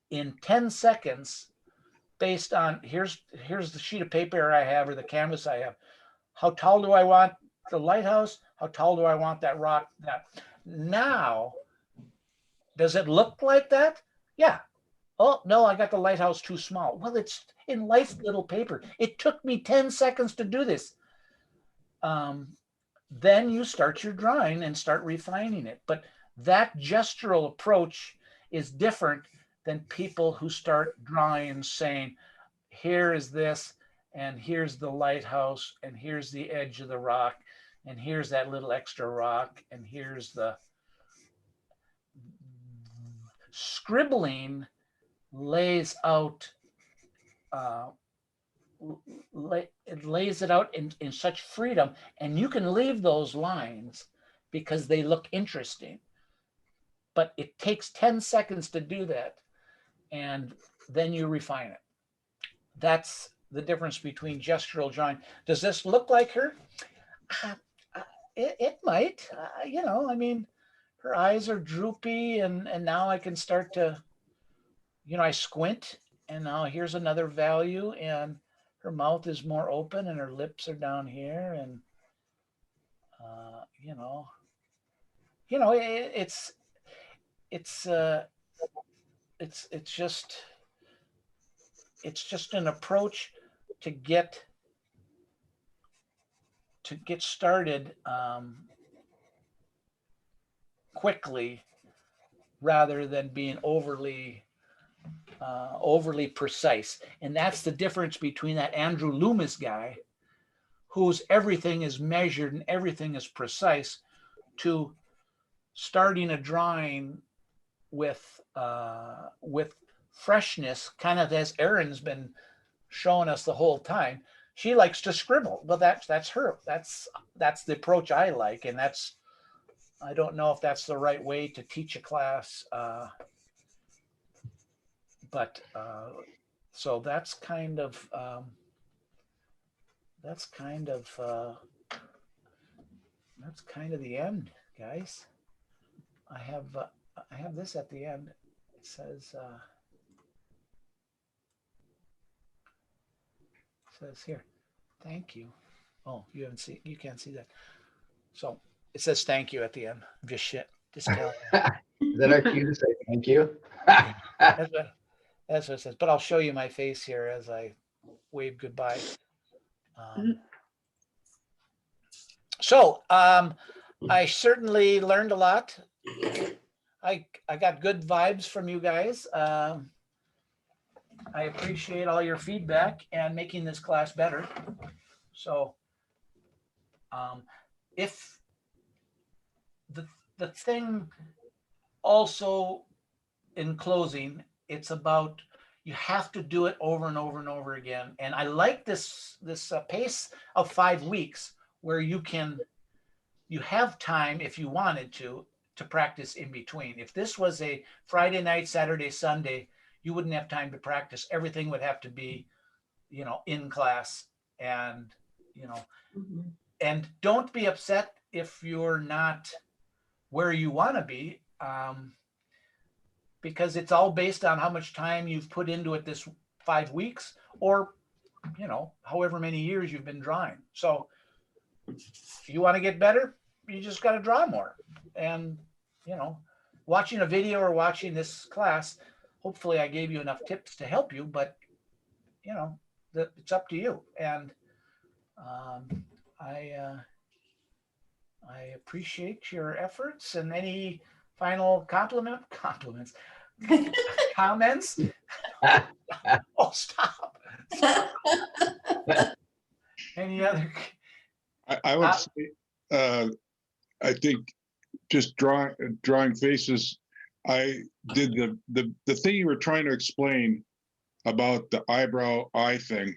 S1: in 10 seconds based on, here's the sheet of paper I have, or the canvas I have. How tall do I want the lighthouse? How tall do I want that rock? Now, does it look like that? Yeah. Oh, no, I got the lighthouse too small. Well, it's in life little paper. It took me 10 seconds to do this. Then you start your drawing and start refining it. But that gestural approach is different than people who start drawing saying, here is this, and here's the lighthouse, and here's the edge of the rock, and here's that little extra rock, and here's the... Scribbling lays out, it lays it out in such freedom, and you can leave those lines because they look interesting. But it takes 10 seconds to do that, and then you refine it. That's the difference between gestural drawing. Does this look like her? It might, I mean, her eyes are droopy, and now I can start to, I squint, and now here's another value, and her mouth is more open, and her lips are down here, and it's just an approach to get started quickly, rather than being overly precise. And that's the difference between that Andrew Loomis guy, whose everything is measured and everything is precise, to starting a drawing with freshness, kind of as Erin's been showing us the whole time. She likes to scribble. Well, that's her. That's the approach I like, and I don't know if that's the right way to teach a class, but so that's kind of the end, guys. I have this at the end. It says here, thank you. Oh, you can't see that. So it says thank you at the end. Just tell.
S5: Is that our cue to say thank you?
S1: That's what it says. But I'll show you my face here as I wave goodbye. So I certainly learned a lot. I got good vibes from you guys. I appreciate all your feedback and making this class better. So if the thing also, in closing, it's about, you have to do it over and over and over again. And I like this pace of 5 weeks, where you have time, if you wanted to practice in between. If this was a Friday night, Saturday, Sunday, you wouldn't have time to practice. Everything would have to be, in class, and, and don't be upset if you're not where you want to be, because it's all based on how much time you've put into it this 5 weeks, or, however many years you've been drawing. So if you want to get better, you just got to draw more. And, watching a video or watching this class, hopefully I gave you enough tips to help you, but, it's up to you. And I appreciate your efforts. And any final comments? Oh, stop. Any other?
S2: I would say, I think just drawing faces. I did the thing you were trying to explain about the eyebrow eye thing.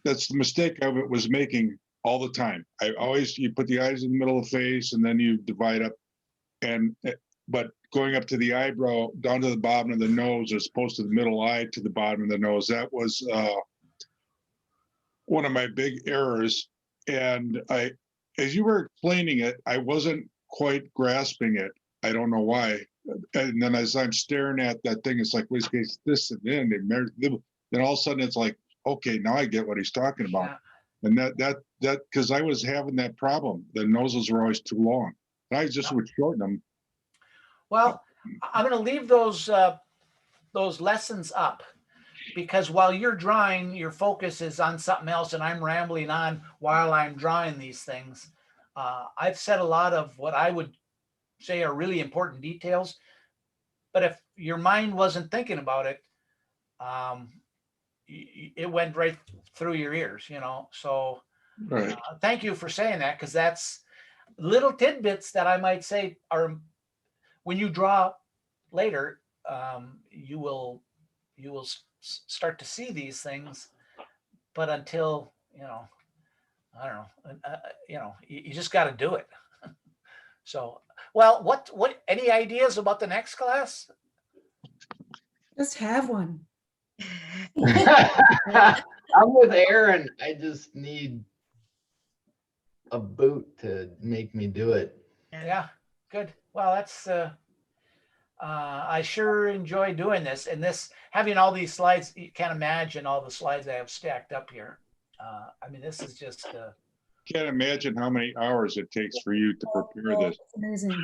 S2: That's the mistake I was making all the time. You put the eyes in the middle of the face, and then you divide up, but going up to the eyebrow, down to the bottom of the nose, as opposed to the middle eye to the bottom of the nose, that was one of my big errors. And as you were explaining it, I wasn't quite grasping it. I don't know why. And then as I'm staring at that thing, it's like, wait, this and then all of a sudden it's like, okay, now I get what he's talking about. Yeah. And that because I was having that problem. The noses were always too long. And I just would shorten them.
S1: Well, I'm going to leave those lessons up, because while you're drawing, your focus is on something else, and I'm rambling on while I'm drawing these things. I've said a lot of what I would say are really important details, but if your mind wasn't thinking about it, it went right through your ears, So
S2: right.
S1: Thank you for saying that, because that's little tidbits that I might say are when you draw later, you will start to see these things, but until, I don't know, you just got to do it. So, well, what, any ideas about the next class?
S4: Just have one.
S5: I'm with Aaron. I just need a boot to make me do it.
S1: Yeah, good. Well, that's, I sure enjoy doing this, and having all these slides. You can't imagine all the slides I have stacked up here. I mean, this is just,
S2: Can't imagine how many hours it takes for you to prepare this.
S4: It's amazing.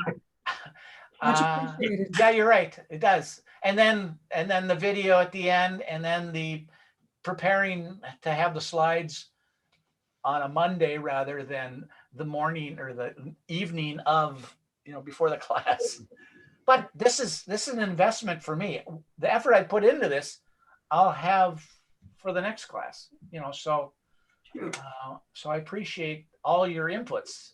S4: Much appreciated.
S1: yeah, you're right. It does. And then the video at the end, and then the preparing to have the slides on a Monday rather than the morning or the evening of, before the class. But this is an investment for me. The effort I put into this, I'll have for the next class, so I appreciate all your inputs.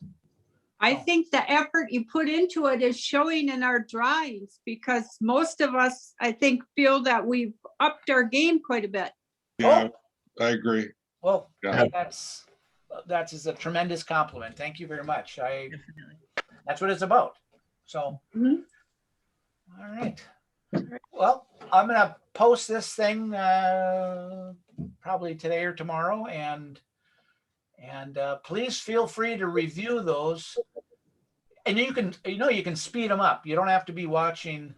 S7: I think the effort you put into it is showing in our drawings, because most of us, I think, feel that we've upped our game quite a bit.
S2: Yeah, I agree.
S1: Well,
S2: Yeah.
S1: that is a tremendous compliment. Thank you very much.
S6: Definitely.
S1: That's what it's about. So,
S7: Mhm.
S1: All right. Well, I'm gonna post this thing probably today or tomorrow, and please feel free to review those. And you can speed them up. You don't have to be watching,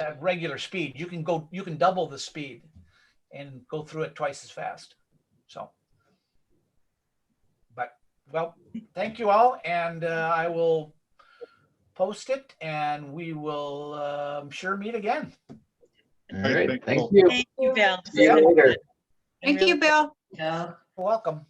S1: at regular speed. You can double the speed and go through it twice as fast. So, but, well, thank you all. And I will post it, and we will, I'm sure, meet again.
S5: All right. Thank
S2: so.
S5: you.
S6: Thank you, Bill.
S5: See you later.
S7: Thank you, Bill.
S3: Yeah.
S1: You're welcome.